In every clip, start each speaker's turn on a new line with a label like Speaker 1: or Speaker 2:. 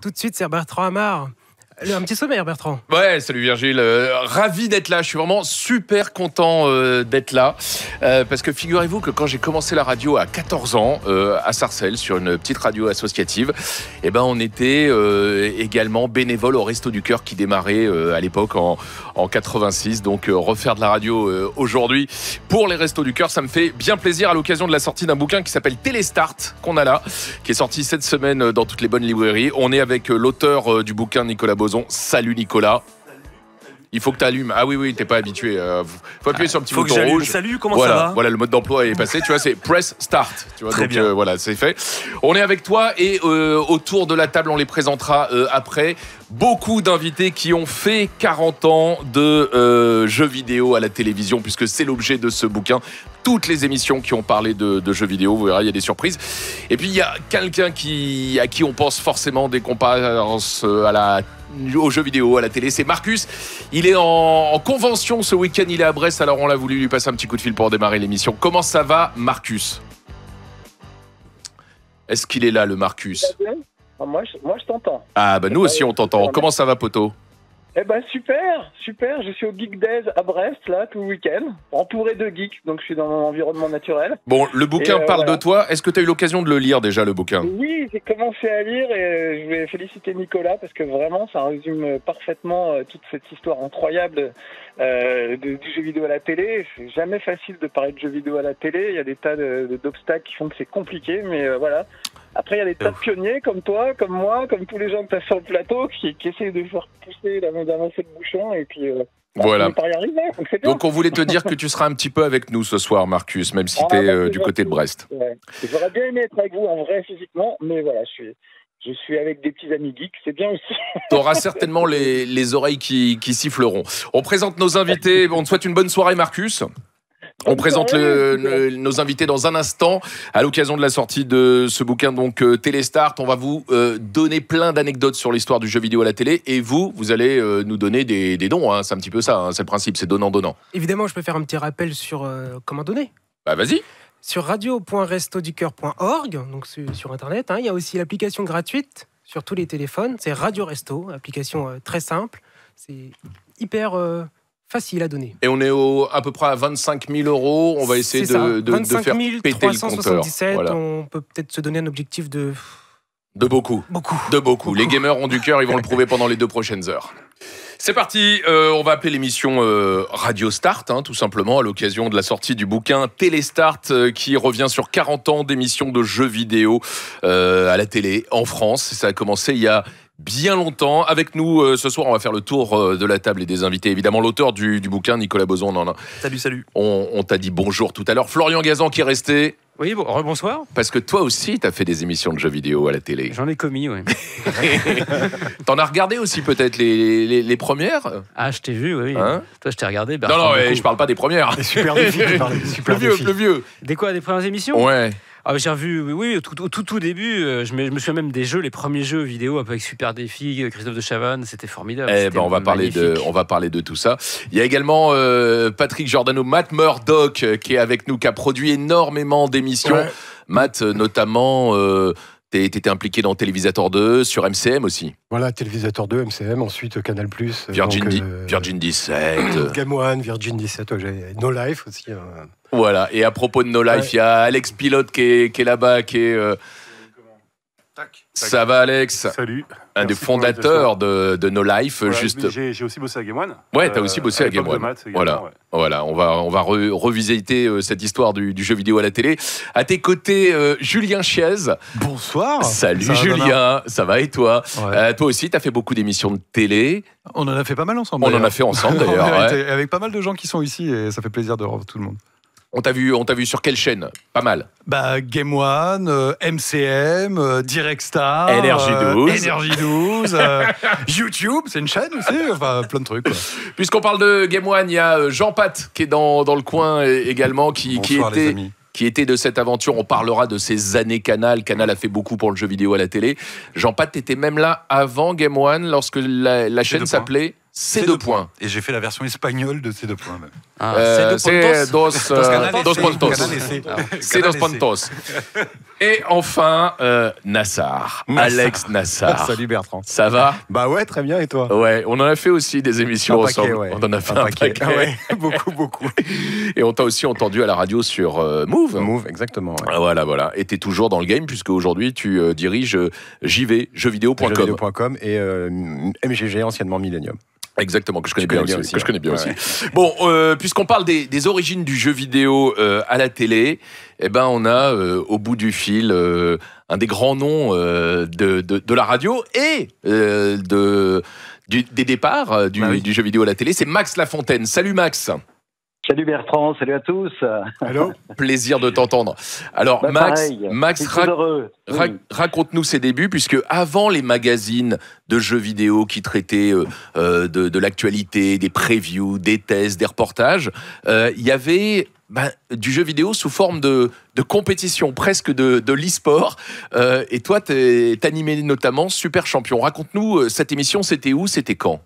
Speaker 1: tout de suite, c'est Bertrand Amar. Un petit sommaire, Bertrand.
Speaker 2: Ouais, salut Virgile. Ravi d'être là. Je suis vraiment super content d'être là. Parce que figurez-vous que quand j'ai commencé la radio à 14 ans, à Sarcelles, sur une petite radio associative, eh ben, on était également bénévole au Resto du Cœur qui démarrait à l'époque en 86. Donc, refaire de la radio aujourd'hui pour les Restos du Cœur, ça me fait bien plaisir à l'occasion de la sortie d'un bouquin qui s'appelle Télestart, qu'on a là, qui est sorti cette semaine dans toutes les bonnes librairies. On est avec l'auteur du bouquin, Nicolas Boson. Salut Nicolas. Il faut que tu allumes. Ah oui, t'es pas habitué. Faut appuyer sur le petit bouton rouge.
Speaker 3: Salut, comment
Speaker 2: ça
Speaker 3: va ?
Speaker 2: Voilà, le mode d'emploi est passé. Tu vois, c'est press start. Tu vois,
Speaker 3: Très
Speaker 2: donc,
Speaker 3: bien.
Speaker 2: Voilà, c'est fait. On est avec toi et autour de la table, on les présentera après. Beaucoup d'invités qui ont fait 40 ans de jeux vidéo à la télévision, puisque c'est l'objet de ce bouquin. Toutes les émissions qui ont parlé de jeux vidéo, vous verrez, il y a des surprises. Et puis, il y a quelqu'un à qui on pense forcément dès qu'on pense aux jeux vidéo, à la télé, c'est Marcus. Il est en convention ce week-end, il est à Brest, alors on l'a voulu lui passer un petit coup de fil pour démarrer l'émission. Comment ça va, Marcus ? Est-ce qu'il est là, le Marcus ?
Speaker 4: Moi, je t'entends.
Speaker 2: Ah, bah nous aussi, on t'entend. Comment ça va, poto ?
Speaker 4: Eh ben super. Je suis au Geek Days à Brest là tout le week-end, entouré de geeks, donc je suis dans mon environnement naturel.
Speaker 2: Bon, le bouquin parle de toi. Est-ce que tu as eu l'occasion de le lire déjà, le bouquin ?
Speaker 4: Oui, j'ai commencé à lire et je vais féliciter Nicolas parce que vraiment ça résume parfaitement toute cette histoire incroyable du jeu vidéo à la télé. C'est jamais facile de parler de jeux vidéo à la télé. Il y a des tas d'obstacles qui font que c'est compliqué, mais voilà. Après, il y a des tas de pionniers comme toi, comme moi, comme tous les gens que tu as sur le plateau qui essayent de faire pousser, d'avancer le bouchon et puis
Speaker 2: voilà.
Speaker 4: on pas y arriver.
Speaker 2: Donc on voulait te dire que tu seras un petit peu avec nous ce soir, Marcus, même si tu es du côté de Brest.
Speaker 4: Ouais. J'aurais bien aimé être avec vous en vrai physiquement, mais voilà, je suis avec des petits amis geeks, c'est bien aussi.
Speaker 2: Tu auras certainement les oreilles qui siffleront. On présente nos invités. On te souhaite une bonne soirée, Marcus. On présente nos invités dans un instant à l'occasion de la sortie de ce bouquin, donc Télestart. On va vous donner plein d'anecdotes sur l'histoire du jeu vidéo à la télé et vous allez nous donner des dons. Hein. C'est un petit peu ça, hein. C'est le principe, c'est donnant-donnant.
Speaker 1: Évidemment, je peux faire un petit rappel sur comment donner.
Speaker 2: Bah vas-y.
Speaker 1: Sur radio.restoducœur.org, donc sur Internet, hein, il y a aussi l'application gratuite sur tous les téléphones. C'est Radio Resto, application très simple. C'est hyper facile à donner.
Speaker 2: Et on est à peu près à 25 000 €. On va essayer de faire péter le compteur.
Speaker 1: Voilà. On peut peut-être se donner un objectif de
Speaker 2: beaucoup. Les gamers ont du cœur, ils vont le prouver pendant les 2 prochaines heures. C'est parti, on va appeler l'émission Radio Start, hein, tout simplement, à l'occasion de la sortie du bouquin Télestart, qui revient sur 40 ans d'émissions de jeux vidéo à la télé en France. Ça a commencé il y a bien longtemps. Avec nous ce soir, on va faire le tour de la table et des invités. Évidemment, l'auteur du bouquin, Nicolas Boson.
Speaker 3: Salut.
Speaker 2: On t'a dit bonjour tout à l'heure. Florian Gazan qui est resté.
Speaker 3: Oui, bonsoir.
Speaker 2: Parce que toi aussi, t'as fait des émissions de jeux vidéo à la télé.
Speaker 3: J'en ai commis, oui.
Speaker 2: T'en as regardé aussi peut-être les premières ?
Speaker 3: Ah, je t'ai vu, oui.
Speaker 2: Hein ?
Speaker 3: Toi, je t'ai regardé.
Speaker 2: Non, je parle pas des premières.
Speaker 5: Les super défis, tu parlais.
Speaker 2: Le vieux.
Speaker 3: Des premières émissions ?
Speaker 2: Ouais.
Speaker 3: Ah, j'ai revu, oui, au tout début, je me souviens même des jeux, les premiers jeux vidéo un peu avec Super Défi, Christophe de Chavannes, c'était formidable.
Speaker 2: On va parler de tout ça. Il y a également Patrick Giordano, Matt Murdock qui est avec nous, qui a produit énormément d'émissions. Ouais. Matt, notamment, t'étais impliqué dans Télévisateur 2, sur MCM aussi.
Speaker 5: Voilà, Télévisateur 2, MCM, ensuite Canal+.
Speaker 2: Virgin 17.
Speaker 5: Game One, Virgin 17, No Life aussi.
Speaker 2: Voilà, et à propos de No Life, il y a Alex Pilote qui est là-bas, qui est... Ça va, Alex ?
Speaker 6: Salut.
Speaker 2: Un des fondateurs de No Life,
Speaker 6: voilà,
Speaker 2: juste.
Speaker 6: J'ai aussi bossé à Game One.
Speaker 2: Ouais, t'as aussi bossé à Game One. Voilà, on va revisiter cette histoire du jeu vidéo à la télé. À tes côtés, Julien Chiez.
Speaker 7: Bonsoir.
Speaker 2: Salut Julien, ça va et toi ? Toi aussi, t'as fait beaucoup d'émissions de télé.
Speaker 7: On en a fait pas mal ensemble.
Speaker 2: On en a fait ensemble d'ailleurs.
Speaker 7: Avec pas mal de gens qui sont ici et ça fait plaisir de revoir tout le monde.
Speaker 2: On t'a vu sur quelle chaîne ? Pas mal.
Speaker 7: Game One, MCM, Direct Star,
Speaker 2: Énergie 12,
Speaker 7: YouTube, c'est une chaîne aussi, enfin plein de trucs. Quoi.
Speaker 2: Puisqu'on parle de Game One, il y a Jean-Pat qui est dans le coin également, qui était de cette aventure. On parlera de ces années Canal. Canal a fait beaucoup pour le jeu vidéo à la télé. Jean-Pat, t'étais même là avant Game One, lorsque la chaîne s'appelait C'est 2 points.
Speaker 7: Et j'ai fait la version espagnole de ces 2 points. Même.
Speaker 2: C'est dos puntos.
Speaker 7: Canal
Speaker 2: C'est dos puntos. Et enfin, Nassar. Alex Nassar.
Speaker 5: Salut Bertrand.
Speaker 2: Ça va?
Speaker 5: Bah ouais, très bien, et toi?
Speaker 2: Ouais, on en a fait aussi des émissions
Speaker 5: Un paquet,
Speaker 2: ensemble.
Speaker 5: ouais.
Speaker 2: On en a fait un paquet.
Speaker 5: Ah ouais, beaucoup.
Speaker 2: Et on t'a aussi entendu à la radio sur Move.
Speaker 5: Move, exactement. Ouais.
Speaker 2: Ah, voilà. Et t'es toujours dans le game puisque aujourd'hui tu diriges JV, jeuxvideo.com.
Speaker 5: Jeuxvideo.com et MGG, anciennement Millennium.
Speaker 2: Exactement, que je connais
Speaker 5: Tu connais
Speaker 2: bien
Speaker 5: bien
Speaker 2: aussi.
Speaker 5: aussi,
Speaker 2: Que je connais bien
Speaker 5: ouais.
Speaker 2: aussi. Bon, puisqu'on parle des origines du jeu vidéo à la télé, eh ben on a au bout du fil un des grands noms de la radio et des départs du jeu vidéo à la télé, c'est Max Lafontaine. Salut Max.
Speaker 4: Salut Bertrand, salut à tous.
Speaker 5: Allô?
Speaker 2: Plaisir de t'entendre. Alors
Speaker 4: Bah,
Speaker 2: Max,
Speaker 4: pareil, je suis très heureux. Oui.
Speaker 2: raconte-nous ses débuts, puisque avant les magazines de jeux vidéo qui traitaient de l'actualité, des previews, des tests, des reportages, il y avait du jeu vidéo sous forme de compétition, presque de l'e-sport. Et toi, t'animais notamment Super Champion. Raconte-nous, cette émission, c'était où, c'était quand ?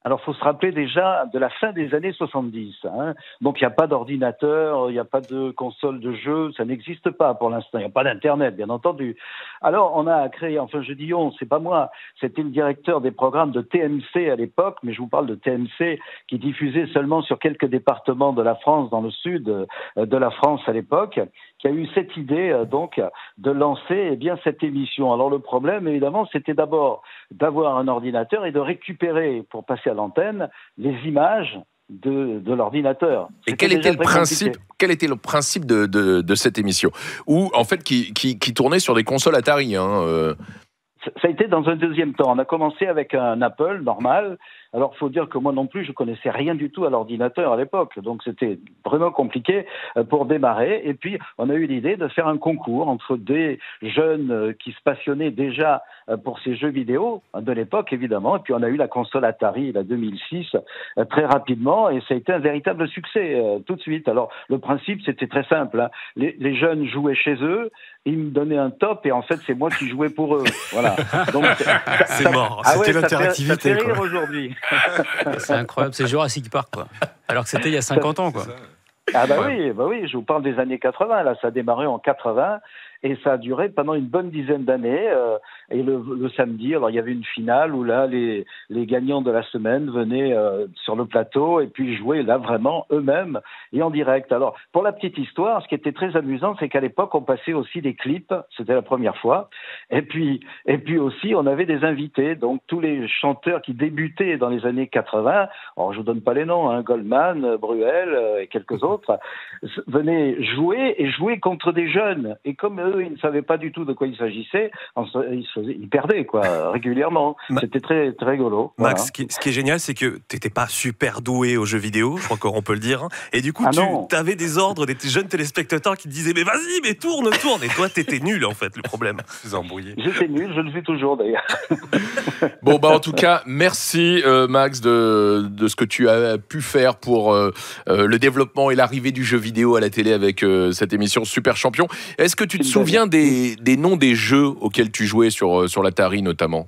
Speaker 4: Alors, il faut se rappeler déjà de la fin des années 70. Hein. Donc, il n'y a pas d'ordinateur, il n'y a pas de console de jeu, ça n'existe pas pour l'instant. Il n'y a pas d'Internet, bien entendu. Alors, on a créé, enfin, je dis on, c'est pas moi, c'était le directeur des programmes de TMC à l'époque, mais je vous parle de TMC qui diffusait seulement sur quelques départements de la France, dans le sud de la France à l'époque, qui a eu cette idée, donc, de lancer, cette émission. Alors, le problème, évidemment, c'était d'abord d'avoir un ordinateur et de récupérer, pour passer à l'antenne, les images de l'ordinateur.
Speaker 2: Et quel était le principe de cette émission, où en fait qui tournait sur des consoles Atari
Speaker 4: Ça a été dans un deuxième temps. On a commencé avec un Apple normal. Alors, il faut dire que moi non plus, je connaissais rien du tout à l'ordinateur à l'époque. Donc, c'était vraiment compliqué pour démarrer. Et puis, on a eu l'idée de faire un concours entre des jeunes qui se passionnaient déjà pour ces jeux vidéo de l'époque, évidemment. Et puis, on a eu la console Atari, la 2006, très rapidement. Et ça a été un véritable succès tout de suite. Alors, le principe, c'était très simple. Hein. Les jeunes jouaient chez eux. Ils me donnaient un top et en fait, c'est moi qui jouais pour eux. Voilà. Donc,
Speaker 5: c'est mort. C'était l'interactivité.
Speaker 4: Ça fait rire aujourd'hui.
Speaker 3: C'est incroyable, c'est Jurassic Park, quoi. Alors que c'était il y a 50 ans, quoi.
Speaker 4: Ah oui, je vous parle des années 80, là, ça a démarré en 80 et ça a duré pendant une bonne dizaine d'années. Et le samedi, alors il y avait une finale où là, les gagnants de la semaine venaient sur le plateau et puis jouaient là vraiment eux-mêmes et en direct. Alors, pour la petite histoire, ce qui était très amusant, c'est qu'à l'époque, on passait aussi des clips, c'était la première fois, et puis aussi, on avait des invités, donc tous les chanteurs qui débutaient dans les années 80, alors je vous donne pas les noms, hein, Goldman, Bruel et quelques autres, venaient jouer contre des jeunes. Et comme eux, ils ne savaient pas du tout de quoi il s'agissait, ils perdaient quoi, régulièrement. C'était très, très rigolo.
Speaker 6: Max, voilà. Ce qui est génial, c'est que tu n'étais pas super doué aux jeux vidéo, je crois qu'on peut le dire. Hein. Et du coup, tu avais des ordres des jeunes téléspectateurs qui te disaient « Mais vas-y, mais tourne !» Et toi, tu étais nul, en fait, le problème.
Speaker 4: J'étais nul, je le suis toujours, d'ailleurs.
Speaker 2: Bon, en tout cas, merci, Max, de ce que tu as pu faire pour le développement et l'arrivée du jeu vidéo à la télé avec cette émission Super Champion. Est-ce que tu te souviens des noms des jeux auxquels tu jouais sur l'Atari notamment?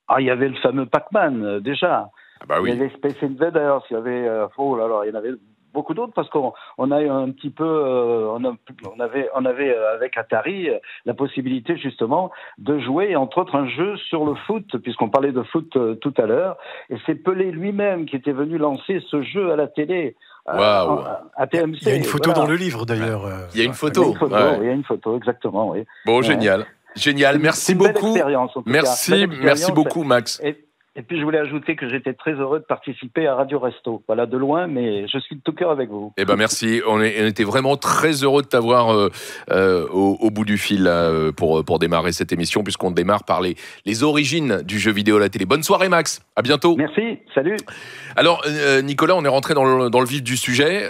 Speaker 4: Ah, il y avait le fameux Pac-Man déjà.
Speaker 2: Ah bah oui.
Speaker 4: Il y avait Space Invaders, il y avait il y en avait beaucoup d'autres parce qu'on a eu un petit peu on avait avec Atari la possibilité justement de jouer entre autres un jeu sur le foot puisqu'on parlait de foot tout à l'heure et c'est Pelé lui-même qui était venu lancer ce jeu à la télé.
Speaker 2: Wow.
Speaker 4: À TMC.
Speaker 5: Il y a une photo dans le livre d'ailleurs.
Speaker 2: Il y a une photo.
Speaker 4: Il y a une photo, exactement. Oui.
Speaker 2: Bon, génial. Génial, merci beaucoup. Merci beaucoup, Max.
Speaker 4: Et puis je voulais ajouter que j'étais très heureux de participer à Radio Resto. Voilà, de loin, mais je suis de tout cœur avec vous.
Speaker 2: Eh ben merci, on était vraiment très heureux de t'avoir au bout du fil là, pour démarrer cette émission, puisqu'on démarre par les origines du jeu vidéo à la télé. Bonne soirée Max, à bientôt.
Speaker 4: Merci, salut.
Speaker 2: Alors Nicolas, on est rentré dans le vif du sujet.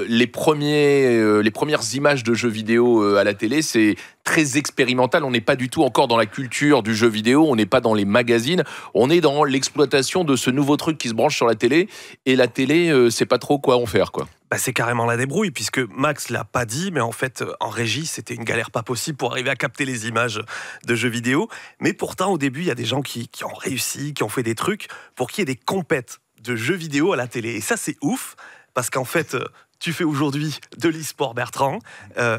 Speaker 2: Les premières images de jeux vidéo à la télé, c'est très expérimental. On n'est pas du tout encore dans la culture du jeu vidéo, on n'est pas dans les magazines, on est dans l'exploitation de ce nouveau truc qui se branche sur la télé, et la télé, c'est pas trop quoi en faire, quoi.
Speaker 6: C'est carrément la débrouille, puisque Max l'a pas dit, mais en fait, en régie, c'était une galère pas possible pour arriver à capter les images de jeux vidéo. Mais pourtant, au début, il y a des gens qui ont réussi, qui ont fait des trucs pour qu'il y ait des compètes de jeux vidéo à la télé. Et ça, c'est ouf, parce qu'en fait, tu fais aujourd'hui de l'e-sport, Bertrand.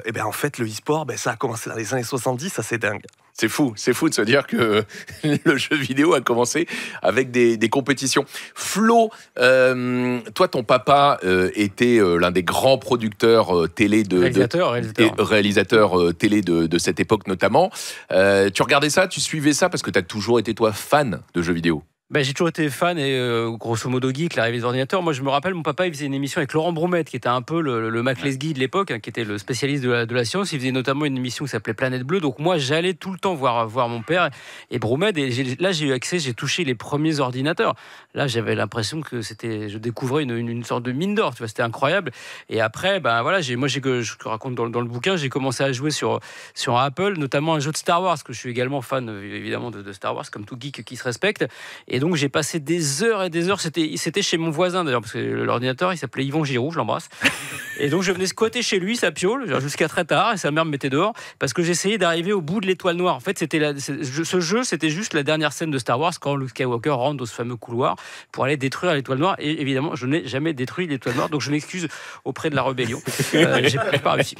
Speaker 6: Et bien en fait, le e-sport, ça a commencé dans les années 70, ça c'est dingue.
Speaker 2: C'est fou de se dire que le jeu vidéo a commencé avec des compétitions. Flo, toi, ton papa était l'un des grands producteurs télé réalisateur télé de cette époque notamment. Tu regardais ça, tu suivais ça parce que tu as toujours été toi fan de jeux vidéo.
Speaker 3: J'ai toujours été fan et grosso modo geek, l'arrivée des ordinateurs. Moi, je me rappelle, mon papa, il faisait une émission avec Laurent Broumette, qui était un peu le Mac Lesguy de l'époque, qui était le spécialiste de la science. Il faisait notamment une émission qui s'appelait Planète Bleue. Donc moi, j'allais tout le temps voir mon père et Broumette. Et là, j'ai eu accès, j'ai touché les premiers ordinateurs. Là, j'avais l'impression que je découvrais une sorte de mine d'or. Tu vois, c'était incroyable. Et après, je raconte dans le bouquin, j'ai commencé à jouer sur Apple, notamment un jeu de Star Wars, que je suis également fan évidemment de Star Wars, comme tout geek qui se respecte. Et donc j'ai passé des heures et des heures. C'était chez mon voisin d'ailleurs, parce que l'ordinateur il s'appelait Yvon Giroud, je l'embrasse. Et donc je venais squatter chez lui, sa piole, jusqu'à très tard, et sa mère me mettait dehors parce que j'essayais d'arriver au bout de l'étoile noire. En fait, ce jeu, c'était juste la dernière scène de Star Wars quand Luke Skywalker rentre dans ce fameux couloir pour aller détruire l'étoile noire. Et évidemment, je n'ai jamais détruit l'étoile noire, donc je m'excuse auprès de la rébellion. J'ai pas réussi.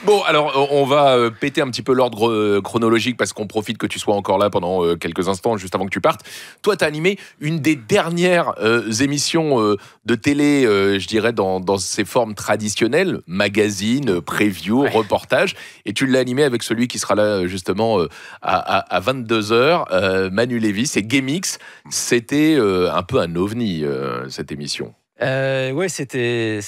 Speaker 2: Bon, alors on va péter un petit peu l'ordre chronologique parce qu'on profite que tu sois encore là pendant quelques instants, juste avant que tu partes. Toi, tu as animé une des dernières émissions de télé, je dirais, dans ses formes traditionnelles, magazine, preview, reportage, et tu l'as animé avec celui qui sera là justement à 22h, Manu Lévis, et GameX. C'était un peu un ovni, cette émission.
Speaker 3: Ouais, c'était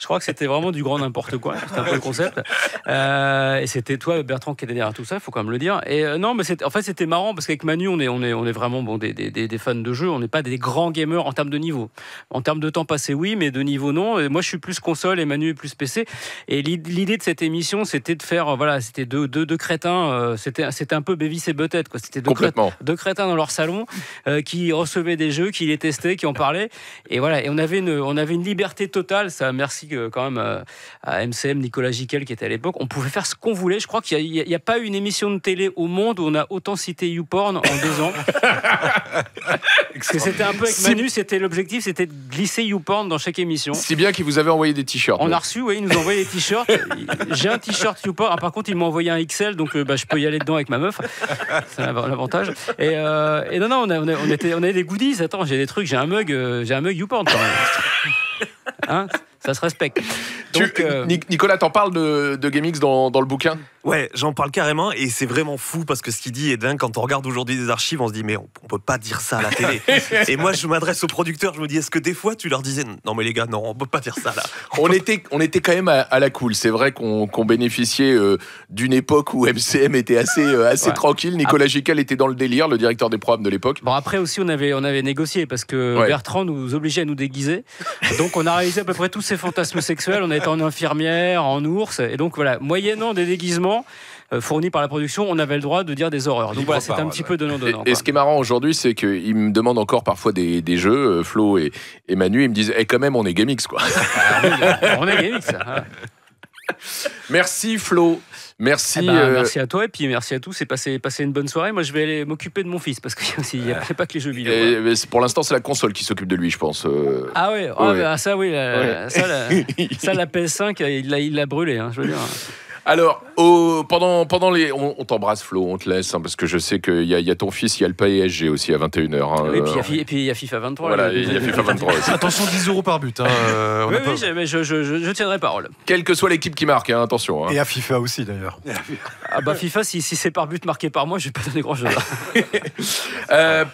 Speaker 3: je crois que c'était vraiment du grand n'importe quoi. C'était un peu le concept. Et c'était toi, Bertrand, qui était derrière tout ça, il faut quand même le dire. Et non, mais en fait, c'était marrant parce qu'avec Manu, on est vraiment des fans de jeux. On n'est pas des grands gamers en termes de niveau. En termes de temps passé, oui, mais de niveau, non. Et moi, je suis plus console et Manu est plus PC. Et l'idée de cette émission, c'était de faire, c'était deux crétins. C'était un peu Beavis et Butthead, quoi. C'était deux crétins dans leur salon qui recevaient des jeux, qui les testaient, qui en parlaient. Et voilà. Et on avait une liberté totale. Ça, merci quand même à MCM, Nicolas Giquel qui était à l'époque. On pouvait faire ce qu'on voulait. Je crois qu'il n'y a pas une émission de télé au monde où on a autant cité YouPorn en 2 ans. Parce que c'était un peu avec Manu, l'objectif, c'était de glisser YouPorn dans chaque émission.
Speaker 2: Si bien qu'ils vous avaient envoyé des t-shirts.
Speaker 3: On a reçu, oui, ils nous ont envoyé des t-shirts. J'ai un t-shirt YouPorn. Par contre, ils m'ont envoyé un XL, donc je peux y aller dedans avec ma meuf. C'est l'avantage. Et non, on avait des goodies. Attends, j'ai des trucs. J'ai un mug YouPorn quand même. Hein, ça se respecte. Donc,
Speaker 2: Nicolas, t'en parles de GameX dans le bouquin ?
Speaker 6: Ouais, j'en parle carrément et c'est vraiment fou parce que ce qu'il dit est dingue. Quand on regarde aujourd'hui des archives, on se dit mais on peut pas dire ça à la télé. Et moi, je m'adresse aux producteurs, je me dis est-ce que des fois tu leur disais non mais les gars, non, on peut pas dire ça là.
Speaker 2: On était quand même à la cool. C'est vrai qu'on bénéficiait d'une époque où MCM était assez tranquille. Nicolas Giquel était dans le délire, le directeur des programmes de l'époque.
Speaker 3: Bon, après aussi on avait négocié parce que Bertrand nous obligeait à nous déguiser. Donc on a réalisé à peu près tous ses fantasmes sexuels. On a été en infirmière, en ours, et donc voilà, moyennant des déguisements fournis par la production, on avait le droit de dire des horreurs. Donc voilà, c'était un petit peu donnant-donnant.
Speaker 2: Et ce qui est marrant aujourd'hui, c'est qu'ils me demandent encore parfois des jeux, Flo et Manu, ils me disent quand même, on est GameX, quoi.
Speaker 3: On est GameX.
Speaker 2: Merci Flo. Merci.
Speaker 3: Merci à toi et puis merci à tous. C'est passé une bonne soirée. Moi, je vais aller m'occuper de mon fils parce qu'il n'y a pas que les jeux vidéo.
Speaker 2: Pour l'instant, c'est la console qui s'occupe de lui, je pense.
Speaker 3: Ah ouais. Ça oui. Ça, la PS5, il l'a brûlé. Hein, je veux dire.
Speaker 2: Alors, pendant les... On t'embrasse, Flo, on te laisse, hein, parce que je sais qu'il y a ton fils, il y a le PSG aussi à 21h. Hein,
Speaker 3: oui, et puis il y a FIFA 23.
Speaker 2: Voilà, il y a FIFA 23 aussi.
Speaker 7: Attention, 10 € par but. Hein,
Speaker 3: oui, mais je tiendrai parole.
Speaker 2: Quelle que soit l'équipe qui marque, hein, attention. Hein.
Speaker 5: Et à FIFA aussi, d'ailleurs.
Speaker 3: FIFA, si c'est par but marqué par moi, je vais pas donner grand-chose.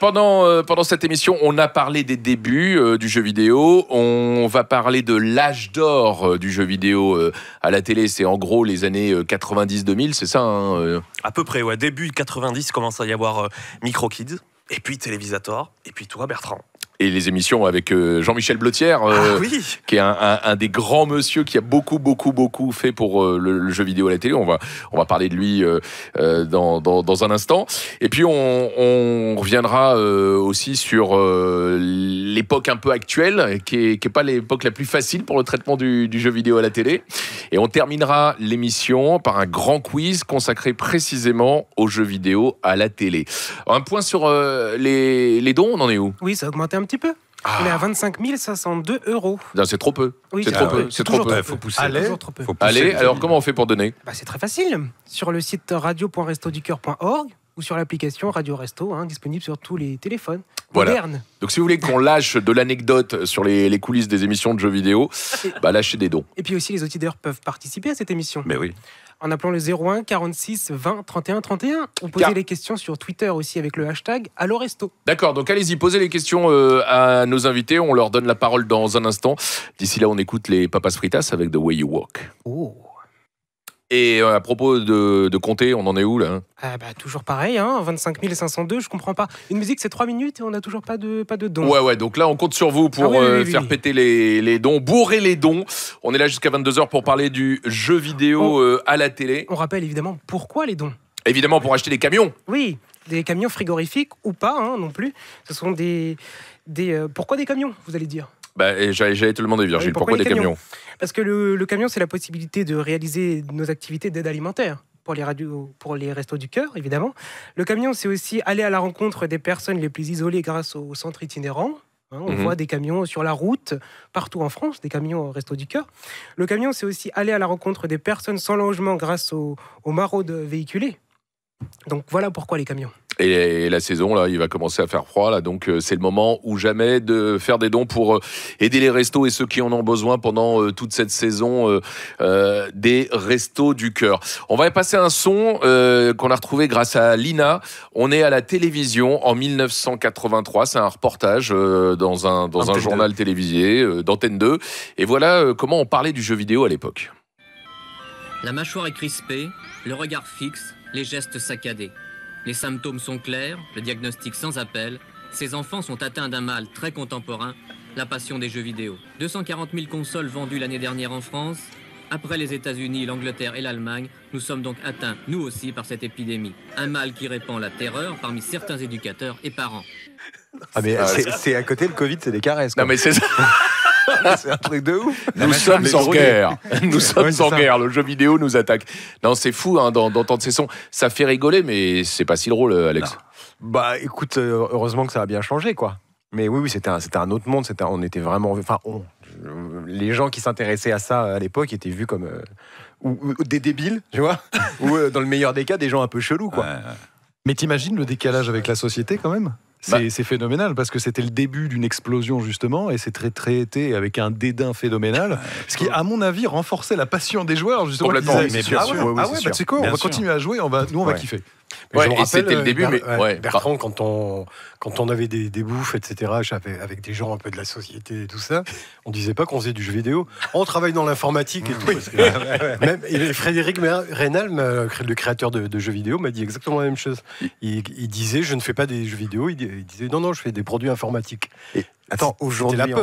Speaker 2: Pendant cette émission, on a parlé des débuts du jeu vidéo. On va parler de l'âge d'or du jeu vidéo à la télé. C'est en gros les années 90-2000, c'est ça hein
Speaker 6: À peu près, ouais. Début 90, commence à y avoir Micro Kids, et puis Télévisator, et puis toi, Bertrand.
Speaker 2: Et les émissions avec Jean-Michel Blotière, qui est un des grands monsieur qui a beaucoup fait pour le jeu vidéo à la télé. On va parler de lui dans un instant. Et puis on reviendra aussi sur l'époque un peu actuelle, qui est pas l'époque la plus facile pour le traitement du jeu vidéo à la télé. Et on terminera l'émission par un grand quiz consacré précisément aux jeux vidéo à la télé. Alors, un point sur les dons, on en est où ?
Speaker 1: Oui, ça a augmenté un petit peu. On est à 25 502 €.
Speaker 2: Non, c'est trop peu.
Speaker 1: Oui,
Speaker 2: c'est trop peu. C'est trop peu.
Speaker 7: Il faut pousser.
Speaker 1: Toujours trop peu.
Speaker 2: Allez, alors comment on fait pour donner?
Speaker 1: C'est très facile. Sur le site radio.restoducœur.org ou sur l'application Radio Resto, disponible sur tous les téléphones modernes.
Speaker 2: Donc si vous voulez qu'on lâche de l'anecdote sur les coulisses des émissions de jeux vidéo, lâchez des dons.
Speaker 1: Et puis aussi, les auditeurs peuvent participer à cette émission.
Speaker 7: Mais oui.
Speaker 1: En appelant le 01 46 20 31 31 ou poser les questions sur Twitter aussi avec le hashtag #AlloResto.
Speaker 2: D'accord, donc allez-y, posez les questions à nos invités. On leur donne la parole dans un instant. D'ici là, on écoute les Papas Fritas avec The Way You Walk.
Speaker 1: Oh.
Speaker 2: Et à propos de compter, on en est où là?
Speaker 1: Toujours pareil, 25 502, je comprends pas. Une musique, c'est 3 minutes et on n'a toujours pas de dons.
Speaker 2: Ouais, donc là, on compte sur vous pour faire péter les dons, bourrer les dons. On est là jusqu'à 22h pour parler du jeu vidéo à la télé.
Speaker 1: On rappelle évidemment pourquoi les dons.
Speaker 2: Évidemment, pour acheter des camions.
Speaker 1: Oui, des camions frigorifiques ou pas non plus. Ce sont des pourquoi des camions, vous allez dire?
Speaker 2: J'allais te le demander, Virgile, pourquoi des camions?
Speaker 1: Parce que le camion, c'est la possibilité de réaliser nos activités d'aide alimentaire. Pour les restos du cœur, évidemment. Le camion, c'est aussi aller à la rencontre des personnes les plus isolées grâce au centre itinérant. On voit des camions sur la route, partout en France, des camions restos du cœur. Le camion, c'est aussi aller à la rencontre des personnes sans logement grâce aux maraudes véhiculées. Donc voilà pourquoi les camions.
Speaker 2: Et la saison, là, il va commencer à faire froid, là, donc c'est le moment ou jamais de faire des dons pour aider les restos et ceux qui en ont besoin pendant toute cette saison des restos du cœur. On va passer un son qu'on a retrouvé grâce à Lina. On est à la télévision en 1983. C'est un reportage dans un journal télévisé d'Antenne 2. Et voilà comment on parlait du jeu vidéo à l'époque.
Speaker 8: La mâchoire est crispée, le regard fixe, les gestes saccadés. Les symptômes sont clairs, le diagnostic sans appel. Ces enfants sont atteints d'un mal très contemporain, la passion des jeux vidéo. 240 000 consoles vendues l'année dernière en France. Après les États-Unis, l'Angleterre et l'Allemagne, nous sommes donc atteints, nous aussi, par cette épidémie. Un mal qui répand la terreur parmi certains éducateurs et parents.
Speaker 5: C'est à côté, le Covid, c'est des caresses.
Speaker 2: Non, mais c'est ça.
Speaker 5: C'est un truc de ouf.
Speaker 2: Nous sommes en guerre. Nous sommes en guerre. Le jeu vidéo nous attaque. Non, c'est fou d'entendre ces sons. Ça fait rigoler, mais c'est pas si drôle, Alex.
Speaker 5: Non. Écoute, heureusement que ça a bien changé, quoi. Mais oui, c'était un autre monde. On était vraiment. Les gens qui s'intéressaient à ça à l'époque étaient vus comme ou des débiles, tu vois, ou dans le meilleur des cas, des gens un peu chelous, quoi.
Speaker 7: Mais t'imagines le décalage avec la société, quand même? C'est phénoménal parce que c'était le début d'une explosion justement et c'est traité avec un dédain phénoménal, ce qui à mon avis renforçait la passion des joueurs justement.
Speaker 2: Complètement.
Speaker 7: C'est quoi, on va continuer à jouer, on va kiffer.
Speaker 2: Et c'était le début,
Speaker 5: Bertrand, quand on avait des bouffes, etc., avec des gens un peu de la société et tout ça, on disait pas qu'on faisait du jeu vidéo. On travaille dans l'informatique et tout. Parce que, même, et Frédéric Reynal, le créateur de jeux vidéo, m'a dit exactement la même chose. Il disait, je ne fais pas des jeux vidéo. Il disait, non, je fais des produits informatiques. Attends, aujourd'hui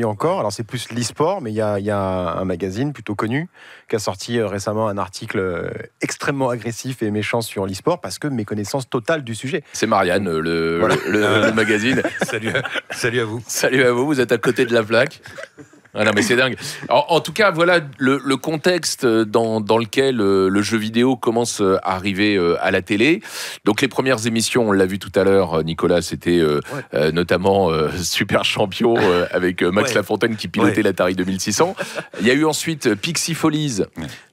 Speaker 5: encore, alors c'est plus l'e-sport, mais il y a un magazine plutôt connu qui a sorti récemment un article extrêmement agressif et méchant sur l'e-sport parce que méconnaissance totale du sujet.
Speaker 2: C'est Marianne, le magazine.
Speaker 7: Salut à vous.
Speaker 2: Salut à vous, vous êtes à côté de la plaque. Ah non, mais c'est dingue. Alors, en tout cas, voilà le contexte dans lequel le jeu vidéo commence à arriver à la télé. Donc, les premières émissions, on l'a vu tout à l'heure, Nicolas, c'était notamment Super Champion avec Max Lafontaine qui pilotait l'Atari 2600. Il y a eu ensuite Pixie Follies.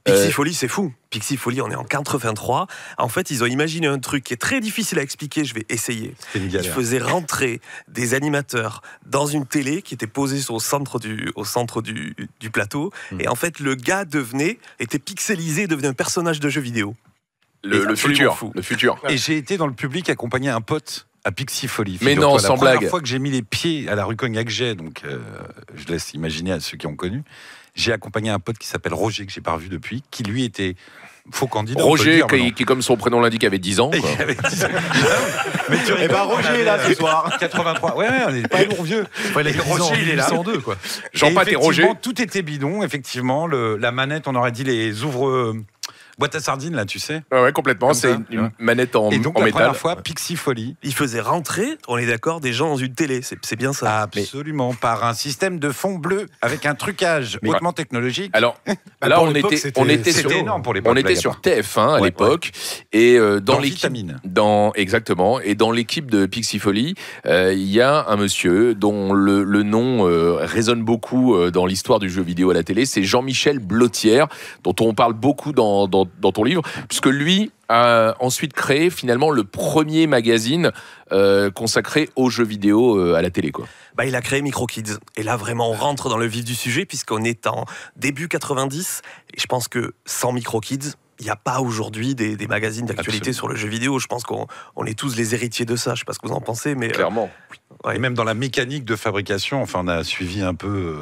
Speaker 6: Pixie Follies, c'est fou. Pixie Follies, on est en 83. En fait, ils ont imaginé un truc qui est très difficile à expliquer. Je vais essayer. Ils faisaient rentrer des animateurs dans une télé qui était posée au centre du plateau. Et en fait, le gars était pixelisé, devenait un personnage de jeu vidéo.
Speaker 2: Le futur.
Speaker 9: Et j'ai été dans le public accompagner un pote à Pixie Follies.
Speaker 2: Mais non, sans blague.
Speaker 9: La première fois que j'ai mis les pieds à la rue Cognac-Jet, donc je laisse imaginer à ceux qui ont connu, j'ai accompagné un pote qui s'appelle Roger, que j'ai pas revu depuis, qui lui était faux candidat.
Speaker 2: Roger, qui comme son prénom l'indique, avait 10 ans. Quoi.
Speaker 9: Avait 10 ans.
Speaker 5: Mais tu Roger est là ce soir.
Speaker 9: 83. Ouais, on n'est pas lourd vieux.
Speaker 7: Roger, il est là. 102, quoi.
Speaker 2: Jean-Pat et Roger.
Speaker 9: Tout était bidon, effectivement. La manette, on aurait dit les ouvre Boîte à sardines, là, tu sais.
Speaker 2: Ouais, complètement.
Speaker 9: Comme
Speaker 2: c'est
Speaker 9: ça,
Speaker 2: une manette en
Speaker 9: Et donc,
Speaker 2: en
Speaker 9: la
Speaker 2: métal.
Speaker 9: première fois, Pixie Folie.
Speaker 6: Il faisait rentrer, on est d'accord, des gens dans une télé. C'est bien ça.
Speaker 9: Absolument, par un système de fond bleu avec un trucage hautement technologique.
Speaker 2: Alors là,
Speaker 5: pour
Speaker 2: on
Speaker 5: l'époque,
Speaker 2: était sur
Speaker 9: C'était énorme pour l'époque.
Speaker 2: on était
Speaker 9: là,
Speaker 2: sur
Speaker 9: y a pas.
Speaker 2: TF1 à
Speaker 9: Ouais,
Speaker 2: l'époque et dans
Speaker 9: Dans
Speaker 2: l'équipe
Speaker 9: Vitamine.
Speaker 2: exactement et dans l'équipe de Pixie Folie, il y a un monsieur dont le nom résonne beaucoup dans l'histoire du jeu vidéo à la télé, c'est Jean-Michel Blottière, dont on parle beaucoup dans ton livre, puisque lui a ensuite créé finalement le premier magazine consacré aux jeux vidéo à la télé, quoi.
Speaker 6: Bah, il a créé MicroKids. Et là, vraiment, on rentre dans le vif du sujet, puisqu'on est en début 90. Et je pense que sans MicroKids, il n'y a pas aujourd'hui des magazines d'actualité sur le jeu vidéo. Je pense qu'on est tous les héritiers de ça. Je ne sais pas ce que vous en pensez, mais...
Speaker 2: Clairement.
Speaker 6: Ouais.
Speaker 9: Et même dans la mécanique de fabrication, enfin, on a suivi un peu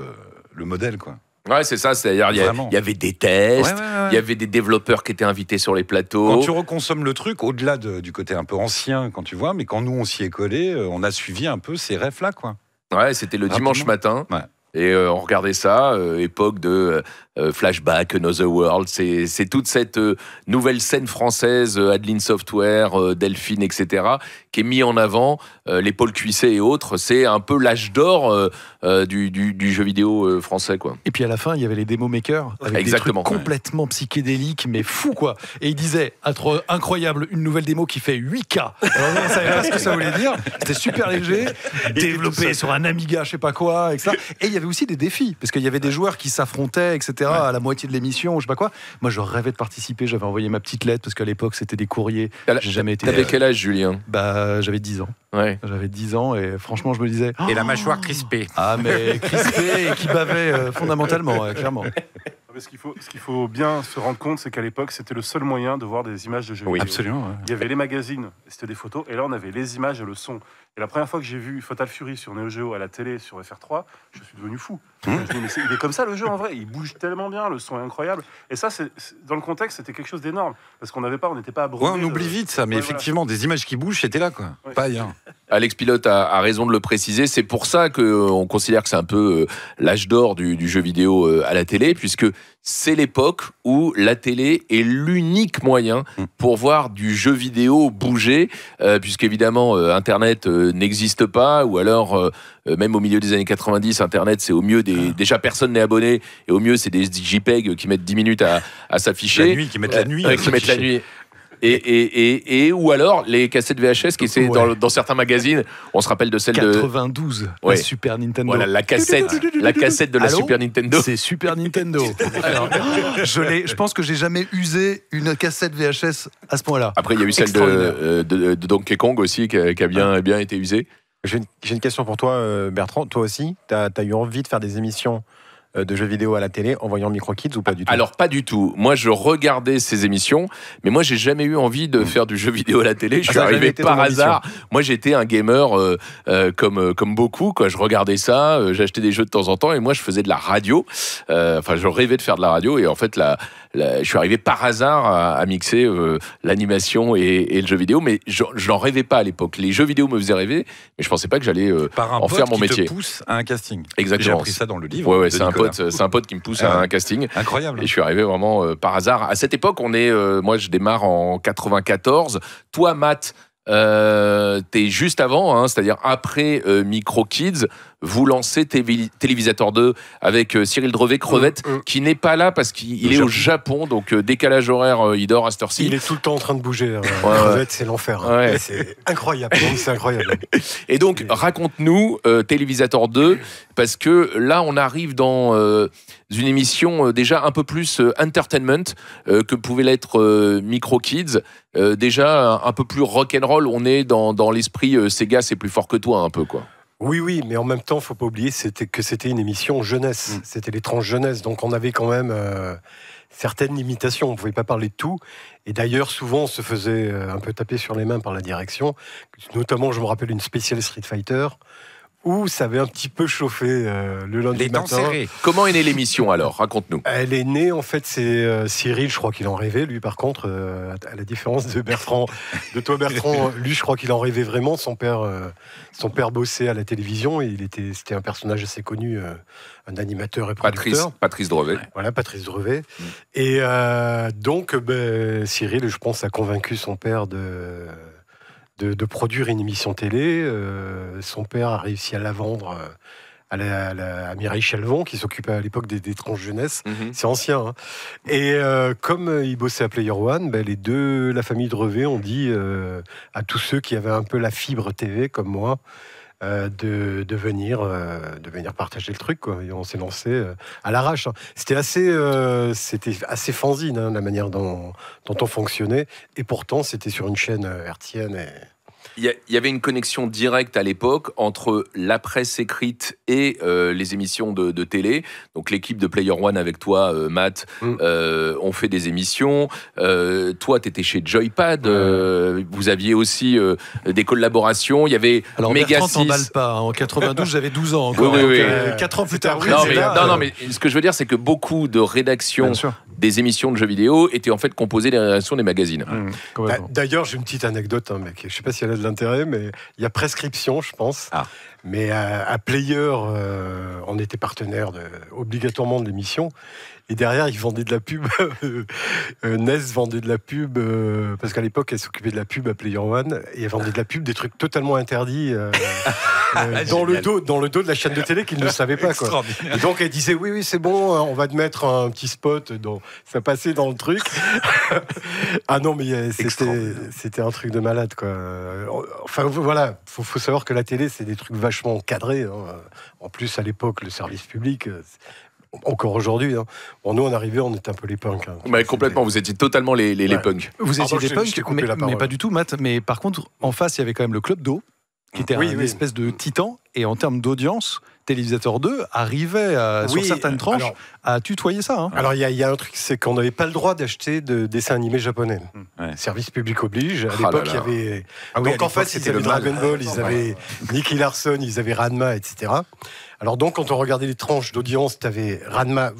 Speaker 9: le modèle, quoi.
Speaker 2: Ouais, c'est ça. C'est-à-dire,
Speaker 9: Vraiment.
Speaker 2: il y avait des tests,
Speaker 9: Ouais, ouais, ouais.
Speaker 2: il y avait des développeurs qui étaient invités sur les plateaux.
Speaker 9: Quand tu reconsommes le truc, au-delà du côté un peu ancien, quand tu vois, mais quand nous, on s'y est collé, on a suivi un peu ces refs-là, quoi.
Speaker 2: Ouais, c'était le dimanche matin.
Speaker 9: Ouais.
Speaker 2: Et on regardait ça, époque de Flashback, Another World. C'est toute cette nouvelle scène française, Adeline Software, Delphine, etc., qui est mis en avant, les Paul Cuisset et autres. C'est un peu l'âge d'or du jeu vidéo français, quoi.
Speaker 7: Et puis à la fin, il y avait les démo makers avec
Speaker 2: Exactement.
Speaker 7: des trucs complètement psychédéliques, mais fou quoi. Et il disait, incroyable, une nouvelle démo qui fait 8K. Alors on savait pas ce que ça voulait dire. C'était super léger, développé sur un Amiga, je sais pas quoi, etc. Et il y avait aussi des défis, parce qu'il y avait des joueurs qui s'affrontaient, etc. à la moitié de l'émission, je sais pas quoi. Moi, je rêvais de participer. J'avais envoyé ma petite lettre parce qu'à l'époque, c'était des courriers. J'ai jamais été.
Speaker 2: T'avais quel âge, Julien?
Speaker 7: Bah, j'avais 10 ans.
Speaker 2: Ouais.
Speaker 7: J'avais 10 ans et franchement, je me disais.
Speaker 9: Et la mâchoire crispée.
Speaker 7: Ah, mais crispé et qui bavait fondamentalement, ouais, clairement.
Speaker 10: Ce qu'il faut bien se rendre compte, c'est qu'à l'époque, c'était le seul moyen de voir des images de jeux vidéo.
Speaker 9: Absolument. Ouais.
Speaker 10: Il y avait les magazines, c'était des photos, et là, on avait les images et le son. Et la première fois que j'ai vu Fatal Fury sur Neo Geo à la télé, sur FR3, je suis devenu fou. Je me dis, mais il est comme ça le jeu en vrai, il bouge tellement bien, le son est incroyable. Et ça, dans le contexte, c'était quelque chose d'énorme, parce qu'on n'était pas abreuvé.
Speaker 9: Ouais, on oublie vite ça, mais effectivement, des images qui bougent, c'était là, quoi.
Speaker 10: Ouais.
Speaker 9: Pas ailleurs.
Speaker 2: Alex Pilote a raison de le préciser. C'est pour ça qu'on considère que c'est un peu l'âge d'or du jeu vidéo à la télé, puisque c'est l'époque où la télé est l'unique moyen pour voir du jeu vidéo bouger, puisqu'évidemment, Internet n'existe pas, ou alors, même au milieu des années 90, Internet, c'est au mieux déjà personne n'est abonné, et au mieux, c'est des JPEG qui mettent 10 minutes à s'afficher.
Speaker 9: La nuit, qui mettent la nuit.
Speaker 2: Qui mettent la nuit. Et ou alors les cassettes VHS qui étaient dans certains magazines, on se rappelle de celle
Speaker 7: 92,
Speaker 2: Ouais.
Speaker 7: la Super Nintendo.
Speaker 2: Voilà, la cassette de la
Speaker 7: Allô
Speaker 2: Super Nintendo.
Speaker 7: C'est Super Nintendo. Alors, je pense que j'ai jamais usé une cassette VHS à ce point-là.
Speaker 2: Après, il y a eu celle de Donkey Kong aussi qui a bien été usée.
Speaker 11: J'ai une question pour toi, Bertrand. Toi aussi, tu as eu envie de faire des émissions de jeux vidéo à la télé en voyant MicroKids ou pas du tout?
Speaker 2: Alors pas du tout. Moi je regardais ces émissions, mais moi j'ai jamais eu envie de faire du jeu vidéo à la télé. Je suis arrivé par hasard. Moi j'étais un gamer comme beaucoup. Quoi. Je regardais ça, j'achetais des jeux de temps en temps et moi je faisais de la radio. Enfin je rêvais de faire de la radio et en fait je suis arrivé par hasard à mixer l'animation et le jeu vidéo, mais je n'en rêvais pas à l'époque. Les jeux vidéo me faisaient rêver, mais je pensais pas que j'allais en faire mon métier.
Speaker 9: Par un pote qui te pousse à un casting.
Speaker 2: Exactement.
Speaker 9: J'ai appris ça dans le livre.
Speaker 2: Ouais, c'est un pote qui me pousse à un casting.
Speaker 9: Incroyable.
Speaker 2: Et je suis arrivé vraiment par hasard. À cette époque, moi je démarre en 94. Toi, Matt, t'es juste avant, hein, c'est-à-dire après MicroKids. Vous lancez Télévisateur 2 avec Cyril Drevet, Crevette, qui n'est pas là parce qu'il est au Japon, donc décalage horaire, il dort à cette heure-ci.
Speaker 5: Il est tout le temps en train de bouger. Crevette, c'est l'enfer. Hein.
Speaker 2: Ouais.
Speaker 5: C'est incroyable. C'est incroyable.
Speaker 2: Et donc, raconte-nous Télévisateur 2, parce que là, on arrive dans une émission déjà un peu plus entertainment que pouvait l'être MicroKids. Déjà un peu plus rock'n'roll, on est dans l'esprit Sega, c'est plus fort que toi, un peu, quoi.
Speaker 5: Oui, mais en même temps, faut pas oublier que c'était une émission jeunesse. C'était les tranches jeunesse, donc on avait quand même certaines limitations. On pouvait pas parler de tout. Et d'ailleurs, souvent, on se faisait un peu taper sur les mains par la direction. Notamment, je me rappelle une spéciale Street Fighter où ça avait un petit peu chauffé le lundi
Speaker 9: Les dents
Speaker 5: matin.
Speaker 9: serrées.
Speaker 2: Comment est née l'émission alors? Raconte-nous.
Speaker 5: Elle est née, en fait, c'est Cyril, je crois qu'il en rêvait. Lui, par contre, à la différence de Bertrand, de toi, Bertrand, lui, je crois qu'il en rêvait vraiment. Son père bossait à la télévision et c'était un personnage assez connu, un animateur et producteur.
Speaker 2: Patrice Drevet.
Speaker 5: Voilà, Patrice Drevet. Et donc, Cyril, je pense, a convaincu son père de produire une émission télé. Son père a réussi à la vendre à Mireille Chalvon, qui s'occupait à l'époque des tranches jeunesse. C'est ancien. Hein. Et comme il bossait à Player One, la famille Drevet ont dit à tous ceux qui avaient un peu la fibre TV, comme moi, de venir partager le truc, quoi. Et on s'est lancé à l'arrache. Hein. C'était assez fanzine, hein, la manière dont on fonctionnait. Et pourtant, c'était sur une chaîne hertzienne.
Speaker 2: Il y avait une connexion directe à l'époque entre la presse écrite et les émissions de télé. Donc l'équipe de Player One avec toi, Matt, ont fait des émissions. Toi, tu étais chez Joypad. Vous aviez aussi des collaborations. Il y avait Mega 6.
Speaker 7: t'emballe pas. En 92, j'avais 12 ans encore.
Speaker 2: Oui.
Speaker 7: 4 ans plus tard.
Speaker 2: Non, mais ce que je veux dire, c'est que beaucoup de rédactions des émissions de jeux vidéo étaient en fait composées des rédactions des magazines.
Speaker 5: D'ailleurs, j'ai une petite anecdote, hein, mec. Je sais pas si elle a de l'intérêt, mais il y a Prescription, je pense. Mais à Player, on était partenaire obligatoirement de l'émission. Et derrière, ils vendaient de la pub. Ness vendait de la pub, parce qu'à l'époque, elle s'occupait de la pub à Player One. Et elle vendait de la pub, des trucs totalement interdits dans le dos de la chaîne de télé qu'ils ne savaient pas. Quoi. Et donc, elle disait, oui, c'est bon, on va te mettre un petit spot. Ça passait dans le truc. Ah non, mais c'était un truc de malade, quoi. Enfin, voilà, faut savoir que la télé, c'est des trucs vachement cadrés. Hein. En plus, à l'époque, le service public... Encore aujourd'hui. Hein. Bon, nous, on arrivait, on était un peu les punks. Hein.
Speaker 2: Complètement, vous étiez totalement les punks.
Speaker 7: Vous étiez des punks, mais pas du tout, Matt. Mais par contre, en face, il y avait quand même le Club d'eau, qui était une espèce de titan. Et en termes d'audience, Télévisateur 2 arrivait sur certaines tranches à tutoyer ça. Hein.
Speaker 5: Alors, il y a un truc, c'est qu'on n'avait pas le droit d'acheter de dessins animés japonais. Service public oblige. À l'époque, il y avait... donc, en fait, ils avaient Dragon Ball, ils avaient Nicky Larson, ils avaient Ranma, etc. Alors donc, quand on regardait les tranches d'audience, tu avais Ranma.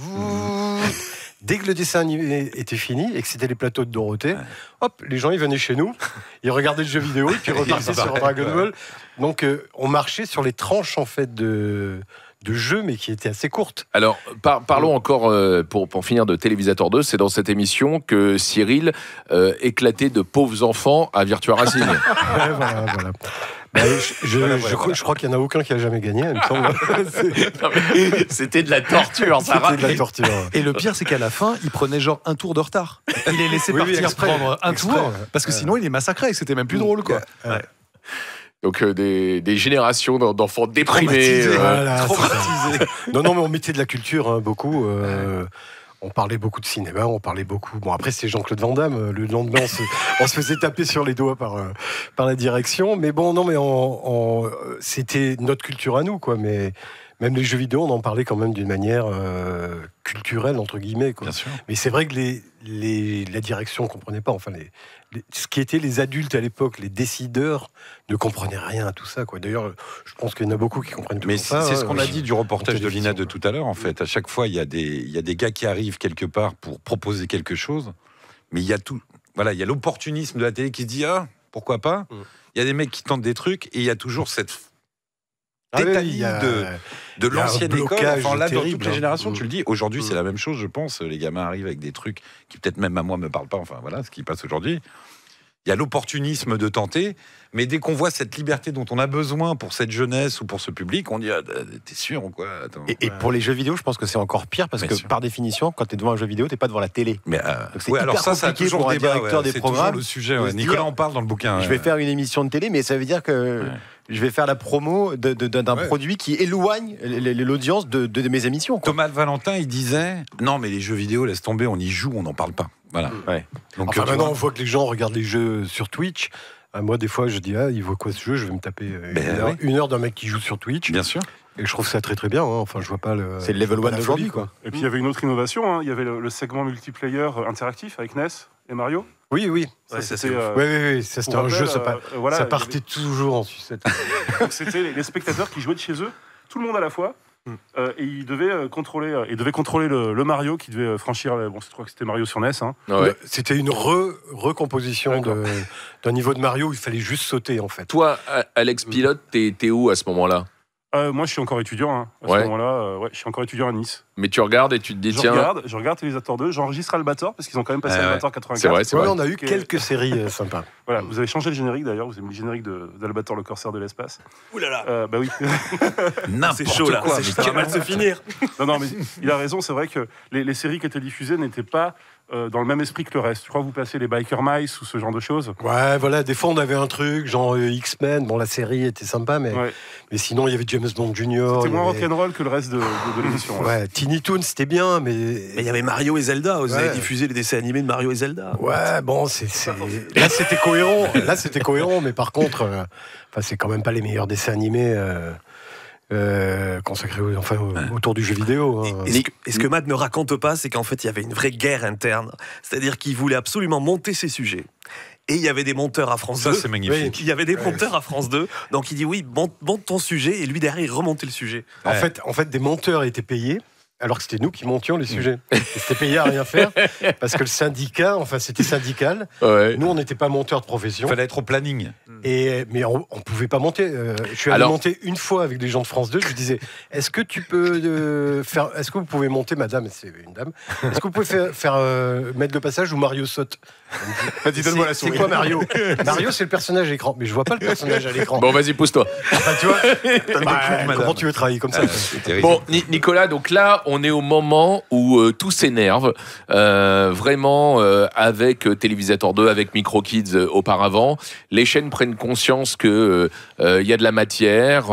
Speaker 5: Dès que le dessin animé était fini et que c'était les plateaux de Dorothée, hop, les gens ils venaient chez nous, ils regardaient le jeu vidéo et puis repartaient sur Dragon Ball. Donc on marchait sur les tranches en fait de jeux, mais qui étaient assez courtes.
Speaker 2: Alors, parlons encore, pour finir, de Télévisateur 2. C'est dans cette émission que Cyril éclatait de pauvres enfants à Virtua Racing.
Speaker 5: Voilà. Je crois qu'il n'y en a aucun qui a jamais gagné, il me semble.
Speaker 2: C'était de la torture, ça.
Speaker 5: C'était de la torture.
Speaker 7: Et le pire, c'est qu'à la fin, il prenait genre un tour de retard. Il les laissait partir prendre un tour, parce que sinon, il les massacrait. C'était même plus drôle, quoi.
Speaker 2: Donc des générations d'enfants déprimés,
Speaker 5: traumatisés. Non, mais on mettait de la culture, hein, beaucoup. On parlait beaucoup de cinéma, on parlait beaucoup... Bon, après, c'est Jean-Claude Van Damme. Le lendemain, on se faisait taper sur les doigts par la direction. Mais bon, non, mais c'était notre culture à nous, quoi. Mais même les jeux vidéo, on en parlait quand même d'une manière culturelle, entre guillemets, quoi.
Speaker 9: Bien sûr.
Speaker 5: Mais c'est vrai que la direction ne comprenait pas. Enfin, ce qui étaient les adultes à l'époque, les décideurs, ne comprenaient rien à tout ça, quoi. D'ailleurs, je pense qu'il y en a beaucoup qui comprennent tout ça.
Speaker 9: Mais c'est ce qu'on a dit du reportage de Lina de tout à l'heure, en fait. À chaque fois, il y a des gars qui arrivent quelque part pour proposer quelque chose, mais il y a tout. Voilà, il y a l'opportunisme de la télé qui se dit pourquoi pas. Il y a des mecs qui tentent des trucs et il y a toujours cette tétanie de l'ancienne école. Enfin, là, dans toutes les générations, tu le dis. Aujourd'hui, c'est la même chose, je pense. Les gamins arrivent avec des trucs qui peut-être même à moi me parlent pas. Enfin, voilà, ce qui passe aujourd'hui. Il y a l'opportunisme de tenter, mais dès qu'on voit cette liberté dont on a besoin pour cette jeunesse ou pour ce public, on dit t'es sûr ou quoi? Attends.
Speaker 11: Et pour les jeux vidéo, je pense que c'est encore pire parce que par définition, quand tu es devant un jeu vidéo, t'es pas devant la télé.
Speaker 9: Mais
Speaker 11: alors ça a toujours
Speaker 9: pour un
Speaker 11: directeur des programmes.
Speaker 9: Le sujet. Nicolas en parle dans le bouquin.
Speaker 11: Je vais faire une émission de télé, mais ça veut dire que je vais faire la promo d'un produit qui éloigne l'audience de mes émissions, quoi.
Speaker 9: Thomas Valentin, il disait non, mais les jeux vidéo, laisse tomber, on y joue, on n'en parle pas. Voilà.
Speaker 5: Donc, enfin, maintenant, on voit que les gens regardent les jeux sur Twitch. Moi, des fois, je dis il voit quoi ce jeu? Je vais me taper une heure d'un mec qui joue sur Twitch.
Speaker 9: Bien sûr.
Speaker 5: Et je trouve ça très très bien. Hein. Enfin, je vois pas le.
Speaker 11: C'est le level 1 d'aujourd'hui, quoi.
Speaker 10: Et puis il y avait une autre innovation. Hein. Il y avait le segment multiplayer interactif avec Ness. et Mario.
Speaker 5: Oui, oui.
Speaker 10: Ça, c'était,
Speaker 5: Oui, ça c'était un jeu, ça
Speaker 10: voilà,
Speaker 5: partait toujours en sucette.
Speaker 10: Donc, c'était les spectateurs qui jouaient de chez eux, tout le monde à la fois. Et ils devaient contrôler le Mario qui devait franchir. Bon, je crois que c'était Mario sur NES. Hein.
Speaker 2: Ouais.
Speaker 5: C'était une recomposition d'un niveau de Mario où il fallait juste sauter en fait.
Speaker 2: Toi, Alex Pilote, t'es où à ce moment-là?
Speaker 10: Moi, je suis encore étudiant. Hein. À ce moment-là, je suis encore étudiant à Nice.
Speaker 2: Mais tu regardes et tu te dis, tiens.
Speaker 10: Je regarde Télévisateur 2, j'enregistre Albator parce qu'ils ont quand même passé Albator 84.
Speaker 2: C'est vrai, c'est vrai.
Speaker 5: On a eu quelques séries sympas.
Speaker 10: Voilà, vous avez changé le générique d'ailleurs, vous avez mis le générique d'Albator le corsaire de l'espace.
Speaker 6: Ouh là là.
Speaker 10: Bah oui.
Speaker 6: C'est chaud là, ça va mal se finir.
Speaker 10: Non, mais il a raison, c'est vrai que les séries qui étaient diffusées n'étaient pas dans le même esprit que le reste. Je crois que vous passez les Biker Mice ou ce genre de choses.
Speaker 5: Ouais, voilà, des fois on avait un truc, genre X-Men, bon la série était sympa, mais sinon il y avait James Bond Jr.
Speaker 10: C'était moins rock'n'roll que le reste de l'émission.
Speaker 5: Ouais, Tiny Toons c'était bien, mais
Speaker 6: il y avait Mario et Zelda, vous avez diffusé les dessins animés de Mario et Zelda.
Speaker 5: Ouais, bon, là c'était cohérent, mais par contre, c'est quand même pas les meilleurs dessins animés. Consacré autour du jeu vidéo. Hein.
Speaker 6: Et ce que Matt ne raconte pas, c'est qu'en fait, il y avait une vraie guerre interne. C'est-à-dire qu'il voulait absolument monter ses sujets. Et il y avait des monteurs à France 2.
Speaker 9: Ça, c'est magnifique.
Speaker 6: Il y avait des monteurs à France 2. Donc il dit oui, monte ton sujet. Et lui, derrière, il remontait le sujet.
Speaker 5: En fait, des monteurs étaient payés. Alors que c'était nous qui montions les sujets. C'était payé à rien faire, parce que le syndicat, c'était syndical.
Speaker 2: Ouais.
Speaker 5: Nous, on n'était pas monteurs de profession.
Speaker 9: Il fallait être au planning.
Speaker 5: Mais on ne pouvait pas monter. Je suis allé monter une fois avec des gens de France 2. Je lui disais, est-ce que vous pouvez monter, madame, c'est une dame, est-ce que vous pouvez faire mettre le passage où Mario saute?
Speaker 10: Vas-y, donne-moi la souris.
Speaker 5: C'est quoi Mario? Mario, c'est le personnage à l'écran. Mais je vois pas le personnage à l'écran.
Speaker 2: Bon, vas-y, pousse-toi.
Speaker 5: Tu vois, comment tu veux travailler comme ça?
Speaker 2: Bon, Nicolas, donc là, on est au moment où tout s'énerve, vraiment avec Télévisateur 2, avec MicroKids auparavant. Les chaînes prennent conscience que y a de la matière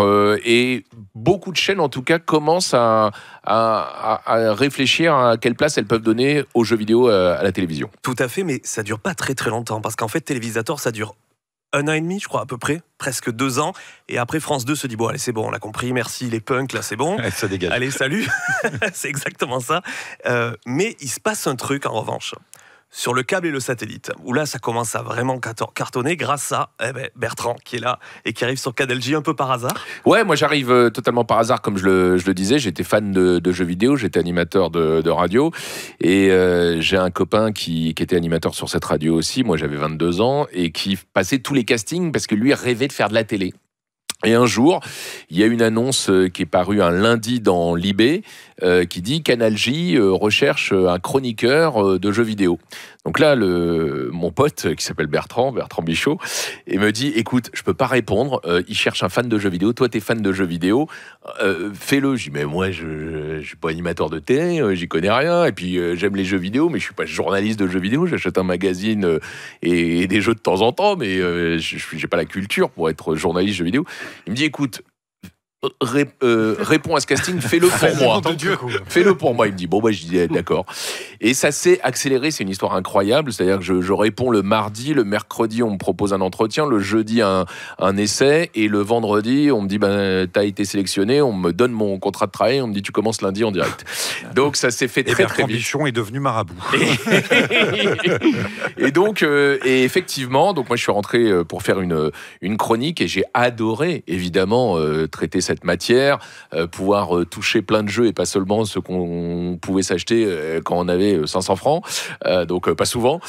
Speaker 2: et beaucoup de chaînes, en tout cas, commencent à réfléchir à quelle place elles peuvent donner aux jeux vidéo à la télévision.
Speaker 6: Tout à fait, mais ça dure pas très très longtemps parce qu'en fait, Télévisateur, ça dure 1 an et demi, je crois, à peu près, presque 2 ans. Et après, France 2 se dit, bon, allez, c'est bon, on l'a compris, merci les punks, là, c'est bon.
Speaker 9: Ça dégage.
Speaker 6: Allez, salut. C'est exactement ça. Mais il se passe un truc, en revanche, sur le câble et le satellite, où là, ça commence à vraiment cartonner grâce à Bertrand, qui est là et qui arrive sur Canal J un peu par hasard.
Speaker 2: Ouais, moi, j'arrive totalement par hasard, comme je le disais. J'étais fan de jeux vidéo, j'étais animateur de radio. Et j'ai un copain qui était animateur sur cette radio aussi. Moi, j'avais 22 ans et qui passait tous les castings parce que lui rêvait de faire de la télé. Et un jour, il y a une annonce qui est parue un lundi dans Libé qui dit Canal J recherche un chroniqueur de jeux vidéo. Donc là, mon pote qui s'appelle Bertrand Bichot, et me dit écoute, je peux pas répondre, il cherche un fan de jeux vidéo, toi t'es fan de jeux vidéo, fais-le. Je dis mais moi je suis pas animateur de télé, j'y connais rien, et puis j'aime les jeux vidéo, mais je suis pas journaliste de jeux vidéo, j'achète un magazine et des jeux de temps en temps, mais j'ai pas la culture pour être journaliste jeux vidéo. Il me dit écoute, réponds à ce casting, fais-le pour moi. Fais-le pour moi. Il me dit bon, je dis d'accord. Et ça s'est accéléré, c'est une histoire incroyable. C'est-à-dire que je réponds le mardi, le mercredi, on me propose un entretien, le jeudi, un essai, et le vendredi, on me dit t'as été sélectionné, on me donne mon contrat de travail, on me dit tu commences lundi en direct. Donc ça s'est fait très très vite.
Speaker 9: Bichon est devenu marabout.
Speaker 2: Et donc, effectivement, donc moi je suis rentré pour faire une chronique et j'ai adoré évidemment traiter cette matière, pouvoir toucher plein de jeux et pas seulement ceux qu'on pouvait s'acheter quand on avait 500 francs, donc pas souvent.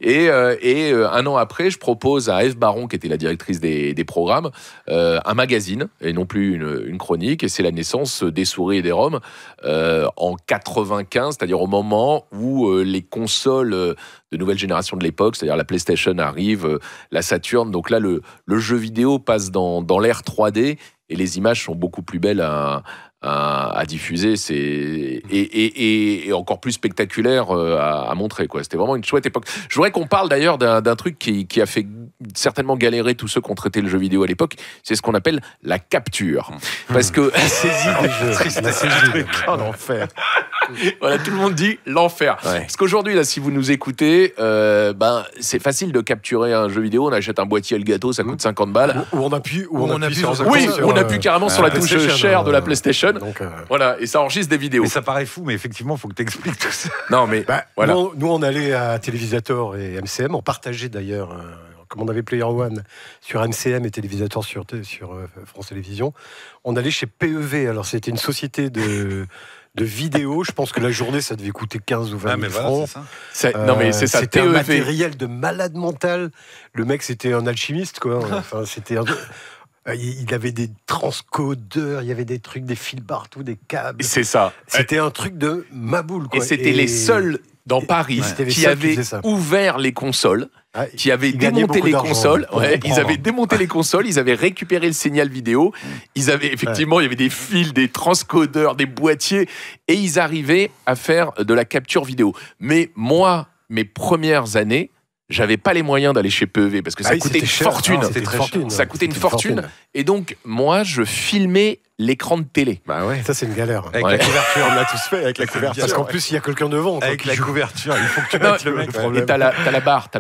Speaker 2: Et un an après, je propose à Ève Baron, qui était la directrice des programmes, un magazine et non plus une chronique, et c'est la naissance des souris et des roms en 95, c'est-à-dire au moment où les consoles de nouvelle génération de l'époque, c'est-à-dire la PlayStation arrive, la Saturn, donc là le jeu vidéo passe dans l'ère 3D et les images sont beaucoup plus belles à diffuser, et encore plus spectaculaire à montrer, quoi. C'était vraiment une chouette époque. Je voudrais qu'on parle d'ailleurs d'un truc qui a fait certainement galéré tous ceux qui ont traité le jeu vidéo à l'époque, c'est ce qu'on appelle la capture. Parce que...
Speaker 5: Oh, l'enfer.
Speaker 2: Voilà, tout le monde dit l'enfer.
Speaker 11: Ouais.
Speaker 2: Parce qu'aujourd'hui, là, si vous nous écoutez, c'est facile de capturer un jeu vidéo. On achète un boîtier Elgato, ça coûte 50 balles.
Speaker 5: Où on appuie sur
Speaker 2: Oui, on appuie carrément sur la touche share de la PlayStation.
Speaker 5: Donc,
Speaker 2: Voilà, et ça enregistre des vidéos.
Speaker 9: Mais ça paraît fou, mais effectivement, il faut que tu expliques tout ça.
Speaker 2: Non, mais voilà.
Speaker 5: nous, on allait à Télévisateur et MCM. On partageait d'ailleurs, comme on avait Player One sur MCM et Télévisateur sur France Télévisions. On allait chez PEV. Alors, c'était une société de vidéos. Je pense que la journée, ça devait coûter 15 ou 20 000 francs.
Speaker 2: Non, mais c'est ça.
Speaker 5: C'était un
Speaker 2: PEV.
Speaker 5: matériel de malade mental. Le mec, c'était un alchimiste, quoi. Enfin, c'était il avait des transcodeurs, il y avait des trucs, des fils partout, des câbles.
Speaker 2: C'est ça.
Speaker 5: C'était un truc de maboule, quoi.
Speaker 2: Et c'était les seuls dans Paris qui avaient ouvert les consoles, qui avaient démonté les consoles. Ils avaient démonté les consoles, ils avaient récupéré le signal vidéo. Ils avaient effectivement, il y avait des fils, des transcodeurs, des boîtiers, et ils arrivaient à faire de la capture vidéo. Mais moi, mes premières années, j'avais pas les moyens d'aller chez PEV parce que ça coûtait une fortune. Ça coûtait une fortune. Et donc, moi, je filmais l'écran de télé.
Speaker 5: Bah ouais. Ça, c'est une galère.
Speaker 9: Avec la couverture,
Speaker 5: on l'a tous fait avec la couverture. Parce qu'en plus, il y a quelqu'un devant.
Speaker 9: Avec la couverture, il faut que tu mettes le mec.
Speaker 2: Et t'as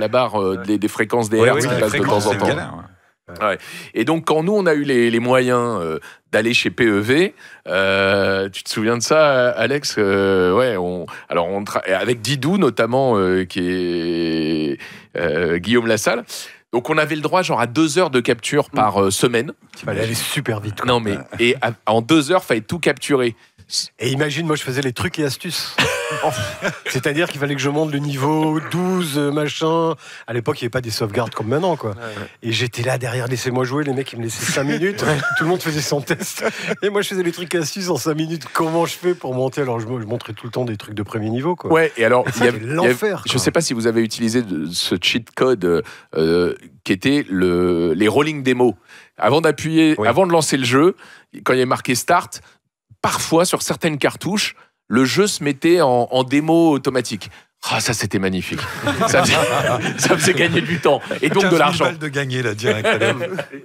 Speaker 2: la barre des fréquences des hertz qui passent de temps en temps. Ouais. Et donc, quand nous, on a eu les moyens d'aller chez PEV, tu te souviens de ça, Alex? Avec Didou, notamment, qui est Guillaume Lassalle. Donc, on avait le droit genre à 2 heures de capture par semaine.
Speaker 5: Il fallait aller super vite, quoi.
Speaker 2: Non, mais en 2 heures, il fallait tout capturer.
Speaker 5: Et imagine, moi, je faisais les trucs et astuces. C'est-à-dire qu'il fallait que je monte le niveau 12, machin. À l'époque, il n'y avait pas des sauvegardes comme maintenant, quoi. Et j'étais là derrière, laissez-moi jouer. Les mecs, ils me laissaient 5 minutes. Tout le monde faisait son test. Et moi, je faisais les trucs et astuces en 5 minutes. Comment je fais pour monter? Alors, je montrais tout le temps des trucs de premier niveau, quoi.
Speaker 2: Ouais, et alors,
Speaker 5: l'enfer.
Speaker 2: Je ne sais pas si vous avez utilisé ce cheat code qui était les rolling démos. Avant de lancer le jeu, quand il y avait marqué Start, parfois, sur certaines cartouches, le jeu se mettait en démo automatique. Ah, ça, c'était magnifique. ça faisait gagner du temps et donc de l'argent.
Speaker 9: De gagner, là, direct.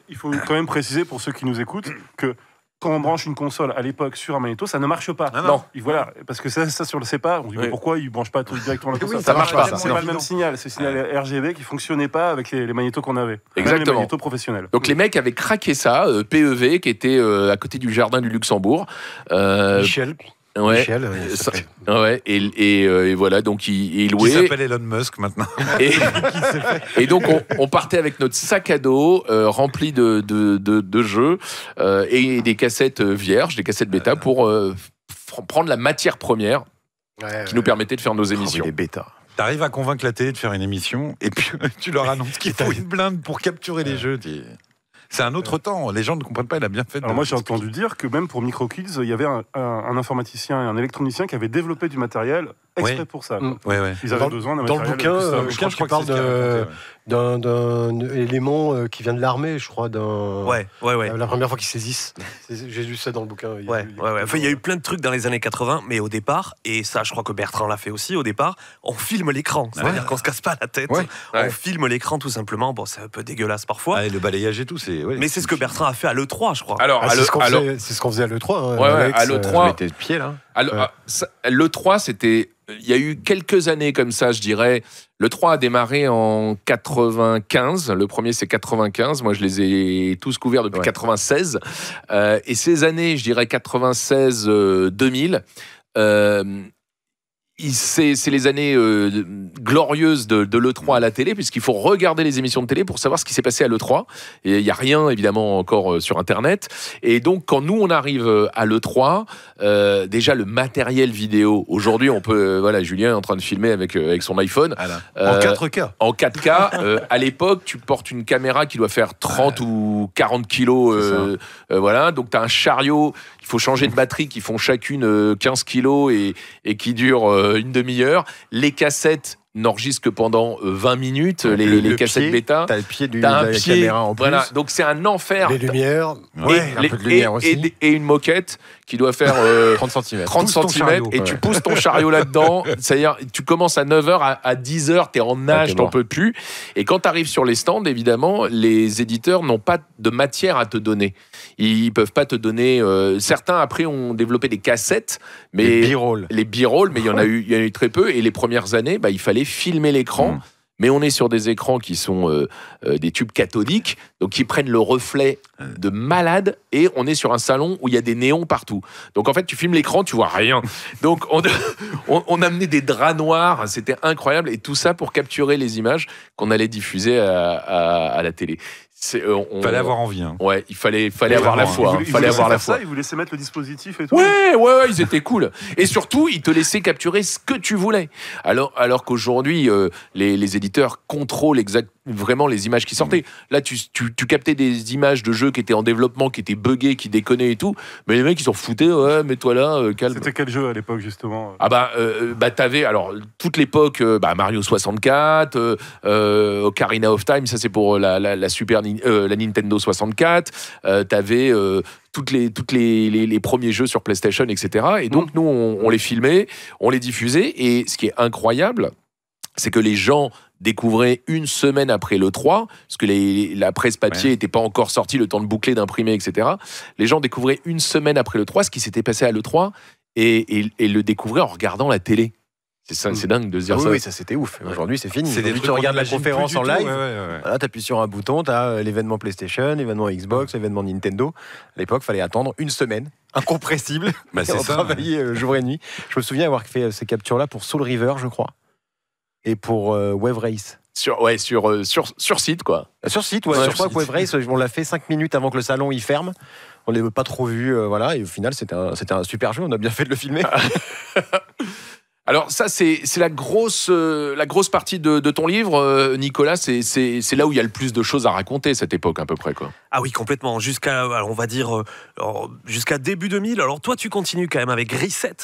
Speaker 10: Il faut quand même préciser pour ceux qui nous écoutent que quand on branche une console à l'époque sur un magnéto, ça ne marche pas.
Speaker 2: Non.
Speaker 10: Et voilà, parce que ça sur le sait pas. On dit mais pourquoi ils branchent pas tout directement la console?
Speaker 2: Ça marche pas.
Speaker 10: C'est pas le même signal. C'est le signal RGB qui fonctionnait pas avec les magnétos qu'on avait.
Speaker 2: Exactement.
Speaker 10: Les magnétos professionnels.
Speaker 2: Donc les mecs avaient craqué ça. PEV qui était à côté du jardin du Luxembourg.
Speaker 5: Michel.
Speaker 2: Ouais.
Speaker 5: Michel,
Speaker 2: et voilà, donc il louait.
Speaker 9: Qui s'appelle Elon Musk maintenant.
Speaker 2: Et donc on partait avec notre sac à dos rempli de jeux et des cassettes vierges, des cassettes bêta pour prendre la matière première qui nous permettait de faire nos émissions.
Speaker 5: Des bêta.
Speaker 9: T'arrives à convaincre la télé de faire une émission et puis tu leur annonces qu'il faut une blinde pour capturer les jeux. C'est un autre temps. Les gens ne comprennent pas. Il a bien fait.
Speaker 10: Alors moi, j'ai entendu dire que même pour Microkids, il y avait un informaticien et un électronicien qui avaient développé du matériel exprès pour ça. Ils avaient besoin d'un matériel.
Speaker 5: Dans le bouquin, je parle d'un élément qui vient de l'armée, je crois. La première fois qu'ils saisissent. J'ai lu ça dans le bouquin.
Speaker 6: Enfin, il y a eu plein de trucs dans les années 80, mais au départ, et ça, je crois que Bertrand l'a fait aussi, au départ, on filme l'écran. C'est-à-dire qu'on se casse pas la tête. On filme l'écran tout simplement. Bon, c'est un peu dégueulasse parfois.
Speaker 9: Le balayage et tout, c'est.
Speaker 6: Mais c'est ce que Bertrand a fait à l'E3, je crois.
Speaker 2: Alors,
Speaker 5: c'est ce qu'on faisait à l'E3.
Speaker 2: À l'E3.
Speaker 11: Mettez le pied là.
Speaker 2: L'E3, c'était. Il y a eu quelques années comme ça, je dirais. L'E3 a démarré en 95. Le premier, c'est 95. Moi, je les ai tous couverts depuis 96. Et ces années, je dirais 96-2000. C'est les années glorieuses de l'E3 à la télé, puisqu'il faut regarder les émissions de télé pour savoir ce qui s'est passé à l'E3. Et il n'y a rien, évidemment, encore sur Internet. Et donc, quand nous, on arrive à l'E3, déjà, le matériel vidéo, aujourd'hui, on peut... voilà, Julien est en train de filmer avec son iPhone.
Speaker 5: En 4K.
Speaker 2: En 4K. À l'époque, tu portes une caméra qui doit faire 30 ou 40 kilos. Voilà, donc tu as un chariot, il faut changer de batterie, qui font chacune 15 kilos et qui durent une demi-heure. Les cassettes n'enregistre que pendant 20 minutes les cassettes
Speaker 11: pied,
Speaker 2: bêta.
Speaker 11: T'as le pied de
Speaker 2: T'as un
Speaker 11: la
Speaker 2: pied,
Speaker 11: caméra en plus.
Speaker 2: voilà. Donc c'est un enfer.
Speaker 5: Les lumières.
Speaker 11: Un peu de lumière aussi.
Speaker 2: Et une moquette qui doit faire
Speaker 11: 30 cm.
Speaker 2: 30
Speaker 5: Pousse ton
Speaker 2: cm
Speaker 5: chariot,
Speaker 2: et
Speaker 5: ouais.
Speaker 2: tu pousses ton chariot là-dedans. C'est-à-dire, tu commences à 9h, à 10h, t'es en nage,
Speaker 11: t'es
Speaker 2: t'en
Speaker 11: mort.
Speaker 2: peux plus. Et quand t'arrives sur les stands, évidemment, les éditeurs n'ont pas de matière à te donner. Ils peuvent pas te donner. Certains, après, ont développé des cassettes, mais
Speaker 11: Les B-roll.
Speaker 2: les b-roll, mais il y en a eu très peu. Et les premières années, il fallait filmer l'écran. Mais on est sur des écrans qui sont des tubes cathodiques, donc qui prennent le reflet de malade, et on est sur un salon où il y a des néons partout. Donc en fait, tu filmes l'écran, tu vois rien. Donc on amenait des draps noirs, c'était incroyable, et tout ça pour capturer les images qu'on allait diffuser à la télé.
Speaker 9: Fallait avoir envie. Hein.
Speaker 2: Ouais, il fallait avoir la foi.
Speaker 10: Ils
Speaker 2: Fallait avoir la foi.
Speaker 10: Ils vous laissaient mettre le dispositif et tout.
Speaker 2: Ouais, ils étaient cool. Et surtout, ils te laissaient capturer ce que tu voulais. Alors qu'aujourd'hui, les éditeurs contrôlent vraiment les images qui sortaient. Là, tu captais des images de jeux qui étaient en développement, qui étaient buggées, qui déconnaient et tout. Mais les mecs, ils s'en foutaient. Ouais, mets-toi là, calme.
Speaker 10: C'était quel jeu à l'époque, justement?
Speaker 2: T'avais alors toute l'époque Mario 64, Ocarina of Time, ça c'est pour la Nintendo 64. T'avais tous les premiers jeux sur PlayStation, etc. Et donc nous on les filmait, on les diffusait. Et ce qui est incroyable, c'est que les gens découvraient une semaine après l'E3, parce que la presse papier n'était pas encore sortie, le temps de boucler, d'imprimer, etc. Les gens découvraient une semaine après l'E3 ce qui s'était passé à l'E3 et le découvraient en regardant la télé. C'est dingue de se dire ça.
Speaker 11: Oui, ça c'était ouf. Aujourd'hui, c'est fini.
Speaker 9: C'est des
Speaker 11: Aujourd'hui,
Speaker 9: trucs
Speaker 11: tu regardes
Speaker 9: qu'on
Speaker 11: la
Speaker 9: imagine
Speaker 11: conférence
Speaker 9: plus
Speaker 11: en
Speaker 9: du tout.
Speaker 11: live.
Speaker 9: Ouais.
Speaker 11: Voilà, t'appuies sur un bouton, t'as l'événement PlayStation, l'événement Xbox, l'événement Nintendo. À l'époque, fallait attendre une semaine, incompressible.
Speaker 9: C'est
Speaker 11: on
Speaker 9: ça.
Speaker 11: travaillait jour et nuit. Je me souviens avoir fait ces captures-là pour Soul River, je crois, et pour Wave Race.
Speaker 2: Sur site, quoi.
Speaker 11: Sur site, ouais. Je crois que Wave Race, on l'a fait 5 minutes avant que le salon y ferme. On l'avait pas trop vu, voilà. Et au final, c'était un super jeu. On a bien fait de le filmer.
Speaker 2: Alors ça, c'est la grosse partie de ton livre, Nicolas. C'est là où il y a le plus de choses à raconter, cette époque, à peu près, quoi.
Speaker 6: Ah oui, complètement. On va dire, jusqu'à début 2000. Alors toi, tu continues quand même avec Reset.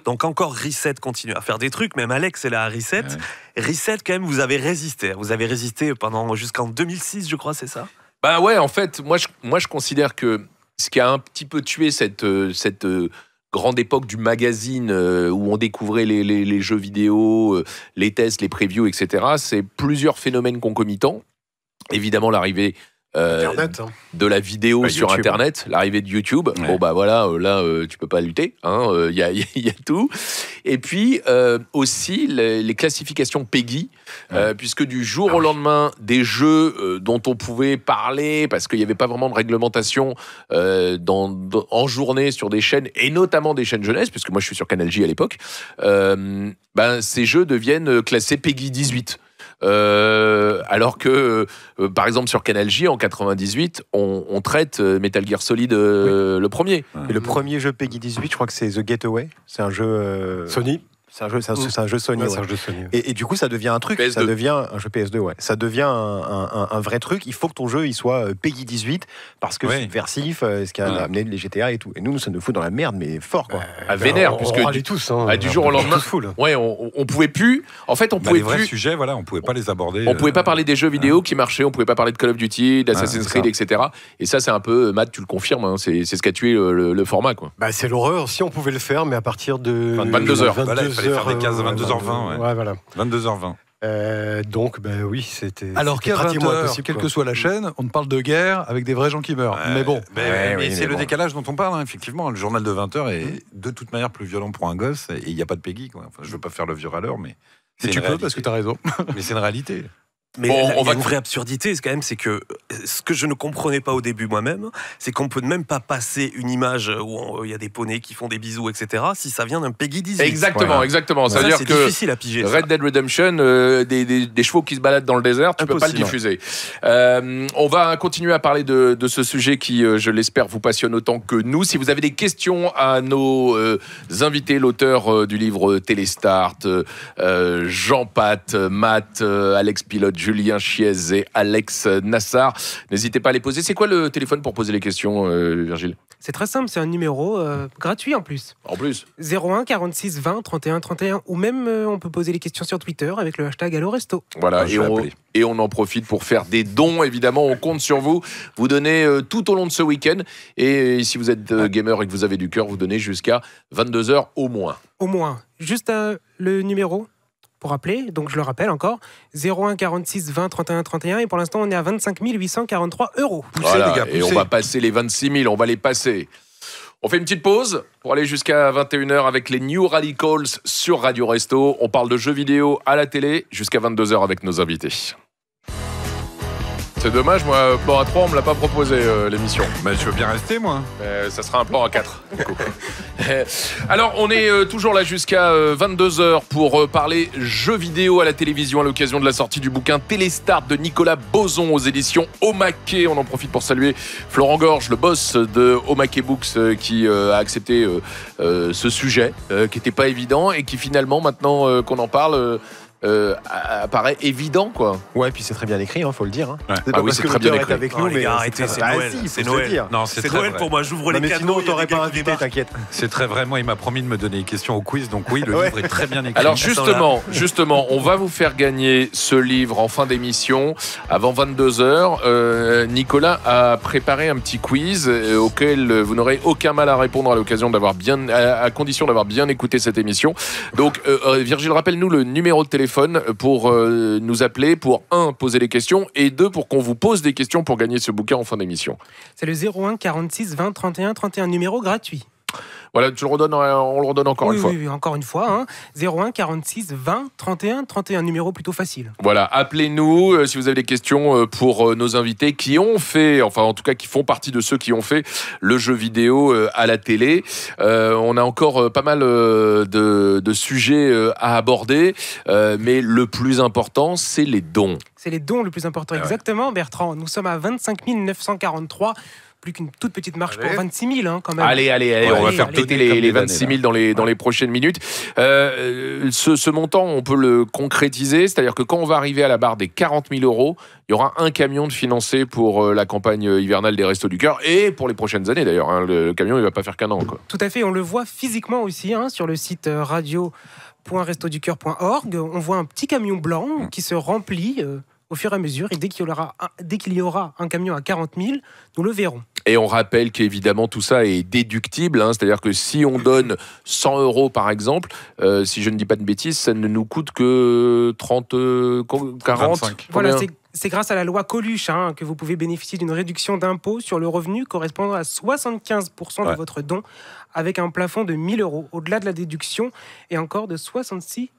Speaker 6: Donc encore Reset continue à faire des trucs. Même Alex est là à Reset. Ouais. Reset, quand même, vous avez résisté. Vous avez résisté jusqu'en 2006, je crois, c'est ça?
Speaker 2: Bah ouais, en fait, moi je considère que ce qui a un petit peu tué cette grande époque du magazine où on découvrait les jeux vidéo, les tests, les previews, etc. C'est plusieurs phénomènes concomitants. Évidemment, l'arrivée
Speaker 5: Internet,
Speaker 2: de la vidéo sur
Speaker 11: YouTube.
Speaker 2: Internet, l'arrivée de YouTube.
Speaker 9: Ouais.
Speaker 2: Bon, bah voilà, là, tu peux pas lutter. Il y a tout. Et puis, aussi, les classifications PEGI, puisque du jour au lendemain, des jeux dont on pouvait parler, parce qu'il n'y avait pas vraiment de réglementation en journée sur des chaînes, et notamment des chaînes jeunesse, puisque moi, je suis sur Canal J à l'époque, ces jeux deviennent classés PEGI 18. Alors que, par exemple, sur Canal J, en 98, on traite Metal Gear Solid le premier.
Speaker 11: Et le premier jeu PEGI 18, je crois que c'est The Getaway. C'est un jeu
Speaker 5: Sony.
Speaker 11: C'est un jeu Sony.
Speaker 5: Ouais,
Speaker 11: Ouais.
Speaker 5: c'est un jeu Sony.
Speaker 11: Et du coup, ça devient un truc.
Speaker 2: PS2.
Speaker 11: Ça devient un jeu PS2, ouais. Ça devient un vrai truc. Il faut que ton jeu il soit PEGI 18 parce que c'est subversif, ce qui a amené les GTA et tout. Et nous, ça nous fout dans la merde, mais fort, quoi.
Speaker 2: À vénère,
Speaker 5: on
Speaker 2: puisque
Speaker 5: râlait tous. Hein,
Speaker 2: du jour au lendemain.
Speaker 5: tous full.
Speaker 2: Ouais, on pouvait plus. En fait, on
Speaker 9: Les
Speaker 2: pouvait
Speaker 9: vrais
Speaker 2: plus.
Speaker 9: sujets, voilà, on pouvait pas les aborder.
Speaker 2: On pouvait pas parler des jeux vidéo qui marchaient, on pouvait pas parler de Call of Duty, d'Assassin's
Speaker 9: c'est
Speaker 2: Creed,
Speaker 9: ça.
Speaker 2: etc. Et ça, c'est un peu, Matt, tu le confirmes, hein, c'est ce qui a tué le format, quoi.
Speaker 5: Bah, c'est l'horreur. Si on pouvait le faire, mais à partir de
Speaker 2: 22h.
Speaker 9: Voilà, il fallait faire des cases à 22h20.
Speaker 5: Ouais, voilà.
Speaker 9: 22h20.
Speaker 5: Donc, ben oui, c'était.
Speaker 7: Alors qu'à
Speaker 5: c'était pratiquement
Speaker 7: 20h,
Speaker 5: impossible,
Speaker 7: quelle
Speaker 5: quoi.
Speaker 7: que soit la chaîne, on ne parle de guerre avec des vrais gens qui meurent. Mais bon.
Speaker 9: Mais c'est
Speaker 11: mais
Speaker 9: le
Speaker 11: bon.
Speaker 9: décalage dont on parle, hein, effectivement. Le journal de 20h est de toute manière plus violent pour un gosse et il n'y a pas de PEGI, quoi. Enfin, je veux pas faire le vieux râleur, mais.
Speaker 7: Et tu peux parce que tu as raison.
Speaker 9: Mais c'est une réalité.
Speaker 6: Mais
Speaker 2: Bon,
Speaker 6: là,
Speaker 2: on
Speaker 6: il y a
Speaker 2: va-
Speaker 6: une vraie absurdité, c'est quand même, c'est que ce que je ne comprenais pas au début moi-même, c'est qu'on peut même pas passer une image où il y a des poneys qui font des bisous, etc. Si ça vient d'un PEGI 18.
Speaker 2: Exactement,
Speaker 9: Voilà.
Speaker 2: exactement.
Speaker 6: Ça,
Speaker 2: C'est-à-dire
Speaker 6: c'est
Speaker 2: que
Speaker 6: difficile à piger. ça.
Speaker 2: Red Dead Redemption, des chevaux qui se baladent dans le désert, tu peux pas le
Speaker 6: Impossible,
Speaker 2: diffuser. On va continuer à parler de ce sujet qui, je l'espère, vous passionne autant que nous. Si vous avez des questions à nos invités, l'auteur du livre Télésstart, Jean Pat, Matt, Alex Pilote, Julien Chiez et Alex Nassar. N'hésitez pas à les poser. C'est quoi le téléphone pour poser les questions, Virgile?
Speaker 1: C'est très simple, c'est un numéro gratuit en plus.
Speaker 2: En plus
Speaker 1: 01 46 20 31 31. Ou même, on peut poser les questions sur Twitter avec le hashtag AlloResto.
Speaker 2: Voilà, et on en profite pour faire des dons, évidemment. On compte sur vous. Vous donnez tout au long de ce week-end. Et si vous êtes gamer et que vous avez du cœur, vous donnez jusqu'à 22h au moins.
Speaker 1: Au moins. Juste le numéro pour appeler, donc je le rappelle encore, 01 46 20 31 31. Et pour l'instant, on est à 25 843 €.
Speaker 2: Voilà, les gars, et on va passer les 26 000, on va les passer. On fait une petite pause pour aller jusqu'à 21h avec les New Radicals sur Radio Resto. On parle de jeux vidéo à la télé jusqu'à 22h avec nos invités. C'est dommage, moi, plan A3, on me l'a pas proposé, l'émission.
Speaker 9: Mais je veux bien rester, moi.
Speaker 2: Ça sera un plan A4. Alors, on est toujours là jusqu'à 22h pour parler jeux vidéo à la télévision à l'occasion de la sortie du bouquin Téléstar de Nicolas Bozon aux éditions Omake. On en profite pour saluer Florent Gorge, le boss de Omake Books, qui a accepté ce sujet, qui n'était pas évident et qui finalement, maintenant qu'on en parle... apparaît évident, quoi.
Speaker 11: Ouais, puis c'est très bien écrit, faut le dire.
Speaker 2: Ouais. Ah oui, c'est très bien écrit.
Speaker 11: Avec nous,
Speaker 6: les gars, arrêtez, c'est Noël.
Speaker 11: C'est Noël.
Speaker 9: Non,
Speaker 6: c'est Noël pour moi. J'ouvre les cadeaux.
Speaker 11: Sinon, t'aurais pas invité, t'inquiète.
Speaker 9: C'est très vrai. Moi, il m'a promis de me donner les questions au quiz, donc oui, le livre est très bien écrit.
Speaker 2: Alors justement, on va vous faire gagner ce livre en fin d'émission avant 22h. Nicolas a préparé un petit quiz auquel vous n'aurez aucun mal à répondre à condition d'avoir bien écouté cette émission. Donc, Virgile, rappelle-nous le numéro de téléphone pour nous appeler, pour 1, poser des questions, et 2, pour qu'on vous pose des questions pour gagner ce bouquin en fin d'émission.
Speaker 1: C'est le 01 46 20 31 31, numéro gratuit.
Speaker 2: Voilà, on le redonne encore une fois.
Speaker 1: Oui, encore une fois. 01 46 20 31 31, numéro plutôt facile.
Speaker 2: Voilà, appelez-nous si vous avez des questions pour nos invités qui ont fait, enfin en tout cas qui font partie de ceux qui ont fait le jeu vidéo à la télé. On a encore pas mal de sujets à aborder, mais le plus important, c'est les dons.
Speaker 1: C'est les dons le plus important, exactement, Bertrand. Nous sommes à 25 943. Plus qu'une toute petite marche pour 26 000 quand même.
Speaker 2: Allez, on va faire péter les 26 000 dans les prochaines minutes. Ce montant, on peut le concrétiser, c'est-à-dire que quand on va arriver à la barre des 40 000 €, il y aura un camion de financé pour la campagne hivernale des Restos du Cœur et pour les prochaines années d'ailleurs. Le camion, il ne va pas faire qu'un an, quoi.
Speaker 1: Tout à fait, on le voit physiquement aussi sur le site radio.restoducoeur.org. On voit un petit camion blanc qui se remplit au fur et à mesure, et dès qu'il y aura un camion à 40 000, nous le verrons.
Speaker 2: Et on rappelle qu'évidemment tout ça est déductible, c'est-à-dire que si on donne 100 € par exemple, si je ne dis pas de bêtises, ça ne nous coûte que 40.
Speaker 9: 25.
Speaker 1: Voilà, c'est grâce à la loi Coluche que vous pouvez bénéficier d'une réduction d'impôt sur le revenu correspondant à 75% de votre don, avec un plafond de 1 000 €, au-delà de la déduction, et encore de 66%.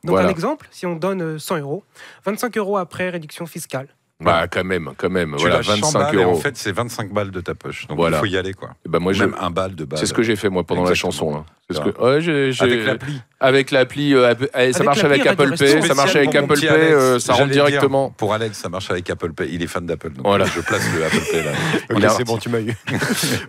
Speaker 1: Donc un exemple, si on donne 100 €, 25 € après réduction fiscale.
Speaker 2: Bah quand même.
Speaker 9: Tu
Speaker 2: Voilà,
Speaker 9: lâches
Speaker 2: 25
Speaker 9: 100 balles
Speaker 2: €.
Speaker 9: Et en fait, c'est 25 balles de ta poche. Donc
Speaker 2: voilà.
Speaker 9: Il faut y aller, quoi.
Speaker 2: Bah, moi,
Speaker 9: même 1 balle, 2 balles.
Speaker 2: C'est ce que j'ai fait moi pendant
Speaker 9: Exactement.
Speaker 2: la chanson. Là.
Speaker 9: Avec l'appli.
Speaker 2: Avec l'appli, ça marche avec Apple Pay, ça marche avec Apple Pay, ça rentre directement.
Speaker 9: Pour Alex, ça marche avec Apple Pay. Il est fan d'Apple, donc
Speaker 2: voilà.
Speaker 9: Je place le Apple Pay là.
Speaker 11: C'est bon, tu m'as eu.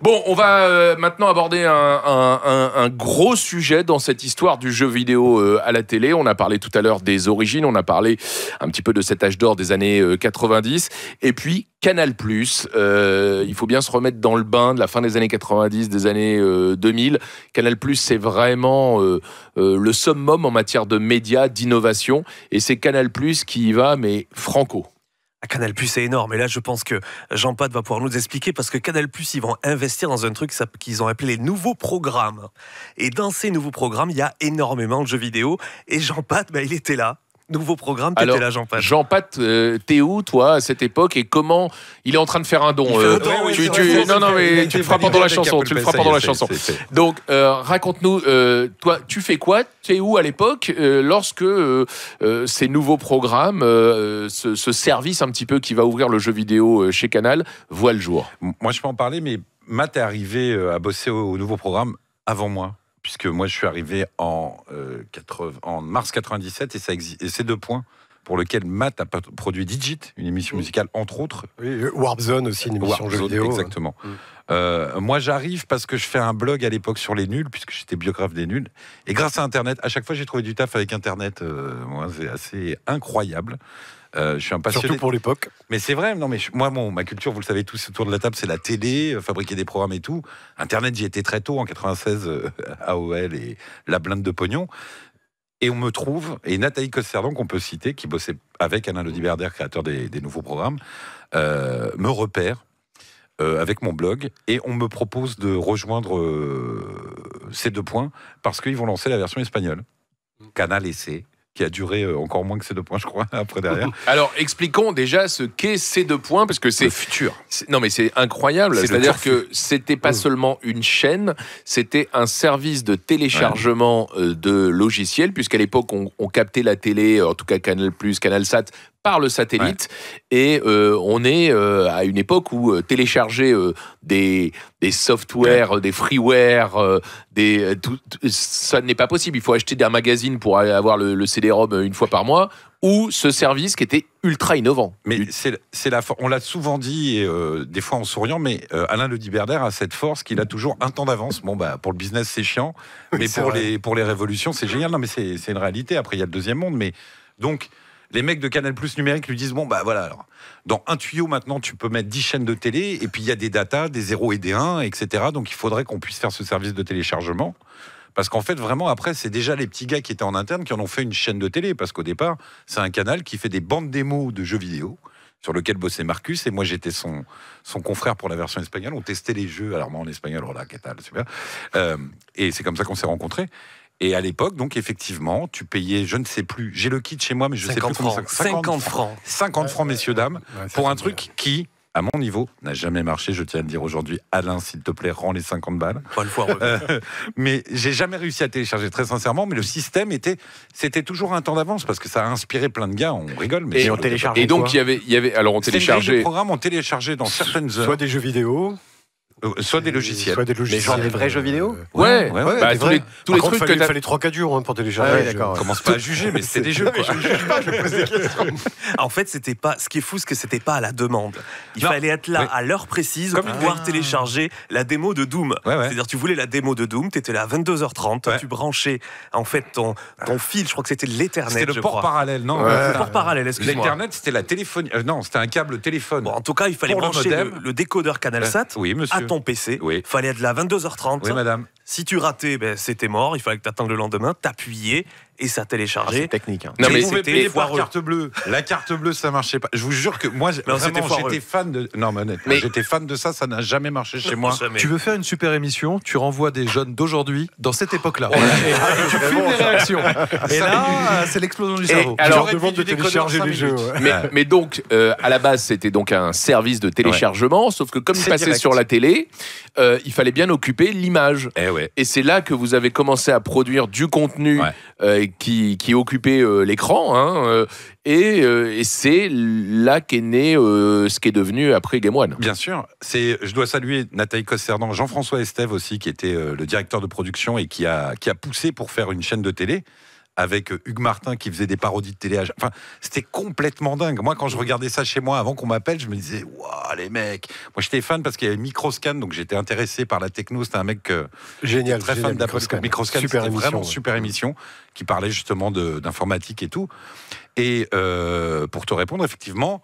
Speaker 2: Bon, on va maintenant aborder un gros sujet dans cette histoire du jeu vidéo à la télé. On a parlé tout à l'heure des origines, on a parlé un petit peu de cet âge d'or des années 90, et puis Canal+. Il faut bien se remettre dans le bain de la fin des années 90, des années 2000. Canal+, c'est vraiment le summum en matière de médias, d'innovation, et c'est Canal+ qui y va, mais franco.
Speaker 6: Canal+, c'est énorme. Et là, je pense que Jean-Pat va pouvoir nous expliquer, parce que Canal+, ils vont investir dans un truc qu'ils ont appelé les nouveaux programmes. Et dans ces nouveaux programmes, il y a énormément de jeux vidéo. Et Jean-Pat, il était là. Nouveau programme, t'étais là, Jean-Pat.
Speaker 2: Jean-Pat, t'es où, toi, à cette époque, et comment il est en train de faire un don? Tu le feras pendant la chanson. Tu le feras pendant la chanson. Donc, raconte-nous, toi, tu fais quoi? T'es où à l'époque lorsque ces nouveaux programmes, ce service un petit peu qui va ouvrir le jeu vidéo chez Canal, voit le jour?
Speaker 9: Moi, je peux en parler, mais Matt est arrivé à bosser au nouveau programme avant moi. Puisque moi, je suis arrivé en mars 97, et c'est 2 points pour lequel Matt a produit Digit, une émission musicale, entre autres.
Speaker 5: Oui, Warp Zone aussi, une émission jeu vidéo.
Speaker 9: Exactement. Moi, j'arrive parce que je fais un blog à l'époque sur les nuls, puisque j'étais biographe des nuls. Et grâce à Internet, à chaque fois, j'ai trouvé du taf avec Internet. Moi, c'est assez incroyable. Je suis un passionné.
Speaker 5: Surtout pour l'époque.
Speaker 9: Mais c'est vrai, non, mais moi, ma culture, vous le savez tous autour de la table, c'est la télé, fabriquer des programmes et tout. Internet, j'y étais très tôt, en 96, AOL et la blinde de pognon. Et on me trouve, et Nathalie Costerdan, qu'on peut citer, qui bossait avec Alain Lodiberder, créateur des nouveaux programmes, me repère avec mon blog, et on me propose de rejoindre ces 2 points, parce qu'ils vont lancer la version espagnole, Canal SC, qui a duré encore moins que ces 2 points, je crois, après derrière.
Speaker 2: Alors, expliquons déjà ce qu'est ces 2 points, parce que c'est...
Speaker 9: Le futur.
Speaker 2: Non, mais c'est incroyable.
Speaker 9: C'est
Speaker 2: C'est-à-dire que c'était pas seulement une chaîne, c'était un service de téléchargement de logiciels, puisqu'à l'époque, on captait la télé, en tout cas Canal+, CanalSat, par le satellite, et on est à une époque où télécharger des softwares, des freeware, ça n'est pas possible. Il faut acheter un magazine pour avoir le CD-ROM une fois par mois, ou ce service qui était ultra innovant.
Speaker 9: Mais on l'a souvent dit, des fois en souriant, mais Alain Lodiberder a cette force qu'il a toujours un temps d'avance. Bon, bah, pour le business, c'est chiant, mais pour les révolutions, c'est génial. Non, mais c'est une réalité. Après, il y a le deuxième monde, mais donc... Les mecs de Canal+ numérique lui disent, bon, bah voilà, alors, dans un tuyau, maintenant, tu peux mettre 10 chaînes de télé, et puis il y a des datas, des 0 et des 1, etc. Donc il faudrait qu'on puisse faire ce service de téléchargement. Parce qu'en fait, vraiment, après, c'est déjà les petits gars qui étaient en interne qui en ont fait une chaîne de télé. Parce qu'au départ, c'est un canal qui fait des bandes démos de jeux vidéo, sur lequel bossait Marcus, et moi j'étais son confrère pour la version espagnole. On testait les jeux, alors moi en espagnol, voilà, qu'est-ce que super. Et c'est comme ça qu'on s'est rencontrés. Et à l'époque, donc effectivement, tu payais, je ne sais plus, j'ai le kit chez moi, mais je sais plus comment ça...
Speaker 6: 50 francs.
Speaker 9: 50 francs, messieurs, dames, pour un truc qui, à mon niveau, n'a jamais marché. Je tiens à le dire aujourd'hui. Alain, s'il te plaît, rends les 50 balles.
Speaker 6: Pas le fois.
Speaker 9: Mais j'ai jamais réussi à télécharger, très sincèrement. Mais le système c'était toujours un temps d'avance, parce que ça a inspiré plein de gars. On rigole, mais
Speaker 11: et on téléchargeait.
Speaker 2: Et donc, il y avait, alors on téléchargeait.
Speaker 9: Les programmes, on téléchargeait dans certaines heures.
Speaker 5: Soit des jeux vidéo.
Speaker 9: Soit des logiciels.
Speaker 5: Mais
Speaker 11: genre des vrais jeux vidéo.
Speaker 2: Ouais. Bah, tous les trucs
Speaker 5: il fallait 3-4 jours pour télécharger.
Speaker 11: Ah, ouais, d'accord.
Speaker 9: Commence pas à juger, mais c'était des jeux. Quoi.
Speaker 5: Je juge pas, je pose des questions.
Speaker 6: En fait, c'était pas. Ce qui est fou, c'est que c'était pas à la demande. Il fallait être là à l'heure précise pour pouvoir télécharger la démo de Doom. C'est-à-dire, tu voulais la démo de Doom, t'étais là à 22h30, tu branchais en fait ton fil. Je crois que c'était l'Ethernet.
Speaker 9: C'était le port parallèle, non
Speaker 6: Le port parallèle. Excuse-moi.
Speaker 9: L'Ethernet, c'était la téléphonie. Non, c'était un câble téléphone.
Speaker 6: Bon, en tout cas, il fallait brancher le décodeur CanalSat à ton PC.
Speaker 9: Oui.
Speaker 6: Fallait être là à 22h30.
Speaker 9: Oui, madame.
Speaker 6: Si tu ratais, c'était mort. Il fallait que tu attendes le lendemain, t'appuyais et ça téléchargeait.
Speaker 11: C'est technique.
Speaker 9: Non, mais c'était payé par carte bleue. La carte bleue, ça marchait pas. Je vous jure que moi, j'étais fan de. Non, mais honnêtement, j'étais fan de ça. Ça n'a jamais marché chez moi.
Speaker 7: Jamais. Tu veux faire une super émission, tu renvoies des jeunes d'aujourd'hui dans cette époque-là. Et tu filmes les réactions. Et là, c'est l'explosion du cerveau.
Speaker 2: Alors,
Speaker 5: demande de télécharger les jeux.
Speaker 2: Mais donc, à la base, c'était donc un service de téléchargement, sauf que comme il passait sur la télé, il fallait bien occuper l'image. Et c'est là que vous avez commencé à produire du contenu qui occupait l'écran. Et c'est là qu'est né ce qui est devenu après Game One.
Speaker 9: Bien sûr. Je dois saluer Nathalie Costerdan, Jean-François Estève aussi, qui était le directeur de production et qui a poussé pour faire une chaîne de télé, avec Hugues Martin qui faisait des parodies de télé. Enfin, c'était complètement dingue. Moi, quand je regardais ça chez moi, avant qu'on m'appelle, je me disais, waouh, les mecs. Moi, j'étais fan parce qu'il y avait Microscan, donc j'étais intéressé par la techno. C'était un mec
Speaker 5: génial,
Speaker 9: très fan d'Apple. Microscan, c'était vraiment super émission qui parlait justement d'informatique et tout. Et pour te répondre, effectivement,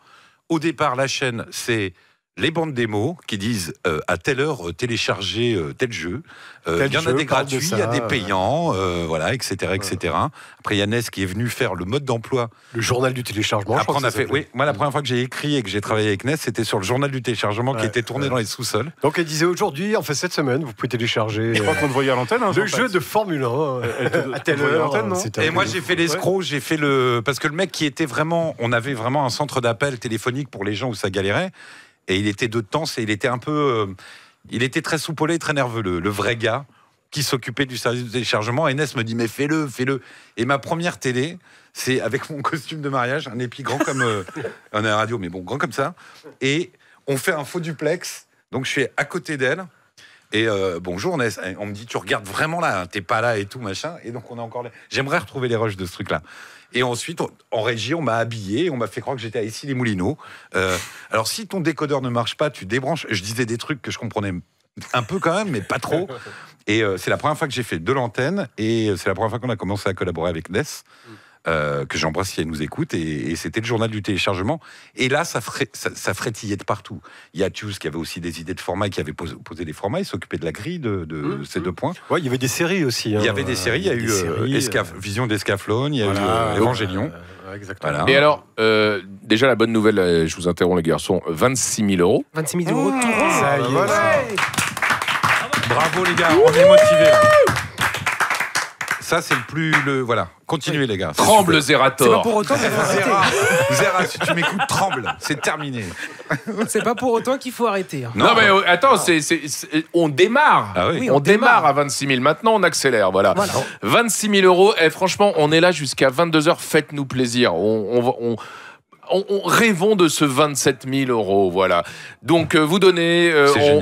Speaker 9: au départ, la chaîne, c'est les bandes démos qui disent à telle heure télécharger tel jeu. Il y en a des gratuits, il y a des payants, voilà, etc., etc. Après, il y a Ness qui est venu faire le mode d'emploi.
Speaker 5: Le journal du téléchargement.
Speaker 9: Après, on a fait. Oui, moi, la première fois que j'ai écrit et que j'ai travaillé avec Ness, c'était sur le journal du téléchargement qui était tourné dans les sous-sols.
Speaker 5: Donc, elle disait aujourd'hui, en fait, cette semaine, vous pouvez télécharger.
Speaker 10: Je crois qu'on te voyait à l'antenne.
Speaker 5: Le jeu de Formule 1 à telle heure.
Speaker 9: Et moi, j'ai fait l'escroc, j'ai fait parce que le mec qui était vraiment. On avait vraiment un centre d'appel téléphonique pour les gens où ça galérait. Et il était de temps, et il était un peu. Il était très soupolé, très nerveux, le vrai gars qui s'occupait du service de téléchargement. Et Ness me dit, mais fais-le. Et ma première télé, c'est avec mon costume de mariage, un épi grand comme. On est à la radio, mais bon, grand comme ça. Et on fait un faux duplex. Donc je suis à côté d'elle. Et bonjour Ness, on me dit tu regardes vraiment là, hein, t'es pas là et tout machin. Et donc on est encore là. J'aimerais retrouver les rushs de ce truc-là. Et ensuite, en régie, on m'a habillé, on m'a fait croire que j'étais à Issy-les-Moulineaux. Alors si ton décodeur ne marche pas, tu débranches. Je disais des trucs que je comprenais un peu quand même, mais pas trop. Et c'est la première fois que j'ai fait de l'antenne, et c'est la première fois qu'on a commencé à collaborer avec Ness. Que j'embrasse si elle nous écoute, et c'était le journal du téléchargement. Et là, ça frétillait de partout. Il y a Tuse qui avait aussi des idées de format, qui avait posé des formats, il s'occupait de la grille de ces 2 points.
Speaker 5: Ouais, il y avait des séries aussi.
Speaker 9: Il y avait des séries, il y a eu Vision d'Escaflowne, il y a eu Évangélion.
Speaker 5: Exactement.
Speaker 9: Voilà.
Speaker 2: Et alors, déjà la bonne nouvelle, je vous interromps les garçons, 26 000 €.
Speaker 1: 26 000 € tout rond.
Speaker 5: Ça y est, voilà.
Speaker 9: Bravo les gars, on est motivés. Ça, c'est voilà. Continuez, les gars.
Speaker 2: Tremble,
Speaker 1: C'est pas
Speaker 2: Zerator.
Speaker 1: pour autant qu'il faut arrêter.
Speaker 9: Zera, si tu m'écoutes, tremble. C'est terminé.
Speaker 1: C'est pas pour autant qu'il faut arrêter. Hein.
Speaker 2: Non, mais attends, on démarre.
Speaker 9: Ah oui.
Speaker 2: On démarre à 26 000. Maintenant, on accélère. Voilà. 26 000 €. Et franchement, on est là jusqu'à 22h. Faites-nous plaisir. Rêvons de ce 27 000 €, voilà. Donc vous donnez,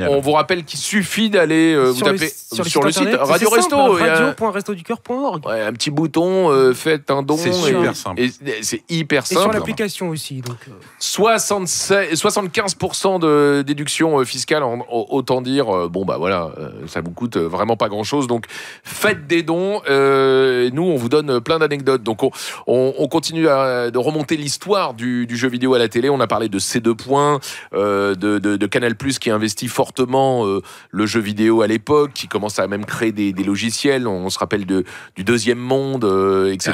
Speaker 2: on vous rappelle qu'il suffit d'aller vous taper sur le site Radio Resto,
Speaker 1: radio.restoducoeur.org.
Speaker 2: Ouais, un petit bouton, faites un don.
Speaker 9: C'est super simple.
Speaker 2: Et c'est hyper simple.
Speaker 1: Et sur l'application aussi. Donc,
Speaker 2: 75% de déduction fiscale, autant dire, bon bah voilà, ça vous coûte vraiment pas grand-chose. Donc faites des dons. Nous, on vous donne plein d'anecdotes. Donc on continue de remonter l'histoire du jeu vidéo à la télé. On a parlé de C2 Points, de Canal+, qui investit fortement le jeu vidéo à l'époque, qui commence à même créer des logiciels. On se rappelle du Deuxième Monde, etc.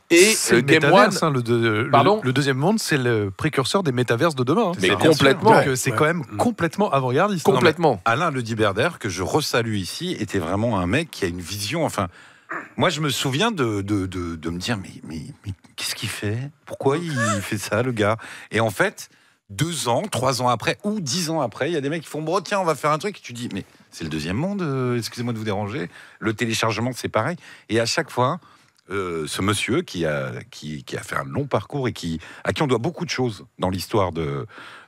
Speaker 2: Et
Speaker 7: le
Speaker 2: Game
Speaker 7: métaverse,
Speaker 2: One...
Speaker 7: Pardon, le Deuxième Monde, c'est le précurseur des métaverses de demain.
Speaker 2: Mais complètement.
Speaker 7: Donc c'est quand même complètement avant-gardiste.
Speaker 2: Complètement.
Speaker 9: Alain Le Diberder, que je resalue ici, était vraiment un mec qui a une vision. Enfin, moi, je me souviens de me dire, mais qu'est-ce qu'il fait? Pourquoi il fait ça, le gars? Et en fait, 2 ans, 3 ans après, ou 10 ans après, il y a des mecs qui font, bon, tiens, on va faire un truc. Et tu dis, mais c'est le Deuxième Monde, excusez-moi de vous déranger. Le téléchargement, c'est pareil. Et à chaque fois, ce monsieur qui a fait un long parcours et à qui on doit beaucoup de choses dans l'histoire du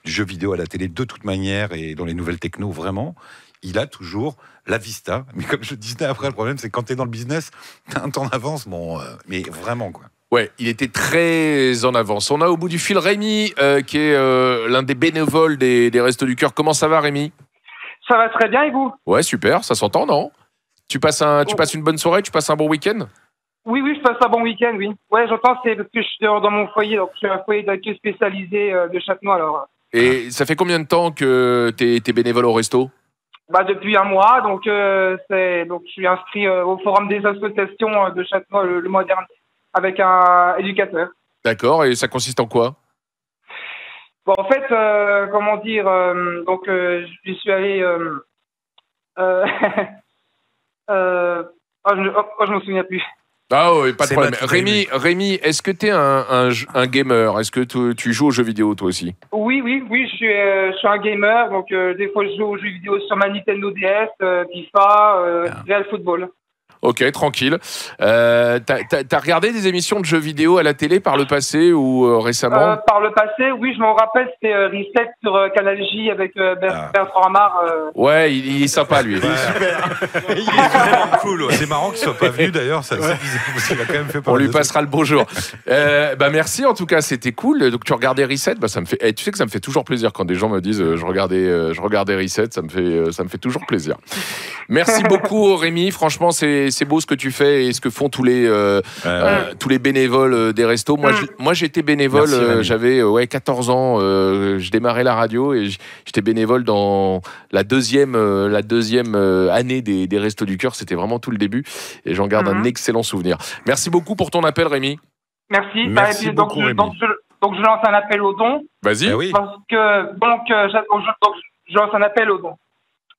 Speaker 9: jeu vidéo à la télé, de toute manière, et dans les nouvelles techno, vraiment, il a toujours la vista. Mais comme je disais après, le problème, c'est que quand tu es dans le business, t'as un temps d'avance, mais vraiment, quoi.
Speaker 2: Ouais, il était très en avance. On a au bout du fil Rémi, qui est l'un des bénévoles des Restos du Cœur. Comment ça va, Rémi?
Speaker 12: Ça va très bien, et vous?
Speaker 2: Ouais, super, ça s'entend, non? Tu passes une bonne soirée, tu passes un bon week-end?
Speaker 12: Oui, je passe un bon week-end, oui. Ouais, j'entends, c'est parce que je suis dans mon foyer, donc je suis un foyer d'accueil spécialisé de Châtenois, alors.
Speaker 2: Et ça fait combien de temps que t'es bénévole au resto?
Speaker 12: Depuis 1 mois, donc je suis inscrit au forum des associations de Châtenois le mois dernier, avec un éducateur.
Speaker 2: D'accord, et ça consiste en quoi?
Speaker 12: Bon, en fait, comment dire, je suis allé... je me souviens plus.
Speaker 2: Ah oui, pas de problème. Rémi, est-ce que tu es un gamer? Est-ce que tu joues aux jeux vidéo, toi aussi?
Speaker 12: Oui, je suis un gamer. Donc, des fois, je joue aux jeux vidéo sur ma Nintendo DS, FIFA, Real Football.
Speaker 2: Ok, tranquille. T'as regardé des émissions de jeux vidéo à la télé par le passé ou récemment?
Speaker 12: Par le passé, oui, je m'en rappelle, c'était Reset sur Canal J avec Bertrand Amar.
Speaker 2: Ouais, il est sympa, lui.
Speaker 9: Il est vraiment cool. Ouais. C'est marrant qu'il soit pas venu, d'ailleurs. Parce qu'il a quand même fait
Speaker 2: On lui passera le bonjour. Merci, en tout cas, c'était cool. Donc, tu regardais Reset. Ça me fait... tu sais que ça me fait toujours plaisir quand des gens me disent je regardais Reset. Ça me fait toujours plaisir. Merci beaucoup, Rémi. Franchement, c'est beau ce que tu fais et ce que font tous les bénévoles des restos. Moi, j'étais bénévole, j'avais 14 ans, je démarrais la radio et j'étais bénévole dans la deuxième année des Restos du Cœur. C'était vraiment tout le début et j'en garde un excellent souvenir. Merci beaucoup pour ton appel, Rémi.
Speaker 12: Merci.
Speaker 9: Merci beaucoup, Rémi.
Speaker 12: Donc, je lance un appel aux dons.
Speaker 2: Vas-y.
Speaker 9: Oui.
Speaker 12: Parce que, je lance un appel aux dons.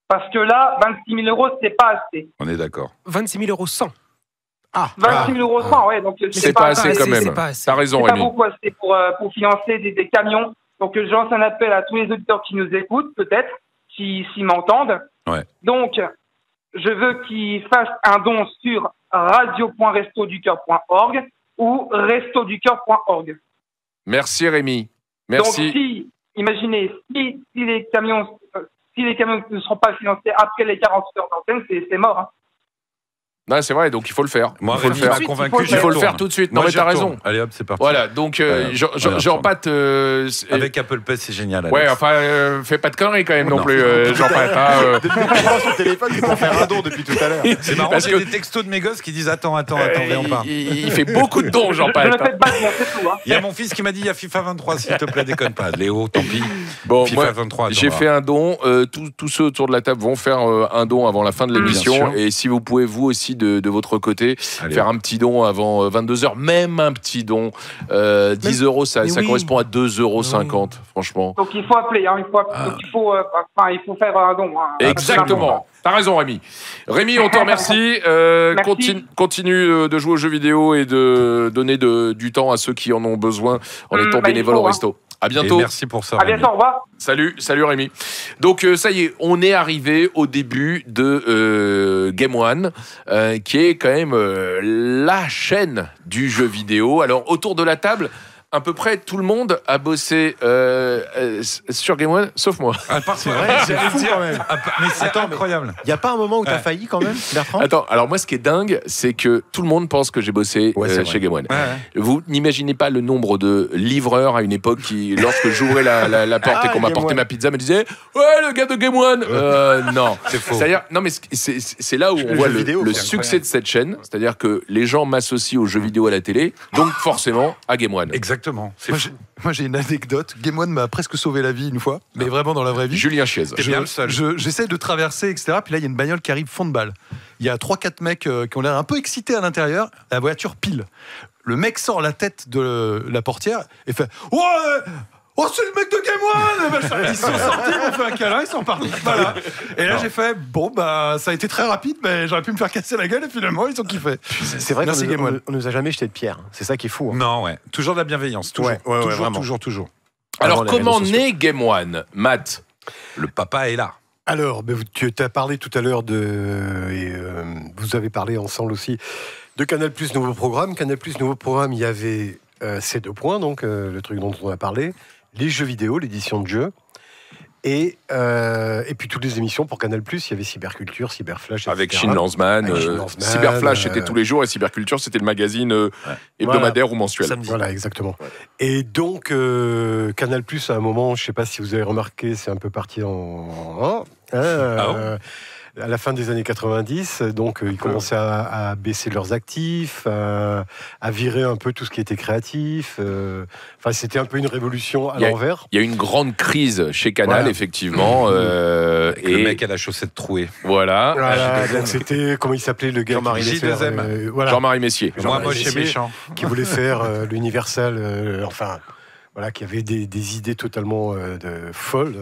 Speaker 12: Parce que là, 26 000 €, c'est pas assez.
Speaker 9: On est d'accord.
Speaker 1: 26 000 € 100.
Speaker 12: 26 000 € 100, ouais. Donc,
Speaker 2: c'est pas assez quand même. T'as raison, Rémi.
Speaker 12: C'est pas beaucoup assez pour financer des camions. Donc, je lance un appel à tous les auditeurs qui nous écoutent, peut-être, s'ils m'entendent.
Speaker 9: Ouais.
Speaker 12: Donc, je veux qu'ils fassent un don sur radio.restoducoeur.org ou restoducoeur.org.
Speaker 2: Merci, Rémi. Merci.
Speaker 12: Donc, imaginez, si les camions si les camions ne seront pas financés après les 48 heures d'antenne, c'est mort. Hein.
Speaker 2: Non, c'est vrai, donc il faut le faire.
Speaker 9: Moi,
Speaker 2: il faut le faire.
Speaker 9: convaincu.
Speaker 2: Il faut le faire tout de suite. Non, mais t'as raison.
Speaker 9: Allez hop, c'est parti.
Speaker 2: Voilà, donc Jean-Pat.
Speaker 9: Avec Apple Pay, c'est génial.
Speaker 2: Ouais, enfin, fais pas de conneries quand même non plus, Jean-Pat.
Speaker 11: Depuis que tu prends son téléphone, tu peux faire un don depuis tout à l'heure.
Speaker 9: C'est marrant,
Speaker 2: Parce
Speaker 9: j'ai
Speaker 2: que-
Speaker 9: des textos de mes gosses qui disent attends, viens, on part.
Speaker 2: Il fait beaucoup de dons,
Speaker 12: Je
Speaker 2: Jean-Pat.
Speaker 12: le fais pas, c'est tout. Hein.
Speaker 9: Il y a mon fils qui m'a dit il y a FIFA 23, s'il te plaît, déconne pas. Léo, tant pis.
Speaker 2: Bon,
Speaker 9: FIFA
Speaker 2: moi,
Speaker 9: 23.
Speaker 2: j'ai fait un don. Tous ceux autour de la table vont faire un don avant la fin de l'émission.
Speaker 9: sûr.
Speaker 2: Et si vous pouvez, vous aussi, de votre côté,
Speaker 9: Allez.
Speaker 2: faire un petit don avant 22h, même un petit don. 10 euros, ça
Speaker 1: mais oui.
Speaker 2: correspond à 2,50 €, franchement.
Speaker 12: Donc il faut appeler, hein, donc il faut faire un don. Hein,
Speaker 2: Exactement. T'as raison, Rémi. Rémi, on te remercie.
Speaker 12: Merci.
Speaker 2: Continue de jouer aux jeux vidéo et de donner du temps à ceux qui en ont besoin en étant
Speaker 12: bah, il
Speaker 2: bénévole
Speaker 12: faut,
Speaker 2: au
Speaker 12: hein.
Speaker 2: resto. À
Speaker 9: Et
Speaker 2: bientôt.
Speaker 9: merci pour ça.
Speaker 12: À bientôt, au revoir.
Speaker 2: Salut Rémi. Donc ça y est, on est arrivé au début de Game One, qui est quand même la chaîne du jeu vidéo. Alors autour de la table, à peu près tout le monde a bossé sur Game One, sauf moi.
Speaker 11: C'est vrai, c'est fou quand même.
Speaker 9: Mais c'est incroyable.
Speaker 11: Il n'y a pas un moment où tu as failli quand même, Bertrand?
Speaker 2: Attends, alors moi ce qui est dingue, c'est que tout le monde pense que j'ai bossé
Speaker 11: Ouais, c'est
Speaker 2: chez
Speaker 11: vrai.
Speaker 2: Game One.
Speaker 9: Ouais.
Speaker 2: Vous n'imaginez pas le nombre de livreurs à une époque qui, lorsque j'ouvrais la porte et qu'on
Speaker 11: Game
Speaker 2: m'apportait
Speaker 11: One.
Speaker 2: ma pizza, me disaient « Ouais, le gars de Game One !» Non.
Speaker 9: C'est faux.
Speaker 2: C'est-à-dire, non, mais c'est là où on voit
Speaker 11: jeu vidéo,
Speaker 2: le
Speaker 11: c'est
Speaker 2: succès de cette chaîne. C'est-à-dire que les gens m'associent aux jeux vidéo à la télé, donc forcément à Game One.
Speaker 9: Exactement. C'est fou.
Speaker 7: Moi, j'ai une anecdote. Game One m'a presque sauvé la vie une fois, mais vraiment dans la vraie vie.
Speaker 2: Julien Chiez.
Speaker 9: T'es bien le seul.
Speaker 7: J'essaie de traverser, etc. Puis là, il y a une bagnole qui arrive fond de balle. Il y a 3-4 mecs qui ont l'air un peu excités à l'intérieur. La voiture pile. Le mec sort la tête de la portière et fait « Ouais, oh, c'est le mec de Game One !» Machin. Ils sont sortis, ils m'ont fait un câlin, ils sont partis. Voilà. Et là, j'ai fait « Bon, bah, ça a été très rapide, mais j'aurais pu me faire casser la gueule. » Et finalement, ils ont kiffé.
Speaker 11: C'est vrai
Speaker 7: Merci, Game One.
Speaker 11: qu'on nous a jamais jeté de pierre. C'est ça qui est fou. Hein.
Speaker 9: Non, ouais. Toujours de la bienveillance. Toujours.
Speaker 11: Ouais, vraiment.
Speaker 9: Toujours.
Speaker 2: Alors,
Speaker 11: Avant les
Speaker 2: comment
Speaker 11: réseaux sociaux.
Speaker 2: naît Game One, Matt?
Speaker 9: Le papa est là.
Speaker 5: Alors, tu as parlé tout à l'heure vous avez parlé ensemble aussi de Canal+, nouveau programme. Canal+, nouveau programme, il y avait ces 2 points, donc le truc dont on a parlé, les jeux vidéo, l'édition de jeux, et puis toutes les émissions pour Canal+, il y avait Cyberculture, Cyberflash, etc.
Speaker 2: Avec Shin Lanzmann.
Speaker 5: Avec Shin Lanzmann,
Speaker 2: Cyberflash, c'était tous les jours, et Cyberculture, c'était le magazine hebdomadaire ou mensuel.
Speaker 6: Samedi.
Speaker 5: Voilà, exactement. Et donc, Canal+, à un moment, je ne sais pas si vous avez remarqué, c'est un peu parti à la fin des années 90, donc ils commençaient à baisser leurs actifs, à virer un peu tout ce qui était créatif. Enfin, c'était un peu une révolution à l'envers.
Speaker 2: Il y a une grande crise chez Canal,
Speaker 5: Voilà.
Speaker 2: effectivement.
Speaker 9: Avec le mec à la chaussette trouée.
Speaker 2: Voilà.
Speaker 5: Voilà, donc c'était, comment il s'appelait le gars
Speaker 9: Jean-Marie
Speaker 5: qui voulait faire,
Speaker 9: J2M.
Speaker 5: voilà,
Speaker 2: Jean-Marie Messier.
Speaker 9: Moi,
Speaker 5: Jean-Marie
Speaker 9: moche et
Speaker 5: Messier,
Speaker 9: méchant.
Speaker 5: qui voulait faire l'Universal, voilà, qui avait des idées totalement folles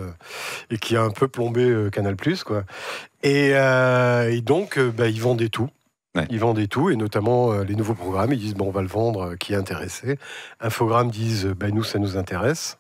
Speaker 5: et qui a un peu plombé Canal+, quoi. Et donc, ils vendaient tout.
Speaker 9: Ouais.
Speaker 5: Ils vendaient tout, et notamment les nouveaux programmes. Ils disent, on va le vendre, qui est intéressé. Infogrames disent, nous, ça nous intéresse.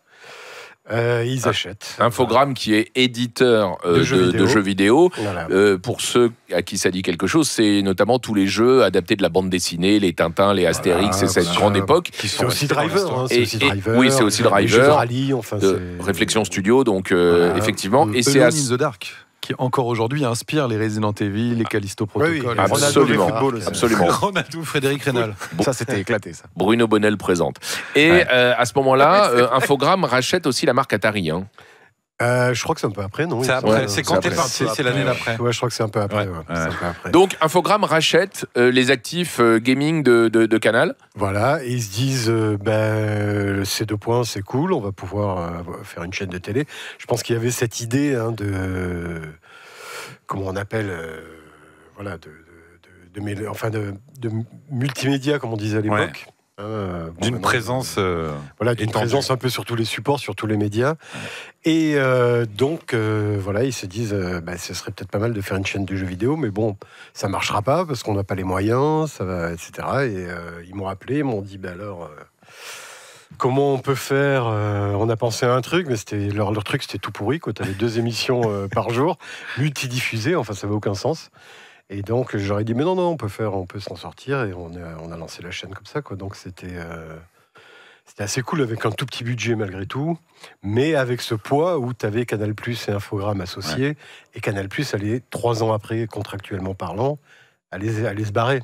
Speaker 5: Ils achètent.
Speaker 2: Infogrames qui est éditeur
Speaker 5: De jeux vidéo. Voilà.
Speaker 2: Pour ceux à qui ça dit quelque chose, c'est notamment tous les jeux adaptés de la bande dessinée, les Tintins, les Astérix,
Speaker 5: Voilà,
Speaker 2: et cette grande époque.
Speaker 5: C'est aussi Driver.
Speaker 2: Et- oui, c'est aussi Driver.
Speaker 5: Les jeux de rallye, enfin,
Speaker 2: De
Speaker 5: c'est-
Speaker 2: Réflexion Studio, donc
Speaker 5: Voilà.
Speaker 2: effectivement. Et c'est
Speaker 7: Alone in the Dark, qui encore aujourd'hui inspire les Resident Evil, les Callisto Protocol.
Speaker 5: oui,
Speaker 7: les
Speaker 2: absolument.
Speaker 5: Ronaldo, football aussi.
Speaker 2: Absolument.
Speaker 7: Ronaldo, Frédéric Rénal.
Speaker 11: Ça, c'était éclaté, ça.
Speaker 2: Bruno Bonnel présente. Et à ce moment-là, Infogrames rachète aussi la marque Atari. Hein.
Speaker 5: Je crois que c'est un peu après, non?
Speaker 9: C'est après. C'est quand t'es
Speaker 2: après.
Speaker 9: parti, c'est l'année d'après.
Speaker 5: Ouais, je crois que c'est un peu après.
Speaker 9: Ouais.
Speaker 5: ouais. C'est un peu après.
Speaker 2: Donc Infogrames rachète les actifs gaming de Canal.
Speaker 5: Voilà, et ils se disent, ces 2 points, c'est cool, on va pouvoir faire une chaîne de télé. Je pense qu'il y avait cette idée de, comment on appelle, de multimédia, comme on disait à l'époque.
Speaker 9: D'une
Speaker 5: maintenant,
Speaker 9: présence.
Speaker 5: voilà, d'une
Speaker 9: étendue.
Speaker 5: présence un peu sur tous les supports, sur tous les médias. Et donc, ils se disent, ce serait peut-être pas mal de faire une chaîne de jeux vidéo, mais bon, ça marchera pas parce qu'on n'a pas les moyens, ça va, etc. Et ils m'ont appelé, ils m'ont dit, comment on peut faire On a pensé à un truc, mais c'était leur truc, c'était tout pourri. Tu avais 2 émissions par jour, multidiffusées, enfin, ça n'avait aucun sens. Et donc, j'aurais dit, mais non, on peut s'en sortir. Et on a lancé la chaîne comme ça, quoi. Donc, c'était C'était assez cool avec un tout petit budget malgré tout, mais avec ce poids où tu avais Canal+ et Infogrames associés, et Canal+ allait 3 ans après, contractuellement parlant, allait se barrer.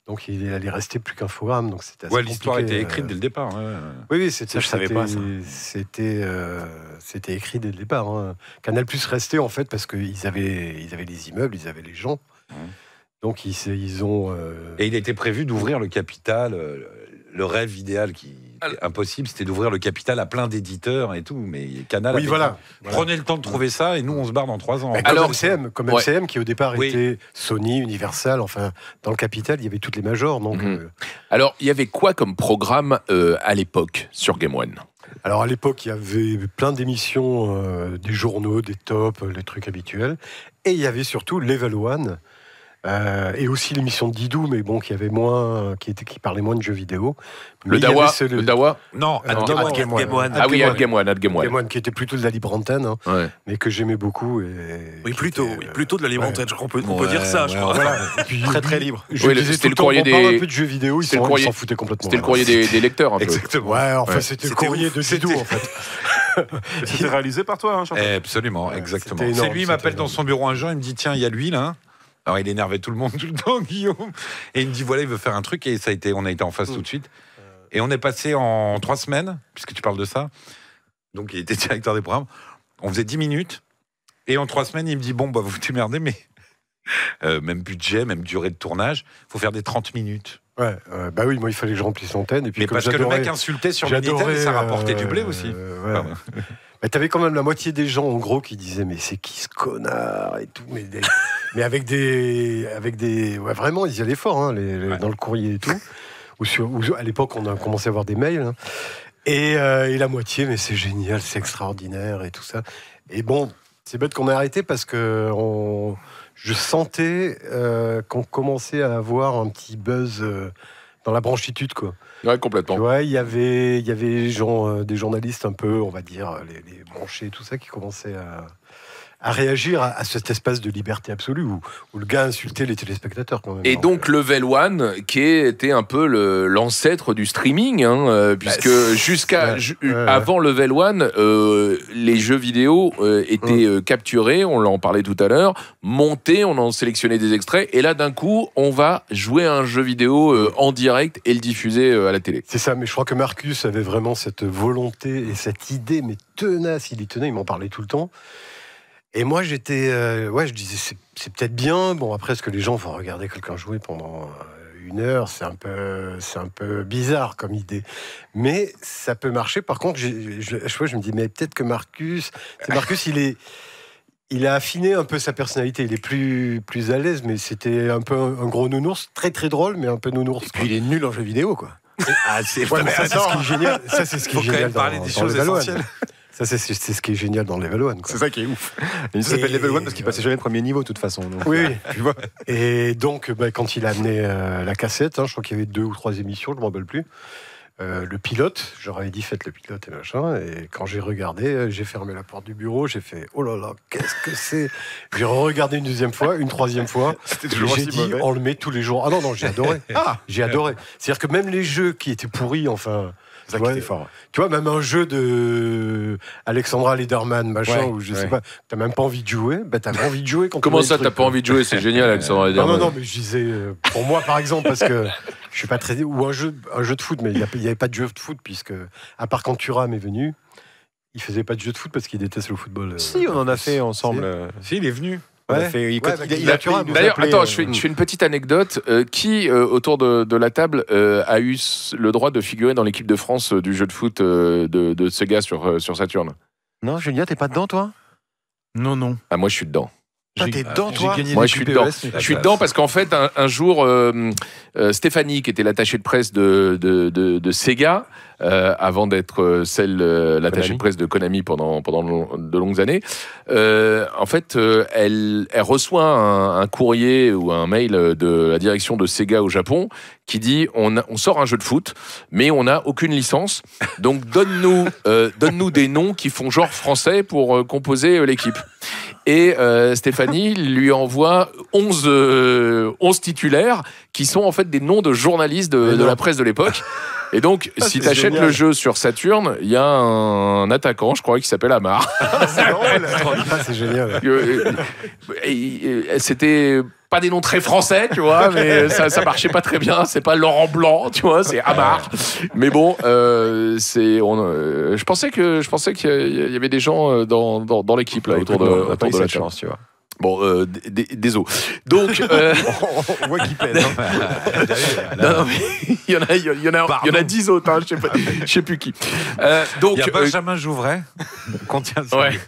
Speaker 5: Donc il allait rester plus qu'Infogrames. Donc c'était assez
Speaker 9: l'histoire
Speaker 5: compliqué,
Speaker 9: était écrite dès le départ.
Speaker 5: Oui,
Speaker 6: Ça, je savais pas, ça.
Speaker 5: c'était écrit dès le départ. Hein. Canal+ restait en fait parce qu'ils avaient les immeubles, ils avaient les gens. Donc ils ont.
Speaker 9: Et il était prévu d'ouvrir le Capital. Le rêve idéal qui était impossible, c'était d'ouvrir le Capital à plein d'éditeurs et tout. Mais Canal. Prenez le temps de trouver ça et nous on se barre dans 3 ans.
Speaker 5: Comme MCM qui au départ était Sony, Universal. Enfin, dans le Capital, il y avait toutes les majors. Donc.
Speaker 2: Alors, il y avait quoi comme programme à l'époque sur Game One ?
Speaker 5: Alors à l'époque, il y avait plein d'émissions, des journaux, des tops, les trucs habituels. Et il y avait surtout Level One. Et aussi l'émission de Didou, mais bon, qui parlait moins de jeux vidéo.
Speaker 2: Le Dawa, le Dawa.
Speaker 9: Non,
Speaker 6: Game One.
Speaker 2: Ah oui, Ad Game One.
Speaker 5: Game One, qui était plutôt de la libre antenne, mais que j'aimais beaucoup.
Speaker 6: Oui, plutôt de la libre antenne. On peut dire ça, je crois.
Speaker 11: Très très libre.
Speaker 2: C'était le courrier
Speaker 5: des. On parle un peu de jeux vidéo, ils s'en foutaient complètement.
Speaker 2: C'était le courrier des lecteurs, un peu.
Speaker 9: Exactement.
Speaker 5: Ouais, enfin, c'était le courrier de Didou, en fait.
Speaker 10: C'était réalisé par toi, hein, Chantal.
Speaker 9: Absolument, exactement. C'est lui, il m'appelle dans son bureau un jour, il me dit tiens, il y a lui là. Alors il énervait tout le monde tout le temps, Guillaume. Et il me dit voilà, il veut faire un truc. Et on a été en face tout de suite. Et on est passé en 3 semaines, puisque tu parles de ça. Donc il était directeur des programmes. On faisait 10 minutes. Et en 3 semaines, il me dit bon, bah vous t'emmerdez, mais même budget, même durée de tournage, il faut faire des 30 minutes.
Speaker 5: Ouais, bah oui, moi il fallait que je remplisse l'antenne. Et puis,
Speaker 9: mais parce que le mec insultait sur Minitel et ça rapportait du blé aussi.
Speaker 5: Mais t'avais quand même la moitié des gens en gros qui disaient mais c'est qui ce connard et tout, mais avec des vraiment ils y allaient fort dans le courrier et tout. Ou à l'époque on a commencé à avoir des mails et la moitié mais c'est génial, c'est extraordinaire et tout ça. Et bon, c'est bête qu'on ait arrêté parce que je sentais qu'on commençait à avoir un petit buzz dans la branchitude, quoi.
Speaker 2: Ouais, complètement.
Speaker 5: Ouais, il y avait des journalistes un peu, on va dire, les branchés, tout ça, qui commençaient à réagir à cet espace de liberté absolue où le gars insultait les téléspectateurs quand même.
Speaker 2: Et donc Level One, qui était un peu l'ancêtre du streaming, puisque avant Level One, les jeux vidéo étaient capturés, on en parlait tout à l'heure, montés, on en sélectionnait des extraits, et là d'un coup, on va jouer à un jeu vidéo en direct et le diffuser à la télé.
Speaker 5: C'est ça, mais je crois que Marcus avait vraiment cette volonté et cette idée, mais tenace, il m'en parlait tout le temps. Et moi, j'étais... je disais, c'est peut-être bien. Bon, après, est-ce que les gens vont regarder quelqu'un jouer pendant 1 heure, c'est un peu bizarre comme idée. Mais ça peut marcher. Par contre, je me dis, mais peut-être que Marcus, il a affiné un peu sa personnalité. Il est plus à l'aise, mais c'était un peu un gros nounours, très très drôle, mais un peu nounours.
Speaker 11: Et puis il est nul en jeu vidéo, quoi.
Speaker 5: C'est ce qui est génial. Ça, c'est ce qui est génial
Speaker 9: dans
Speaker 5: les
Speaker 9: choses essentielles.
Speaker 5: Ça, c'est ce qui est génial dans Level One.
Speaker 11: C'est ça qui est ouf. Il s'appelle Level One parce qu'il passait jamais le premier niveau, de toute façon. Donc,
Speaker 5: oui, tu vois. Et donc, quand il a amené la cassette, je crois qu'il y avait 2 ou 3 émissions, je ne me rappelle plus. Le pilote, j'aurais dit faites le pilote et machin. Et quand j'ai regardé, j'ai fermé la porte du bureau, j'ai fait oh là là, qu'est-ce que c'est? J'ai regardé une 2e fois, une 3e fois.
Speaker 11: C'était toujours
Speaker 5: j'ai dit on le met tous les jours. Ah non, j'ai adoré. J'ai adoré. C'est-à-dire que même les jeux qui étaient pourris, enfin.
Speaker 11: Ça qui était fort.
Speaker 5: Tu vois, même un jeu de Alexandra Lederman, machin, où je sais pas, t'as même pas envie de jouer, t'as pas envie de jouer quand.
Speaker 2: Comment ça, t'as pas envie de jouer? C'est génial, Alexandra Lederman.
Speaker 5: Non, mais je disais, pour moi, par exemple, parce que je suis pas très. Ou un jeu de foot, mais il n'y avait pas de jeu de foot, puisque, à part quand Thuram est venu, il faisait pas de jeu de foot parce qu'il déteste le football.
Speaker 11: Si, on en a fait ensemble.
Speaker 9: Si, il est venu.
Speaker 2: D'ailleurs, attends, je fais une petite anecdote. Qui, autour de la table, a eu le droit de figurer dans l'équipe de France du jeu de foot de Sega sur Saturn?
Speaker 11: Non, Julien, t'es pas dedans, toi?
Speaker 7: Non.
Speaker 2: Ah, moi, je suis dedans.
Speaker 11: T'es dedans, toi?
Speaker 2: Moi, je suis dedans. Je suis dedans parce qu'en fait, un jour, Stéphanie, qui était l'attachée de presse de Sega, avant d'être l'attachée de presse de Konami pendant de longues années, en fait, elle reçoit un courrier ou un mail de la direction de Sega au Japon qui dit on sort un jeu de foot, mais on n'a aucune licence, donc donne-nous des noms qui font genre français pour composer l'équipe. Et Stéphanie lui envoie 11 titulaires qui sont en fait des noms de journalistes de la presse de l'époque. Et donc, si tu achètes le jeu sur Saturn, il y a un attaquant, je crois, qui s'appelle Amar.
Speaker 5: C'est génial.
Speaker 2: C'était pas des noms très français, tu vois, mais ça marchait pas très bien. C'est pas Laurent Blanc, tu vois, c'est Amar. Mais bon, je pensais qu'il y avait des gens dans l'équipe là autour de la chance, tu vois. Bon, désolé. Donc,
Speaker 5: on voit qui pèse.
Speaker 2: Non, mais il y en a 10 autres, hein, je sais plus qui. Donc,
Speaker 9: il y a Benjamin Jouvray. Contient ça.
Speaker 2: Ouais.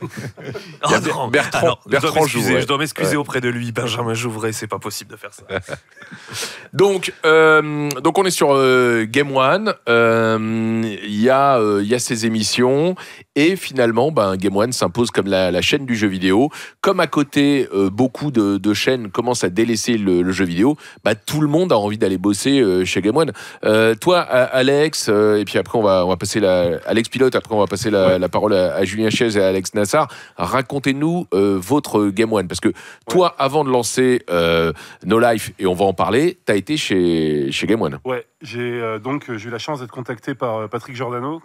Speaker 2: Bertrand Jouvray.
Speaker 6: Je dois m'excuser auprès de lui, Benjamin Jouvray. C'est pas possible de faire ça.
Speaker 2: Donc on est sur Game One. Il y a ces émissions et finalement, Game One s'impose comme la chaîne du jeu vidéo. Comme à côté, beaucoup de chaînes commencent à délaisser le jeu vidéo. Tout le monde a envie d'aller bosser chez Game One. Toi, Alex, et puis après on va passer Alex Pilote. Après on va passer la parole à Julien Chiez et à Alex Nassar. Racontez-nous votre Game One, parce que toi, avant de lancer No Life, et on va en parler, t'as été chez Game One.
Speaker 10: Ouais, j'ai eu la chance d'être contacté par Patrick Giordano,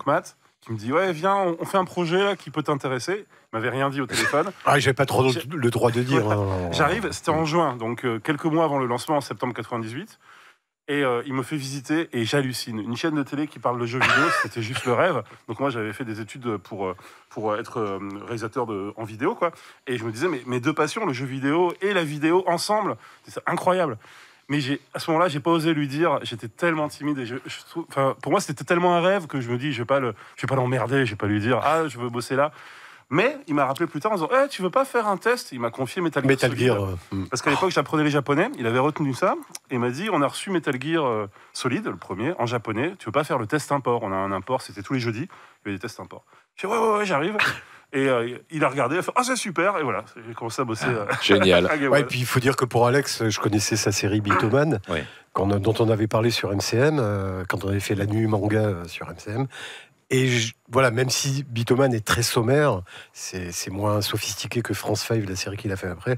Speaker 10: Matt, qui me dit ouais, viens, on fait un projet là qui peut t'intéresser. Il m'avait rien dit au téléphone.
Speaker 5: J'avais pas trop le droit de dire.
Speaker 10: J'arrive, c'était en juin, donc quelques mois avant le lancement en septembre 98. Et il me fait visiter et j'hallucine. Une chaîne de télé qui parle de jeux vidéo, c'était juste le rêve. Donc moi, j'avais fait des études pour être réalisateur en vidéo, quoi. Et je me disais, mais mes deux passions, le jeu vidéo et la vidéo ensemble, c'est incroyable. Mais à ce moment-là, j'ai pas osé lui dire. J'étais tellement timide et pour moi, c'était tellement un rêve que je me dis, je vais pas l'emmerder, je vais pas lui dire, je veux bosser là. Mais il m'a rappelé plus tard en disant tu veux pas faire un test? Il m'a confié Metal Gear. Parce qu'à l'époque, j'apprenais les japonais. Il avait retenu ça et il m'a dit on a reçu Metal Gear Solid, le premier, en japonais. Tu veux pas faire le test import? On a un import, c'était tous les jeudis. Il y avait des tests import. Je dis ouais, j'arrive. Et il a regardé, il a fait c'est super. Et voilà, j'ai commencé à bosser.
Speaker 2: Génial.
Speaker 5: Et puis il faut dire que pour Alex, je connaissais sa série Bitoman, dont on avait parlé sur MCM, quand on avait fait la nuit manga sur MCM. Et voilà, même si Bitoman est très sommaire, c'est moins sophistiqué que France 5, la série qu'il a fait après.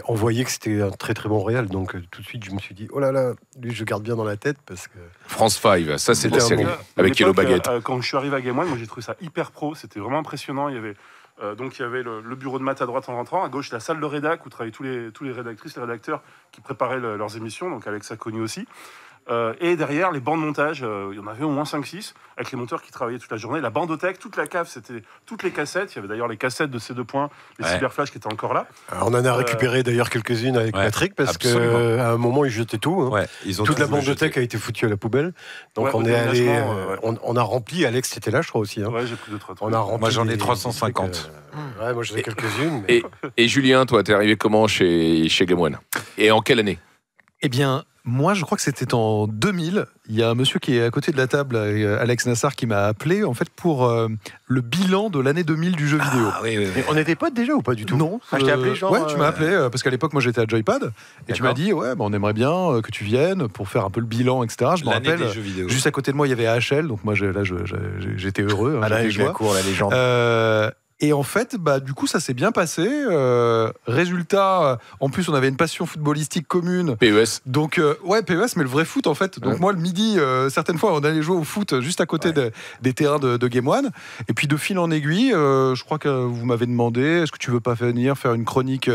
Speaker 5: On voyait que c'était un très très bon réal. Donc tout de suite, je me suis dit, oh là là, lui, je garde bien dans la tête parce que.
Speaker 2: France 5, ça c'est la série avec Yellow Baguette.
Speaker 10: Quand je suis arrivé à Game One, moi j'ai trouvé ça hyper pro. C'était vraiment impressionnant. Il y avait le bureau de maths à droite en rentrant, à gauche la salle de rédac où travaillaient tous les rédactrices, les rédacteurs qui préparaient leurs émissions. Donc Alex a connu aussi. Et derrière, les bancs de montage, il y en avait au moins 5-6, avec les monteurs qui travaillaient toute la journée. La bandothèque, toute la cave, c'était toutes les cassettes. Il y avait d'ailleurs les cassettes de ces deux points, les Cyberflash qui étaient encore là.
Speaker 5: Alors on en a récupéré d'ailleurs quelques-unes avec Patrick, parce qu'à un moment, ils jetaient tout. Toute la bandothèque a été foutue à la poubelle. Donc on est allé. On a rempli, Alex, c'était là, je crois aussi.
Speaker 10: Ouais, j'ai plus de 30.
Speaker 9: Moi, j'en ai 350.
Speaker 5: Moi, j'en ai quelques-unes.
Speaker 2: Et Julien, toi, t'es arrivé comment chez Game One? Et en quelle année?
Speaker 7: Eh bien, moi, je crois que c'était en 2000. Il y a un monsieur qui est à côté de la table, Alex Nassar, qui m'a appelé en fait pour le bilan de l'année 2000 du jeu vidéo.
Speaker 11: Mais on était potes déjà ou pas du tout?
Speaker 7: Non.
Speaker 11: Je t'ai appelé genre.
Speaker 7: Ouais, tu m'as appelé parce qu'à l'époque, moi, j'étais à Joypad et tu m'as dit on aimerait bien que tu viennes pour faire un peu le bilan, etc. Je me rappelle. Juste à côté de moi, il y avait AHL, donc moi, j'étais heureux.
Speaker 11: La légende.
Speaker 7: Et en fait, du coup, ça s'est bien passé. Résultat, en plus, on avait une passion footballistique commune.
Speaker 2: PES.
Speaker 7: Donc, PES, mais le vrai foot, en fait. Donc, moi, le midi, certaines fois, on allait jouer au foot juste à côté des terrains de Game One. Et puis, de fil en aiguille, je crois que vous m'avez demandé, est-ce que tu veux pas venir faire une chronique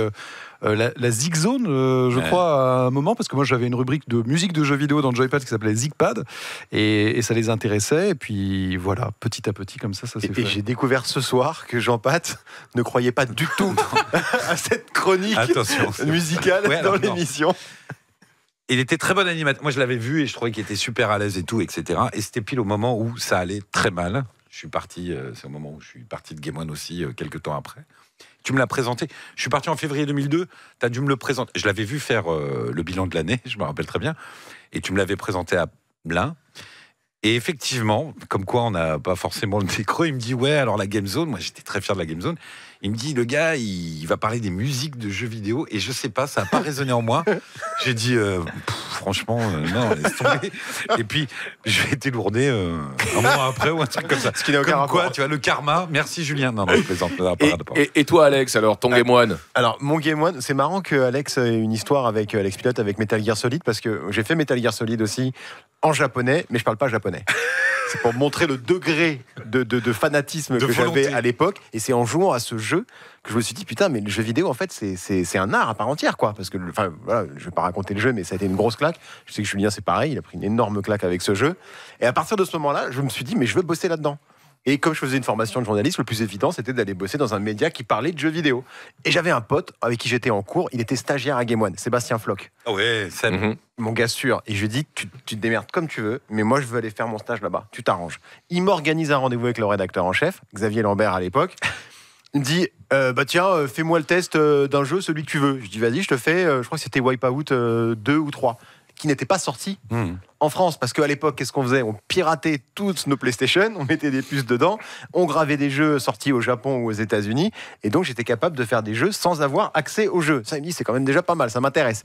Speaker 7: la Zig Zone, je crois, à un moment, parce que moi j'avais une rubrique de musique de jeux vidéo dans le Joypad qui s'appelait Zigpad, et ça les intéressait, et puis voilà, petit à petit, comme ça s'est fait.
Speaker 11: Et j'ai découvert ce soir que Jean-Pat ne croyait pas du tout à cette chronique musicale dans l'émission.
Speaker 9: Il était très bon animateur. Moi je l'avais vu et je trouvais qu'il était super à l'aise et tout, etc. Et c'était pile au moment où ça allait très mal. Je suis parti, c'est au moment où je suis parti de Game One aussi, quelques temps après. Tu me l'as présenté. Je suis parti en février 2002. Tu as dû me le présenter. Je l'avais vu faire le bilan de l'année, je me rappelle très bien. Et tu me l'avais présenté à Blain. Et effectivement, comme quoi on n'a pas forcément le micro, il me dit alors la Game Zone. Moi, j'étais très fier de la Game Zone. Il me dit, le gars, il va parler des musiques de jeux vidéo. Et je sais pas, ça n'a pas résonné en moi. J'ai dit, franchement, non, laisse tomber. Et puis, je vais être élourdé un mois après ou un truc comme ça.
Speaker 11: Ce qui n'a aucun
Speaker 9: Comme
Speaker 11: rapport.
Speaker 9: quoi, tu vois, le karma. Merci Julien. Non, je plaisante.
Speaker 2: Et toi, Alex, alors, ton Game One?
Speaker 11: Alors, mon Game One, c'est marrant que Alex ait une histoire avec Alex Pilote avec Metal Gear Solid, parce que j'ai fait Metal Gear Solid aussi en japonais, mais je parle pas japonais. C'est pour montrer le degré de fanatisme que j'avais à l'époque. Et c'est en jouant à ce jeu que je me suis dit, putain, mais le jeu vidéo, en fait, c'est un art à part entière, quoi. Parce que, enfin, voilà, je vais pas raconter le jeu, mais ça a été une grosse claque. Je sais que Julien, c'est pareil, il a pris une énorme claque avec ce jeu. Et à partir de ce moment-là, je me suis dit, mais je veux bosser là-dedans. Et comme je faisais une formation de journaliste, le plus évident, c'était d'aller bosser dans un média qui parlait de jeux vidéo. Et j'avais un pote avec qui j'étais en cours, il était stagiaire à Game One, Sébastien Floch.
Speaker 9: Ah ouais, ça.
Speaker 11: Mon gars sûr. Et je lui dis, tu te démerdes comme tu veux, mais moi, je veux aller faire mon stage là-bas. Tu t'arranges. Il m'organise un rendez-vous avec le rédacteur en chef, Xavier Lambert à l'époque. Il me dit, bah tiens, fais-moi le test d'un jeu, celui que tu veux. Je dis, vas-y, je te fais, je crois que c'était Wipeout 2 ou 3. Qui n'était pas sorti en France, parce qu'à l'époque, qu'est-ce qu'on faisait? On piratait toutes nos PlayStation, on mettait des puces dedans, on gravait des jeux sortis au Japon ou aux États-Unis, et donc j'étais capable de faire des jeux sans avoir accès aux jeux. Ça, il me dit, c'est quand même déjà pas mal, ça m'intéresse.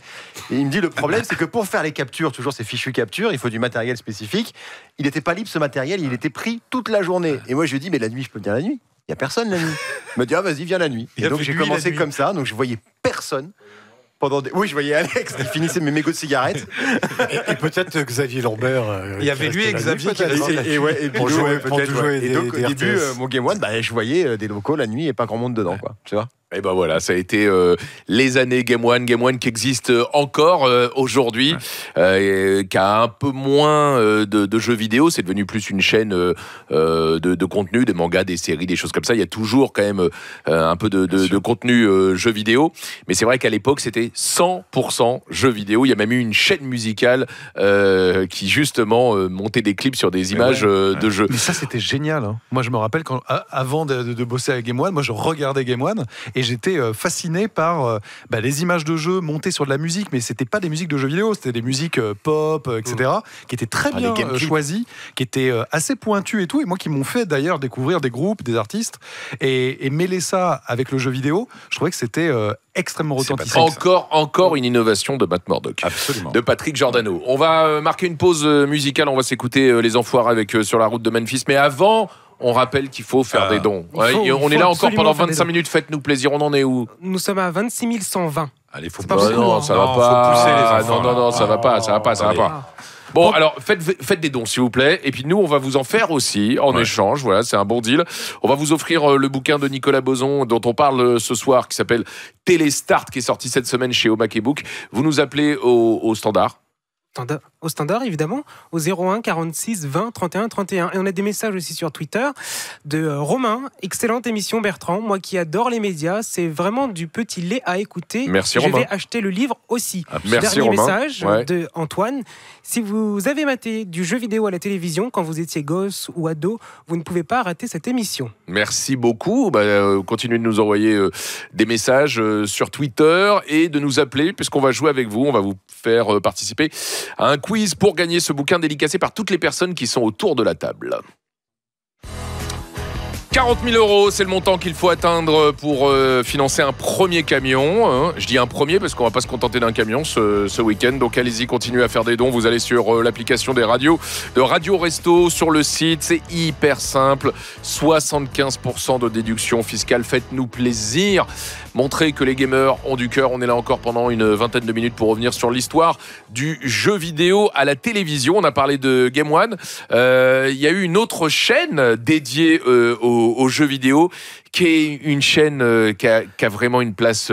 Speaker 11: Et il me dit, le problème, c'est que pour faire les captures, toujours ces fichus captures, il faut du matériel spécifique. Il n'était pas libre, ce matériel, il était pris toute la journée. Et moi, je lui dis, mais la nuit, je peux venir la nuit. Il n'y a personne la nuit. Il me dit, ah, vas-y, viens la nuit. Et donc, j'ai commencé comme ça, donc je voyais personne. Oui, je voyais Alex qui finissait mes mégots de cigarettes.
Speaker 5: Et peut-être Xavier Lambert.
Speaker 9: Il y avait lui et Xavier qui
Speaker 11: pour jouer peut-être. Et donc au début, mon Game One, je voyais des locaux la nuit et pas grand monde dedans, quoi. Tu vois.
Speaker 2: Et ben voilà, ça a été les années Game One qui existe encore aujourd'hui, qui a un peu moins de jeux vidéo. C'est devenu plus une chaîne de contenu, des mangas, des séries, des choses comme ça. Il y a toujours quand même un peu de contenu jeux vidéo. Mais c'est vrai qu'à l'époque, c'était 100% jeux vidéo. Il y a même eu une chaîne musicale qui justement montait des clips sur des images de jeux.
Speaker 7: Mais ça, c'était génial. Hein. Moi, je me rappelle avant de bosser à Game One, moi, je regardais Game One et j'étais fasciné par les images de jeux montées sur de la musique, mais c'était pas des musiques de jeux vidéo, c'était des musiques pop, etc., qui étaient très bien choisies, qui étaient assez pointues et tout, et moi qui m'ont fait d'ailleurs découvrir des groupes, des artistes, et mêler ça avec le jeu vidéo, je trouvais que c'était extrêmement retentissant.
Speaker 2: Encore une innovation de Matt Murdock.
Speaker 7: Absolument.
Speaker 2: De Patrick Giordano. On va marquer une pause musicale, on va s'écouter Les Enfoirés avec Sur la route de Memphis, mais avant... On rappelle qu'il faut faire des dons. On est là encore pendant 25 minutes. Faites-nous plaisir. On en est où?
Speaker 1: Nous sommes à 26 120.
Speaker 9: Allez, faut
Speaker 1: pas
Speaker 9: pousser.
Speaker 2: Non, ça va pas.
Speaker 9: Faut pousser les enfants.
Speaker 2: Non, ça va pas. Ça va pas. Bon, alors faites des dons, s'il vous plaît. Et puis nous, on va vous en faire aussi en échange. Voilà, c'est un bon deal. On va vous offrir le bouquin de Nicolas Boson dont on parle ce soir, qui s'appelle Télestart, qui est sorti cette semaine chez Omak et Book. Vous nous appelez au standard.
Speaker 1: Au standard, évidemment, au 01 46 20 31 31. Et on a des messages aussi sur Twitter de Romain. Excellente émission, Bertrand. Moi qui adore les médias, c'est vraiment du petit lait à écouter.
Speaker 2: Merci,
Speaker 1: Je
Speaker 2: Romain.
Speaker 1: vais acheter le livre aussi.
Speaker 2: Merci,
Speaker 1: Dernier
Speaker 2: Romain.
Speaker 1: message de Antoine. Si vous avez maté du jeu vidéo à la télévision quand vous étiez gosse ou ado, vous ne pouvez pas rater cette émission.
Speaker 2: Merci beaucoup. Continuez de nous envoyer des messages sur Twitter et de nous appeler puisqu'on va jouer avec vous. On va vous faire participer à un quiz pour gagner ce bouquin dédicacé par toutes les personnes qui sont autour de la table. 40 000 €, c'est le montant qu'il faut atteindre pour financer un premier camion. Hein. Je dis un premier parce qu'on va pas se contenter d'un camion ce week-end. Donc allez-y, continuez à faire des dons. Vous allez sur l'application des radios, de Radio Resto, sur le site. C'est hyper simple. 75% de déduction fiscale. Faites-nous plaisir. Montrez que les gamers ont du cœur. On est là encore pendant une vingtaine de minutes pour revenir sur l'histoire du jeu vidéo à la télévision. On a parlé de Game One. Il y a eu une autre chaîne dédiée aux jeux vidéo, qui est une chaîne qui a vraiment une place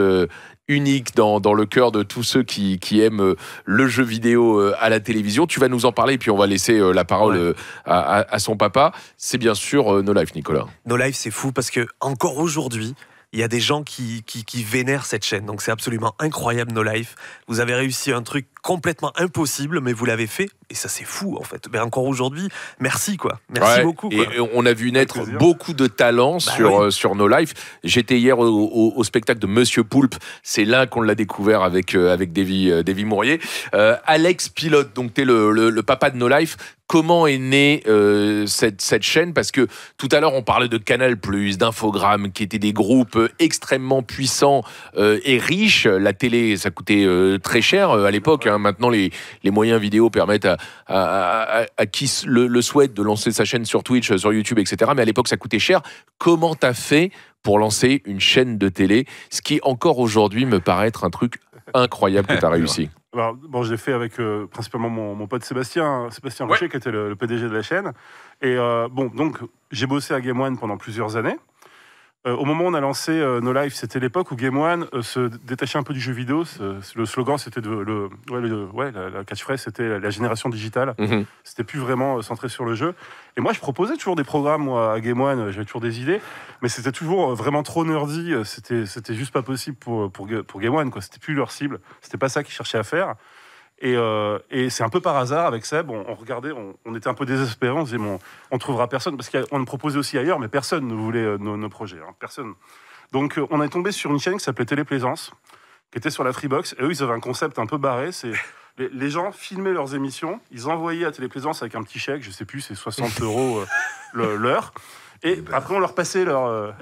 Speaker 2: unique dans le cœur de tous ceux qui aiment le jeu vidéo à la télévision. Tu vas nous en parler et puis on va laisser la parole à son papa. C'est bien sûr No Life, Nicolas.
Speaker 6: No Life, c'est fou parce que encore aujourd'hui, il y a des gens qui vénèrent cette chaîne. Donc c'est absolument incroyable, No Life. Vous avez réussi un truc complètement impossible, mais vous l'avez fait. Et ça, c'est fou, en fait. Mais encore aujourd'hui, merci, quoi. Merci beaucoup, quoi.
Speaker 2: Et on a vu naître beaucoup de talents sur No Life. J'étais hier au spectacle de Monsieur Poulpe. C'est là qu'on l'a découvert avec Davy Mourier. Alex Pilote, donc t'es le papa de No Life. comment est née cette chaîne, parce que tout à l'heure on parlait de Canal+, d'Infogrames, qui étaient des groupes extrêmement puissants et riches. La télé, ça coûtait très cher à l'époque. Hein. Maintenant, les moyens vidéo permettent à qui le souhaite de lancer sa chaîne sur Twitch, sur YouTube, etc. Mais à l'époque, ça coûtait cher. Comment t'as fait pour lancer une chaîne de télé, ce qui encore aujourd'hui me paraît être un truc incroyable que tu as réussi?
Speaker 10: Alors, bon, je l'ai fait avec principalement mon pote Sébastien Boucher, qui était le PDG de la chaîne. Et donc j'ai bossé à Game One pendant plusieurs années. Au moment où on a lancé No Life, c'était l'époque où Game One se détachait un peu du jeu vidéo. Le slogan, c'était la catchphrase, c'était la génération digitale. C'était plus vraiment centré sur le jeu. Et moi, je proposais toujours des programmes moi, à Game One. J'avais toujours des idées, mais c'était toujours vraiment trop nerdy. C'était juste pas possible pour Game One, quoi. C'était plus leur cible. C'était pas ça qu'ils cherchaient à faire. Et c'est un peu par hasard avec Seb, on regardait, on était un peu désespérés, on se disait on trouvera personne, parce qu'on proposait aussi ailleurs, mais personne ne voulait nos projets, hein, personne. Donc on est tombé sur une chaîne qui s'appelait Téléplaisance, qui était sur la Freebox, et eux ils avaient un concept un peu barré, c'est les gens filmaient leurs émissions, ils envoyaient à Téléplaisance avec un petit chèque, je sais plus, c'est 60 € l'heure. Et après, on leur passait leur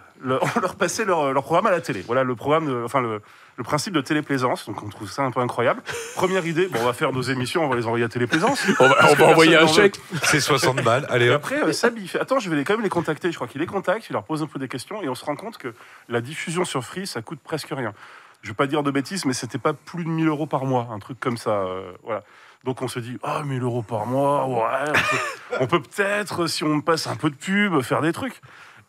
Speaker 10: programme à la télé. Voilà le programme, le principe de Téléplaisance. Donc, on trouve ça un peu incroyable. Première idée, on va faire nos émissions, on va les envoyer à Téléplaisance.
Speaker 2: On va envoyer un chèque.
Speaker 9: C'est 60 balles. Allez, hop.
Speaker 10: Après, Seb, il fait attends, je vais quand même les contacter. Je crois qu'il les contacte, il leur pose un peu des questions et on se rend compte que la diffusion sur Free, ça coûte presque rien. Je ne vais pas dire de bêtises, mais c'était pas plus de 1 000 € par mois, un truc comme ça. Voilà. Donc on se dit, 1 000 € par mois, ouais, on peut peut-être, si on passe un peu de pub, faire des trucs.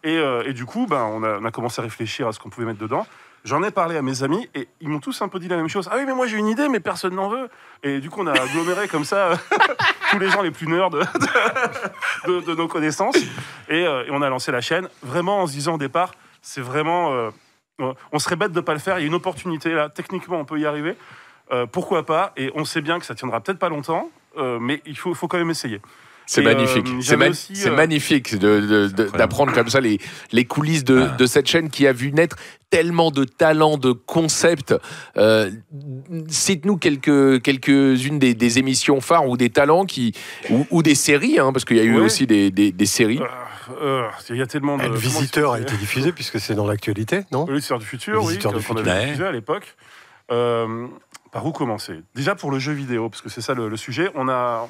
Speaker 10: Et du coup, on a commencé à réfléchir à ce qu'on pouvait mettre dedans. J'en ai parlé à mes amis et ils m'ont tous un peu dit la même chose. Ah oui, mais moi j'ai une idée, mais personne n'en veut. Et du coup, on a aggloméré comme ça tous les gens les plus nerds de nos connaissances. Et on a lancé la chaîne, vraiment en se disant au départ, c'est vraiment... on serait bête de ne pas le faire, il y a une opportunité là, techniquement on peut y arriver. Pourquoi pas? Et on sait bien que ça tiendra peut-être pas longtemps, mais il faut quand même essayer.
Speaker 2: C'est magnifique. C'est magnifique d'apprendre comme ça les coulisses de cette chaîne qui a vu naître tellement de talents, de concepts. Cite-nous quelques-unes des émissions phares ou des talents ou des séries, hein, parce qu'il y a eu aussi des séries.
Speaker 10: Il y a tellement de...
Speaker 5: Le Visiteur a été diffusé puisque c'est dans l'actualité, non?
Speaker 10: Le Visiteur du futur, oui, qu'on avait diffusé à l'époque. Par où commencer? Déjà pour le jeu vidéo, parce que c'est ça le sujet. La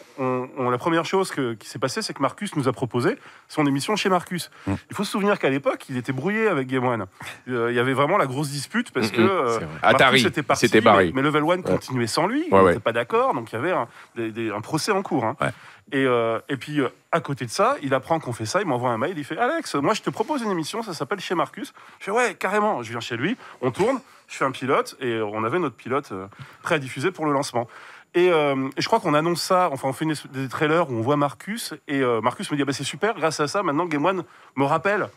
Speaker 10: première chose qui s'est passée, c'est que Marcus nous a proposé son émission chez Marcus. Il faut se souvenir qu'à l'époque, il était brouillé avec Game One. Il y avait vraiment la grosse dispute parce que
Speaker 2: Atari,
Speaker 10: Marcus était parti,
Speaker 2: c'était barré.
Speaker 10: Mais Level One continuait sans lui. Il n'était pas d'accord, donc il y avait un procès en cours. Hein. Et puis, à côté de ça, il apprend qu'on fait ça, il m'envoie un mail, il fait « Alex, moi je te propose une émission, ça s'appelle Chez Marcus ». Je fais « Ouais, carrément ». Je viens chez lui, on tourne, je fais un pilote, et on avait notre pilote prêt à diffuser pour le lancement. Et je crois qu'on annonce ça, enfin on fait des trailers où on voit Marcus, et Marcus me dit c'est super, grâce à ça, maintenant Game One me rappelle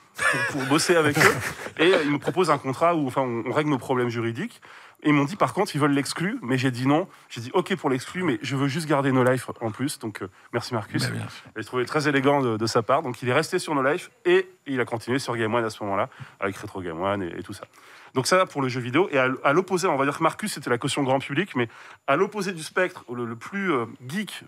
Speaker 10: pour bosser avec eux, et il nous propose un contrat où on règle nos problèmes juridiques. Et ils m'ont dit par contre ils veulent l'exclu, mais j'ai dit non. J'ai dit ok pour l'exclu, mais je veux juste garder No Life en plus. Donc merci Marcus. Je trouvais très élégant de sa part. Donc il est resté sur No Life et il a continué sur Game One à ce moment-là, avec Retro Game One et tout ça. Donc ça pour le jeu vidéo. Et à l'opposé, on va dire que Marcus c'était la caution grand public, mais à l'opposé du spectre, le plus geek,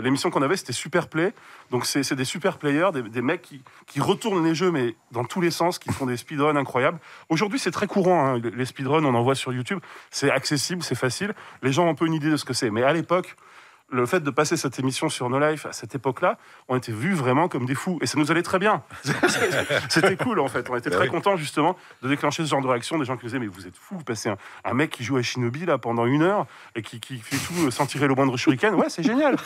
Speaker 10: l'émission qu'on avait c'était Super Play. Donc c'est des super players, des mecs qui retournent les jeux mais dans tous les sens, qui font des speedruns incroyables. Aujourd'hui c'est très courant, hein, les speedruns on en voit sur YouTube, c'est accessible, c'est facile, les gens ont un peu une idée de ce que c'est. Mais à l'époque, le fait de passer cette émission sur No Life à cette époque-là, on était vus vraiment comme des fous. Et ça nous allait très bien. C'était cool, en fait. On était très contents, justement, de déclencher ce genre de réaction. Des gens qui nous disaient, mais vous êtes fous, vous passez un mec qui joue à Shinobi là, pendant 1 heure et qui fait tout sans tirer le moindre shuriken. Ouais, c'est génial.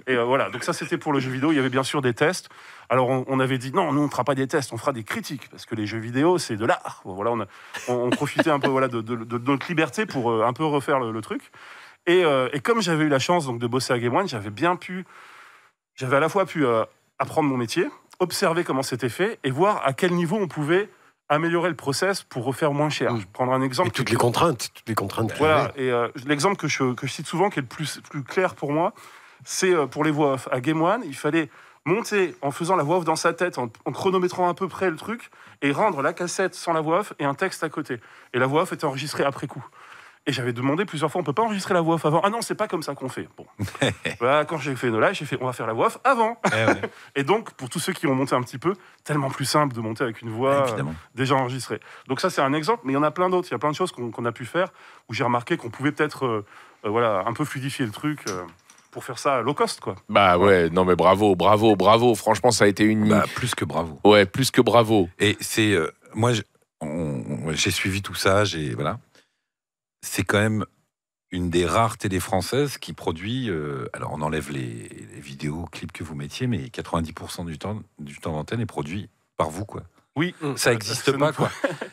Speaker 10: Et voilà, donc ça, c'était pour le jeu vidéo. Il y avait bien sûr des tests. Alors, on avait dit, non, nous, on ne fera pas des tests, on fera des critiques. Parce que les jeux vidéo, c'est de l'art. Voilà, on profitait un peu de notre liberté pour un peu refaire le truc. Et comme j'avais eu la chance donc, de bosser à Game One, j'avais à la fois pu apprendre mon métier, observer comment c'était fait et voir à quel niveau on pouvait améliorer le process pour refaire moins cher. Je vais prendre un exemple.
Speaker 5: Et toutes les contraintes.
Speaker 10: Voilà. Et l'exemple que je cite souvent, qui est le plus clair pour moi, c'est pour les voix off. À Game One, il fallait monter en faisant la voix off dans sa tête, en chronométrant à peu près le truc, et rendre la cassette sans la voix off et un texte à côté. Et la voix off était enregistrée après coup. Et j'avais demandé plusieurs fois, on peut pas enregistrer la voix off avant. Ah non, c'est pas comme ça qu'on fait. Bon. Voilà, quand j'ai fait No Life, j'ai fait, on va faire la voix off avant. Et donc, pour tous ceux qui ont monté un petit peu, tellement plus simple de monter avec une voix déjà enregistrée. Donc ça, c'est un exemple, mais il y en a plein d'autres. Il y a plein de choses qu'on a pu faire où j'ai remarqué qu'on pouvait peut-être voilà, un peu fluidifier le truc pour faire ça low cost, quoi.
Speaker 2: Bah ouais, non mais bravo. Franchement, ça a été une...
Speaker 9: plus que bravo.
Speaker 2: Ouais, plus que bravo.
Speaker 9: Et c'est... moi, j'ai suivi tout ça, voilà. C'est quand même une des rares télés françaises qui produit... alors, on enlève les vidéos, clips que vous mettiez, mais 90% du temps d'antenne est produit par vous, quoi.
Speaker 10: Oui,
Speaker 9: ça n'existe pas, quoi.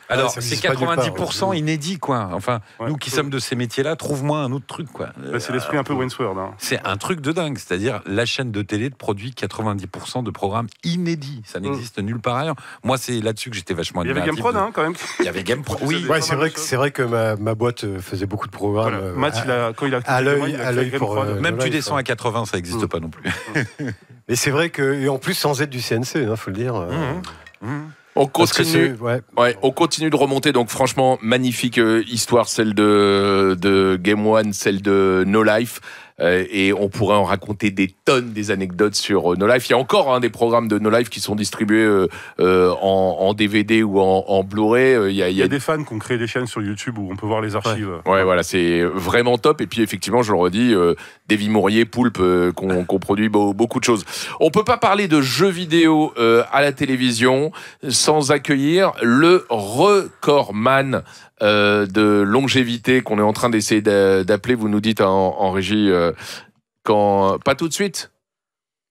Speaker 9: Alors, c'est 90% inédit, quoi. Enfin, nous qui sommes de ces métiers-là, trouve-moi un autre truc, quoi.
Speaker 10: C'est l'esprit un peu Wainsworth. Hein.
Speaker 9: C'est un truc de dingue. C'est-à-dire, la chaîne de télé produit 90% de programmes inédits. Ça n'existe nulle part ailleurs. Moi, c'est là-dessus que j'étais vachement
Speaker 10: admiratif. Il y avait GameProd, quand même.
Speaker 9: Il y avait GameProd, oui.
Speaker 5: Ouais, c'est vrai que ma boîte faisait beaucoup de programmes.
Speaker 10: Voilà. Matt, quand il a
Speaker 5: à l'œil pour...
Speaker 9: Même tu descends à 80, ça n'existe pas non plus.
Speaker 5: Mais c'est vrai que, et en plus, sans être du CNC, il faut le dire...
Speaker 2: On continue, on continue de remonter. Donc franchement, magnifique histoire, celle de Game One, celle de No Life. Et on pourrait en raconter des tonnes, des anecdotes sur No Life. Il y a encore des programmes de No Life qui sont distribués en DVD ou en Blu-ray.
Speaker 10: Il y a des fans qui ont créé des chaînes sur YouTube où on peut voir les archives.
Speaker 2: Ouais, voilà, c'est vraiment top. Et puis effectivement, je le redis, Davy Mourier, Poulpe, qu'on produit beaucoup de choses. On peut pas parler de jeux vidéo à la télévision sans accueillir le recordman de longévité qu'on est en train d'essayer d'appeler. Vous nous dites en régie quand... Pas tout de suite.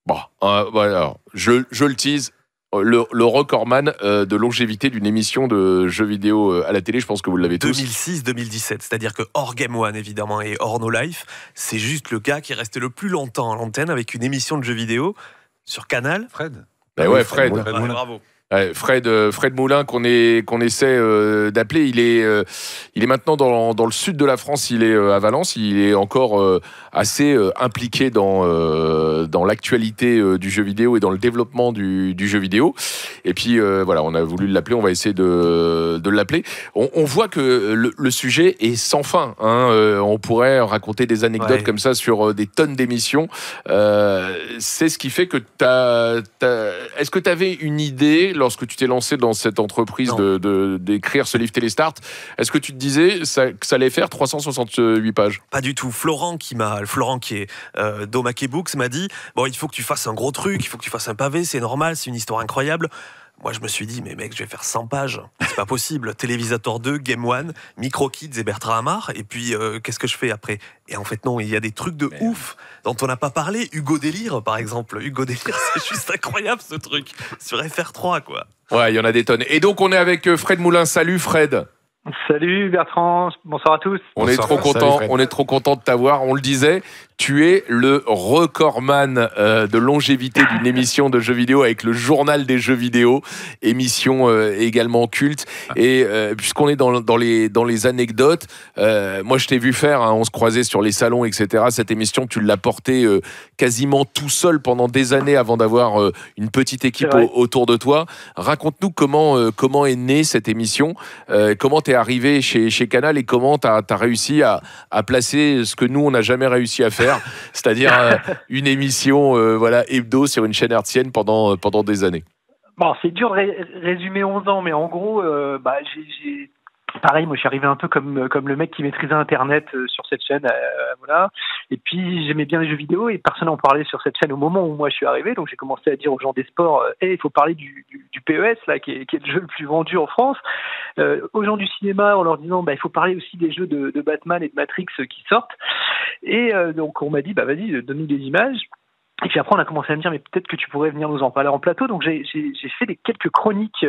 Speaker 2: Bon, alors, je le tease. Le recordman de longévité d'une émission de jeux vidéo à la télé, je pense que vous l'avez tous.
Speaker 6: 2006-2017, c'est-à-dire que hors Game One évidemment et hors No Life, c'est juste le gars qui est resté le plus longtemps à l'antenne avec une émission de jeux vidéo sur Canal.
Speaker 9: Fred.
Speaker 2: Fred.
Speaker 6: Bravo.
Speaker 2: Fred Moulin qu'on essaie d'appeler, il est maintenant dans le sud de la France, il est à Valence, il est encore assez impliqué dans l'actualité du jeu vidéo et dans le développement du jeu vidéo. Et puis voilà, on a voulu l'appeler, on va essayer de l'appeler. On voit que le sujet est sans fin, hein. On pourrait raconter des anecdotes comme ça sur des tonnes d'émissions. C'est ce qui fait que est-ce que tu avais une idée lorsque tu t'es lancé dans cette entreprise d'écrire ce livre Téléstar? Est-ce que tu te disais que ça allait faire 368 pages?
Speaker 6: Pas du tout. Florent qui est d'Omake Books m'a dit bon, il faut que tu fasses un gros truc, il faut que tu fasses un pavé, c'est normal, c'est une histoire incroyable. Moi, je me suis dit, mais mec, je vais faire 100 pages. C'est pas possible. Télévisateur 2, Game One, Micro Kids et Bertrand Hamar. Et puis, qu'est-ce que je fais après? Et en fait, non, il y a des trucs de ouf dont on n'a pas parlé. Hugo Délire, par exemple. Hugo Délire, c'est juste incroyable, ce truc. Sur FR3, quoi.
Speaker 2: Ouais, il y en a des tonnes. Et donc, on est avec Fred Moulin. Salut, Fred.
Speaker 12: Salut Bertrand, bonsoir à tous.
Speaker 2: On est trop content de t'avoir. On le disait, tu es le recordman de longévité d'une émission de jeux vidéo avec le journal des jeux vidéo, émission également culte. Et puisqu'on est dans les anecdotes, moi je t'ai vu faire, on se croisait sur les salons, etc. Cette émission, tu l'as portée quasiment tout seul pendant des années avant d'avoir une petite équipe autour de toi. Raconte-nous comment est née cette émission, comment t'es arrivé chez Canal et comment t'as réussi à placer ce que nous on n'a jamais réussi à faire, c'est-à-dire une émission hebdo sur une chaîne hertzienne pendant des années.
Speaker 12: Bon, c'est dur de résumer 11 ans, mais en gros, j'ai pareil, moi je suis arrivé un peu comme le mec qui maîtrisait Internet sur cette chaîne, voilà. Et puis j'aimais bien les jeux vidéo et personne n'en parlait sur cette chaîne au moment où moi je suis arrivé, donc j'ai commencé à dire aux gens des sports, il faut parler du PES là, qui est le jeu le plus vendu en France. Aux gens du cinéma en leur disant il faut parler aussi des jeux de Batman et de Matrix qui sortent. Et donc on m'a dit vas-y, donne-nous des images. Et puis après, on a commencé à me dire, mais peut-être que tu pourrais venir nous en parler en plateau. Donc, j'ai fait quelques chroniques,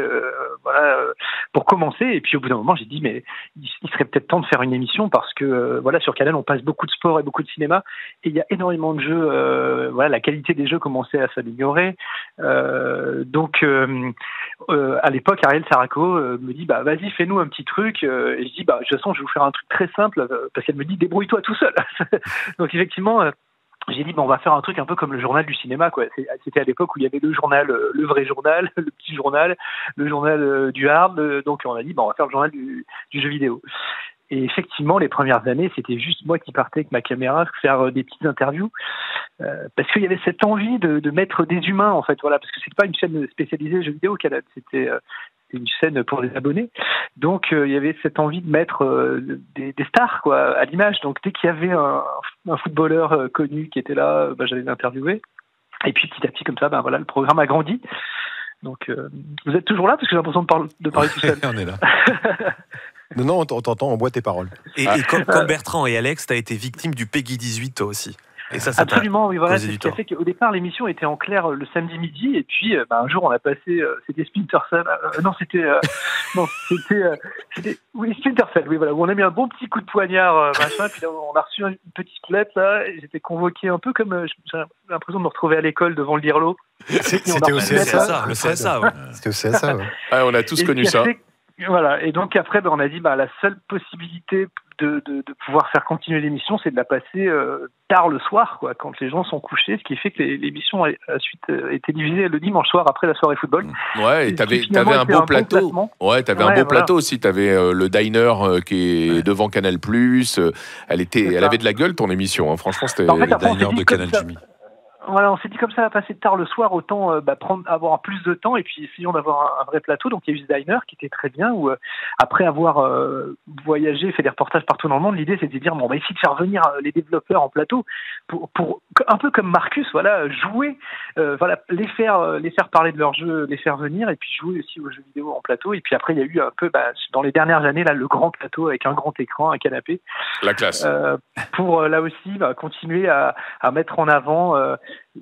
Speaker 12: pour commencer. Et puis, au bout d'un moment, j'ai dit, mais il serait peut-être temps de faire une émission parce que, sur Canal, on passe beaucoup de sport et beaucoup de cinéma. Et il y a énormément de jeux. La qualité des jeux commençait à s'améliorer. Donc, à l'époque, Ariel Saraco me dit, vas-y, fais-nous un petit truc. Et je dis, de toute façon, je vais vous faire un truc très simple parce qu'elle me dit, débrouille-toi tout seul. Donc, effectivement, j'ai dit on va faire un truc un peu comme le journal du cinéma, quoi. C'était à l'époque où il y avait le journal, le vrai journal, le petit journal, le journal du hard. Donc on a dit on va faire le journal du jeu vidéo. Et effectivement, les premières années, c'était juste moi qui partais avec ma caméra faire des petites interviews, parce qu'il y avait cette envie de mettre des humains, en fait, voilà, parce que c'est pas une chaîne spécialisée jeux vidéo, Canal, c'était une chaîne pour les abonnés. Donc, il y avait cette envie de mettre des stars, quoi, à l'image. Donc, dès qu'il y avait un footballeur connu qui était là, j'allais l'interviewer. Et puis, petit à petit, comme ça, voilà, le programme a grandi. Donc, vous êtes toujours là parce que j'ai l'impression de parler tout seul.
Speaker 7: On est là.
Speaker 11: Non, on t'entend, on boit tes paroles.
Speaker 6: Et comme Bertrand et Alex, t'as été victime du Peggy 18 toi aussi. Et ça
Speaker 12: absolument, oui, voilà,
Speaker 6: posé
Speaker 12: c'est
Speaker 6: du
Speaker 12: ce qui a
Speaker 6: tort.
Speaker 12: fait qu'au départ l'émission était en clair le samedi midi, et puis un jour on a passé, c'était Splinter Cell, oui, Splinter Cell, oui, voilà, où on a mis un bon petit coup de poignard, machin, puis là on a reçu une petite lettre là, et j'étais convoqué un peu comme j'ai l'impression de me retrouver à l'école devant le Lirlo.
Speaker 11: C'était au CSA,
Speaker 6: le CSA, ouais.
Speaker 11: C'était au CSA, ouais.
Speaker 2: Ah, on a tous connu ça.
Speaker 12: Voilà, et donc après, on a dit la seule possibilité de pouvoir faire continuer l'émission, c'est de la passer tard le soir, quoi, quand les gens sont couchés, ce qui fait que l'émission a ensuite été divisée le dimanche soir après la soirée football.
Speaker 2: Ouais, et t'avais un beau plateau. Ouais, t'avais un beau plateau aussi. T'avais le diner qui est devant Canal+. Elle avait de la gueule, ton émission. Hein. Franchement, c'était
Speaker 12: le
Speaker 2: diner de Canal Jimmy.
Speaker 12: Voilà, on s'est dit comme ça, passer tard le soir, autant avoir plus de temps et puis essayons d'avoir un vrai plateau. Donc il y a eu ce diner qui était très bien, où après avoir voyagé, fait des reportages partout dans le monde, l'idée c'était de dire on va essayer de faire venir les développeurs en plateau pour un peu comme Marcus, voilà, jouer, les faire parler de leur jeu, les faire venir et puis jouer aussi aux jeux vidéo en plateau. Et puis après il y a eu un peu dans les dernières années là le grand plateau avec un grand écran, un canapé.
Speaker 2: La classe.
Speaker 12: Pour là aussi continuer à mettre en avant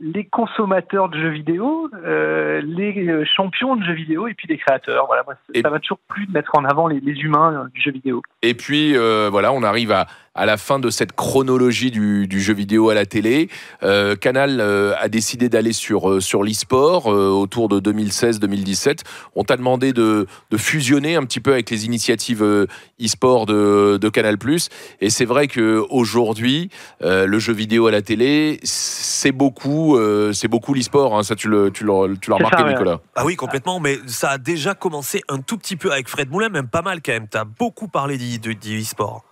Speaker 12: les consommateurs de jeux vidéo, les champions de jeux vidéo et puis les créateurs. Voilà, moi, ça m'a toujours plu de mettre en avant les humains du jeu vidéo.
Speaker 2: Et puis, on arrive à la fin de cette chronologie du jeu vidéo à la télé. Canal a décidé d'aller sur l'e-sport autour de 2016-2017. On t'a demandé de fusionner un petit peu avec les initiatives e-sport de Canal+. Et c'est vrai qu'aujourd'hui, le jeu vidéo à la télé, c'est beaucoup l'e-sport. Hein. Ça, tu l'as remarqué, Nicolas.
Speaker 6: Ah oui, complètement. Mais ça a déjà commencé un tout petit peu avec Fred Moulin, même pas mal quand même. Tu as beaucoup parlé d'e-sport.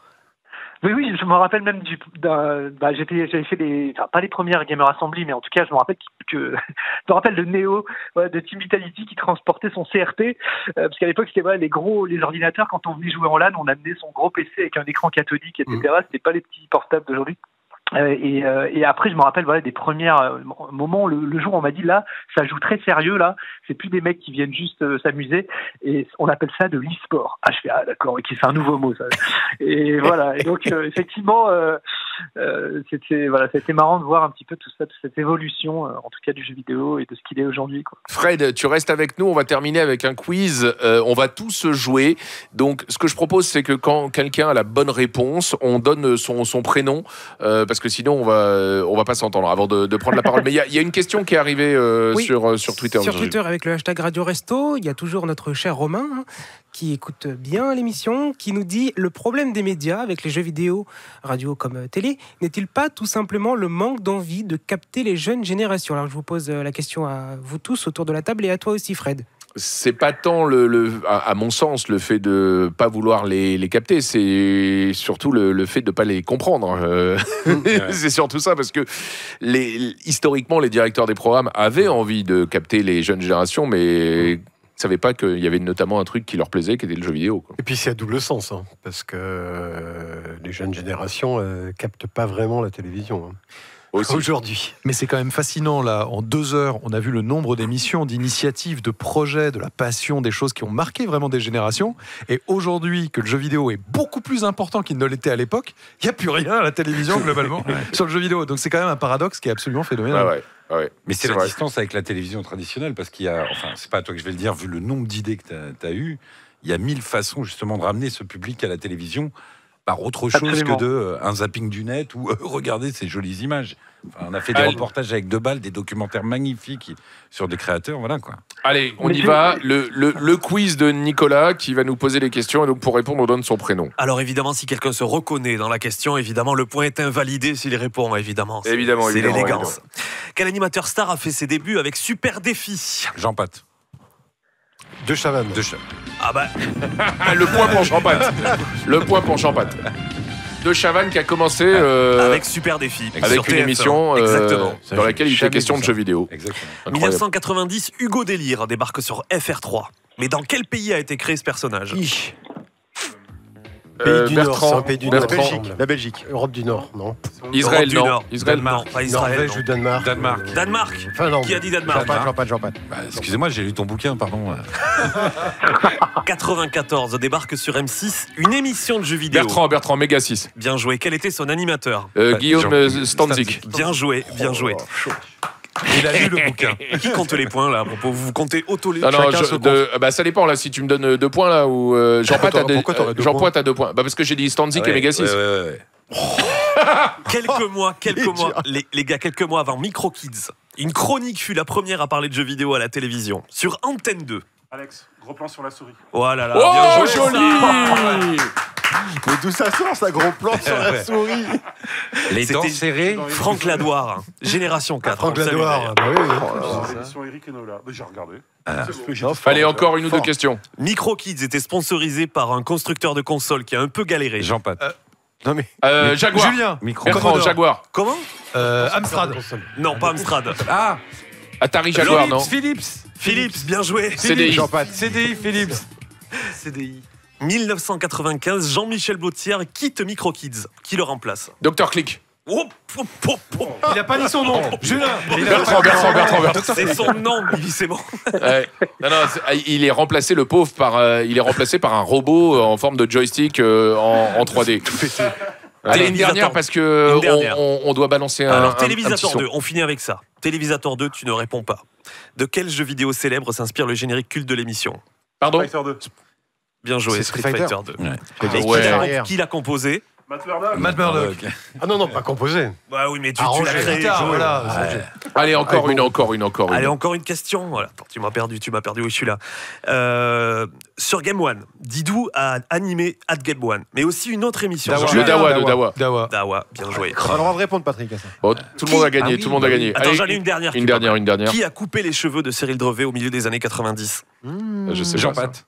Speaker 12: Oui, je me rappelle même j'avais fait pas les premières Gamer Assembly, mais en tout cas, je me rappelle de Neo, de Team Vitality qui transportait son CRT, parce qu'à l'époque, c'était les ordinateurs, quand on venait jouer en LAN, on amenait son gros PC avec un écran cathodique, etc. C'était pas les petits portables d'aujourd'hui. Et après, je me rappelle des premiers moments, le jour où on m'a dit là, ça joue très sérieux là, c'est plus des mecs qui viennent juste s'amuser, et on appelle ça de l'e-sport. Ah, je fais d'accord, ok, c'est un nouveau mot ça. Et voilà, et donc effectivement, c'était marrant de voir un petit peu tout ça, toute cette évolution, en tout cas du jeu vidéo et de ce qu'il est aujourd'hui, quoi.
Speaker 2: Fred, tu restes avec nous, on va terminer avec un quiz, on va tous jouer. Donc ce que je propose, c'est que quand quelqu'un a la bonne réponse, on donne son prénom, parce que sinon on va pas s'entendre avant de prendre la parole. Mais il y a une question qui est arrivée sur Twitter.
Speaker 1: Sur Twitter avec le hashtag Radio Resto, il y a toujours notre cher Romain qui écoute bien l'émission, qui nous dit le problème des médias avec les jeux vidéo, radio comme télé, n'est-il pas tout simplement le manque d'envie de capter les jeunes générations? Alors je vous pose la question à vous tous autour de la table et à toi aussi, Fred.
Speaker 2: C'est pas tant à mon sens le fait de pas vouloir les capter, c'est surtout le fait de pas les comprendre. C'est surtout ça, parce que historiquement les directeurs des programmes avaient envie de capter les jeunes générations, mais ne savaient pas qu'il y avait notamment un truc qui leur plaisait, qui était le jeu vidéo, quoi.
Speaker 5: Et puis c'est à double sens, hein, parce que les jeunes générations captent pas vraiment la télévision. Hein. Aujourd'hui.
Speaker 7: Mais c'est quand même fascinant, là, en 2 heures, on a vu le nombre d'émissions, d'initiatives, de projets, de la passion, des choses qui ont marqué vraiment des générations. Et aujourd'hui, que le jeu vidéo est beaucoup plus important qu'il ne l'était à l'époque, il n'y a plus rien à la télévision, globalement, sur le jeu vidéo. Donc c'est quand même un paradoxe qui est absolument phénoménal.
Speaker 9: Ouais. Mais c'est la distance avec la télévision traditionnelle, parce qu'il y a, enfin, c'est pas à toi que je vais le dire, vu le nombre d'idées que tu as eues, il y a 1000 façons justement de ramener ce public à la télévision par autre chose que un zapping du net ou regarder ces jolies images. Enfin, on a fait des reportages avec 2 balles, des documentaires magnifiques sur des créateurs, voilà quoi.
Speaker 2: Allez, on y va. Le quiz de Nicolas qui va nous poser des questions, et donc pour répondre, on donne son prénom.
Speaker 6: Alors évidemment, si quelqu'un se reconnaît dans la question, évidemment, le point est invalidé s'il répond, évidemment. C'est l'élégance. Quel animateur star a fait ses débuts avec Super Défi?
Speaker 9: Jean Pat.
Speaker 5: De Chavannes.
Speaker 6: Ah bah,
Speaker 2: Le point pour Champagne. Le point pour Champagne. De Chavannes qui a commencé
Speaker 6: avec Super Défi.
Speaker 2: avec
Speaker 6: sur
Speaker 2: une
Speaker 6: TF1.
Speaker 2: émission
Speaker 6: Exactement.
Speaker 2: dans laquelle il était question de jeux vidéo.
Speaker 9: Exactement.
Speaker 2: Incroyable.
Speaker 6: 1990, Hugo Délire débarque sur FR3. Mais dans quel pays a été créé ce personnage?
Speaker 5: Pays du Nord,
Speaker 2: Bertrand,
Speaker 5: c'est un pays du Nord.
Speaker 2: Bertrand.
Speaker 11: La Belgique.
Speaker 5: Europe du Nord, non.
Speaker 2: Israël,
Speaker 6: Europe du
Speaker 2: non.
Speaker 6: Nord.
Speaker 2: Israël,
Speaker 6: Non, pas Israël.
Speaker 5: Norvège ou Danemark.
Speaker 6: Danemark.
Speaker 5: Enfin, non.
Speaker 6: Qui a dit Danemark?
Speaker 11: Jean-Pat.
Speaker 9: Bah, excusez-moi, j'ai lu ton bouquin, pardon.
Speaker 6: 94 débarque sur M6 une émission de jeux vidéo.
Speaker 2: Bertrand, Méga 6.
Speaker 6: Bien joué. Quel était son animateur?
Speaker 2: Guillaume Stanzik.
Speaker 6: Bien joué, bien joué.
Speaker 9: Il a lu le bouquin.
Speaker 6: Qui compte les points là? Vous comptez auto les
Speaker 2: Non,
Speaker 6: chacun se compte.
Speaker 2: bah ça dépend là. Si tu me donnes 2 points là ou Jean-Pat t'as 2 points. Bah parce que j'ai dit Stanzik et Méga 6.
Speaker 9: Ouais.
Speaker 6: Quelques mois, les gars, quelques mois avant Micro Kids, une chronique fut la première à parler de jeux vidéo à la télévision sur Antenne 2.
Speaker 10: Alex, gros plan sur la souris.
Speaker 6: Oh là là,
Speaker 2: Oh,
Speaker 6: bien joué,
Speaker 2: joli.
Speaker 11: Mais d'où ça sort, ça gros plan sur la souris?
Speaker 9: Les dents
Speaker 6: C'était
Speaker 9: serrées.
Speaker 6: Franck Ladoire, Génération 4.
Speaker 5: Franck
Speaker 6: on le salue
Speaker 5: Ladoire.
Speaker 6: d'ailleurs.
Speaker 5: Bah oui.
Speaker 10: C'est l'émission Eric et Nola. J'ai regardé.
Speaker 2: Allez, encore une ou deux questions.
Speaker 6: Micro Kids était sponsorisé par un constructeur de consoles qui a un peu galéré.
Speaker 9: Jean-Pat.
Speaker 11: Non mais.
Speaker 2: Jaguar.
Speaker 7: Julien.
Speaker 2: Bertrand,
Speaker 7: Commodore.
Speaker 2: Jaguar.
Speaker 6: Comment?
Speaker 7: Amstrad.
Speaker 6: Non, pas Amstrad.
Speaker 9: Ah,
Speaker 2: Atari Jaguar, non.
Speaker 6: Philips, bien joué.
Speaker 2: CDI.
Speaker 11: Jean-Pat.
Speaker 7: CDI Philips.
Speaker 6: CDI. 1995, Jean-Michel Bautière quitte Micro Kids. Qui le remplace?
Speaker 2: Dr Click.
Speaker 6: Oh,
Speaker 7: Il a pas dit son nom. Julien.
Speaker 2: Bertrand.
Speaker 6: c'est son nom, Billy, c'est bon.
Speaker 2: Non, il est remplacé, le pauvre, il est remplacé par un robot en forme de joystick en 3D. Allez, une dernière parce que
Speaker 6: Une dernière.
Speaker 2: on doit balancer un.
Speaker 6: Alors,
Speaker 2: un petit
Speaker 6: Télévisateur
Speaker 2: son.
Speaker 6: 2, on finit avec ça. Télévisateur 2, tu ne réponds pas. De quel jeu vidéo célèbre s'inspire le générique culte de l'émission?
Speaker 2: Pardon.
Speaker 10: Fighter 2.
Speaker 6: Bien joué,
Speaker 11: C'est
Speaker 6: Street
Speaker 11: Street
Speaker 6: Fighter
Speaker 11: Fighter
Speaker 6: 2.
Speaker 2: Ouais.
Speaker 6: Qui l'a composé?
Speaker 10: Matt Murdock.
Speaker 5: Ah non, pas composé.
Speaker 6: Bah oui, mais tu
Speaker 5: Arrangé.
Speaker 6: l'as créé.
Speaker 5: Guitare,
Speaker 6: joué.
Speaker 5: voilà.
Speaker 2: Allez, encore une.
Speaker 6: Allez, encore une question. Voilà. Attends, tu m'as perdu. Oui, je suis là. Sur Game One, Didou a animé At Game One, mais aussi une autre émission.
Speaker 2: Le Dawa.
Speaker 6: Dawa, bien joué.
Speaker 11: On a le droit de répondre, Patrick, à ça.
Speaker 2: Bon, tout le monde a gagné.
Speaker 6: Attends,
Speaker 2: Allez,
Speaker 6: j'en ai une dernière.
Speaker 2: Une dernière.
Speaker 6: Qui a coupé les cheveux de Cyril Drevet au milieu des années 90?
Speaker 2: Je sais pas.
Speaker 9: Jean-Pat.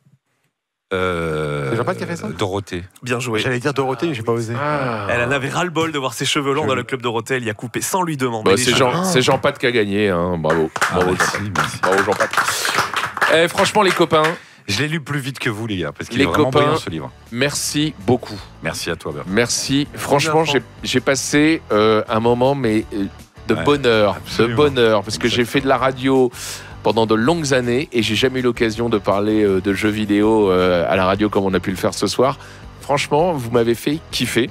Speaker 11: C'est Jean-Pat qui a fait ça?
Speaker 9: Dorothée.
Speaker 6: Bien joué.
Speaker 11: J'allais dire Dorothée, mais j'ai pas osé.
Speaker 6: Elle en avait ras-le-bol de voir ses cheveux longs dans le club Dorothée. Elle y a coupé sans lui demander.
Speaker 2: Bah,
Speaker 6: les
Speaker 2: c'est
Speaker 6: cheveux.
Speaker 2: Jean-Pat qui a gagné. Hein. Bravo. Bravo,
Speaker 9: Merci.
Speaker 2: Bravo, Jean-Pat. Franchement, les copains,
Speaker 9: Je l'ai lu plus vite que vous, les gars, parce qu'il
Speaker 2: Les
Speaker 9: est vraiment
Speaker 2: copains.
Speaker 9: brillant, ce livre.
Speaker 2: merci beaucoup.
Speaker 9: Merci à toi, Bert.
Speaker 2: Merci. Franchement, j'ai passé un moment de
Speaker 9: Ouais,
Speaker 2: bonheur.
Speaker 9: absolument.
Speaker 2: De bonheur. Parce que j'ai fait de la radio pendant de longues années et j'ai jamais eu l'occasion de parler de jeux vidéo à la radio comme on a pu le faire ce soir. Franchement, vous m'avez fait kiffer.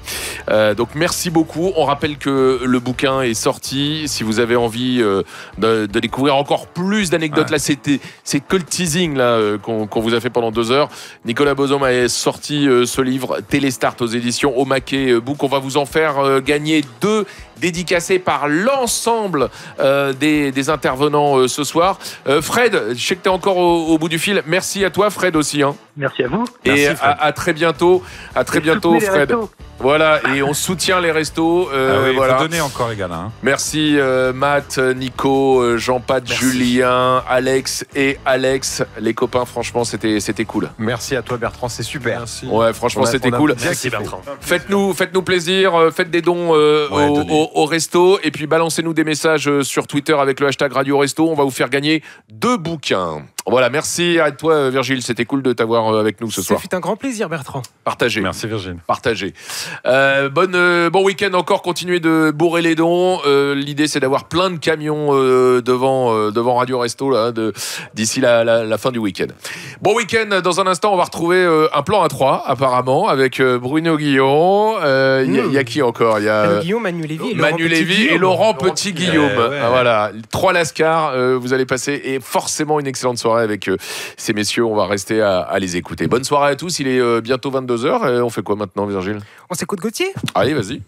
Speaker 2: Donc merci beaucoup. On rappelle que le bouquin est sorti. Si vous avez envie de découvrir encore plus d'anecdotes, là c'est que le teasing là qu'on vous a fait pendant 2 heures. Nicolas Bozom a sorti ce livre Télestart aux éditions Omaquet Book. On va vous en faire gagner 2 dédicacés par l'ensemble des intervenants ce soir. Fred, je sais que tu es encore au bout du fil. Merci à toi, Fred, aussi. Hein.
Speaker 12: Merci à vous.
Speaker 2: Et
Speaker 9: Merci, Fred.
Speaker 2: à très bientôt. À très bientôt,
Speaker 12: Soutenez les
Speaker 2: Fred.
Speaker 12: restos.
Speaker 2: Voilà, et on soutient les restos. Voilà.
Speaker 9: Faut donner encore, les gars, là. Hein.
Speaker 2: Merci Matt, Nico, Jean-Pat, Julien, Alex et Alex. Les copains, franchement, c'était cool.
Speaker 11: Merci à toi, Bertrand, c'est super.
Speaker 2: Ouais, franchement, c'était cool.
Speaker 6: Merci Bertrand.
Speaker 2: Faites-nous plaisir, faites des dons au resto et puis balancez-nous des messages sur Twitter avec le hashtag Radio Resto. On va vous faire gagner 2 bouquins. Voilà, merci à toi Virgile, c'était cool de t'avoir avec nous ce soir.
Speaker 1: Ça fut un grand plaisir, Bertrand.
Speaker 2: Partagez.
Speaker 9: Merci, Virginie.
Speaker 2: Partagez. Bon week-end encore, continuez de bourrer les dons. L'idée c'est d'avoir plein de camions devant Radio Resto là, d'ici la fin du week-end. Bon week-end, dans un instant on va retrouver un plan à 3 apparemment avec Bruno Guillon. Il y a qui encore? Il y a
Speaker 1: Guillaume, Manu Lévy
Speaker 2: Manu Lévy et Laurent Petit-Guillaume.
Speaker 9: Ouais.
Speaker 2: Ah, voilà, 3 lascars, vous allez passer et forcément une excellente soirée avec ces messieurs. On va rester à les écouter. Bonne soirée à tous, il est bientôt 22h. On fait quoi maintenant, Virgile?
Speaker 1: On s'écoute Gauthier?
Speaker 2: Allez, vas-y.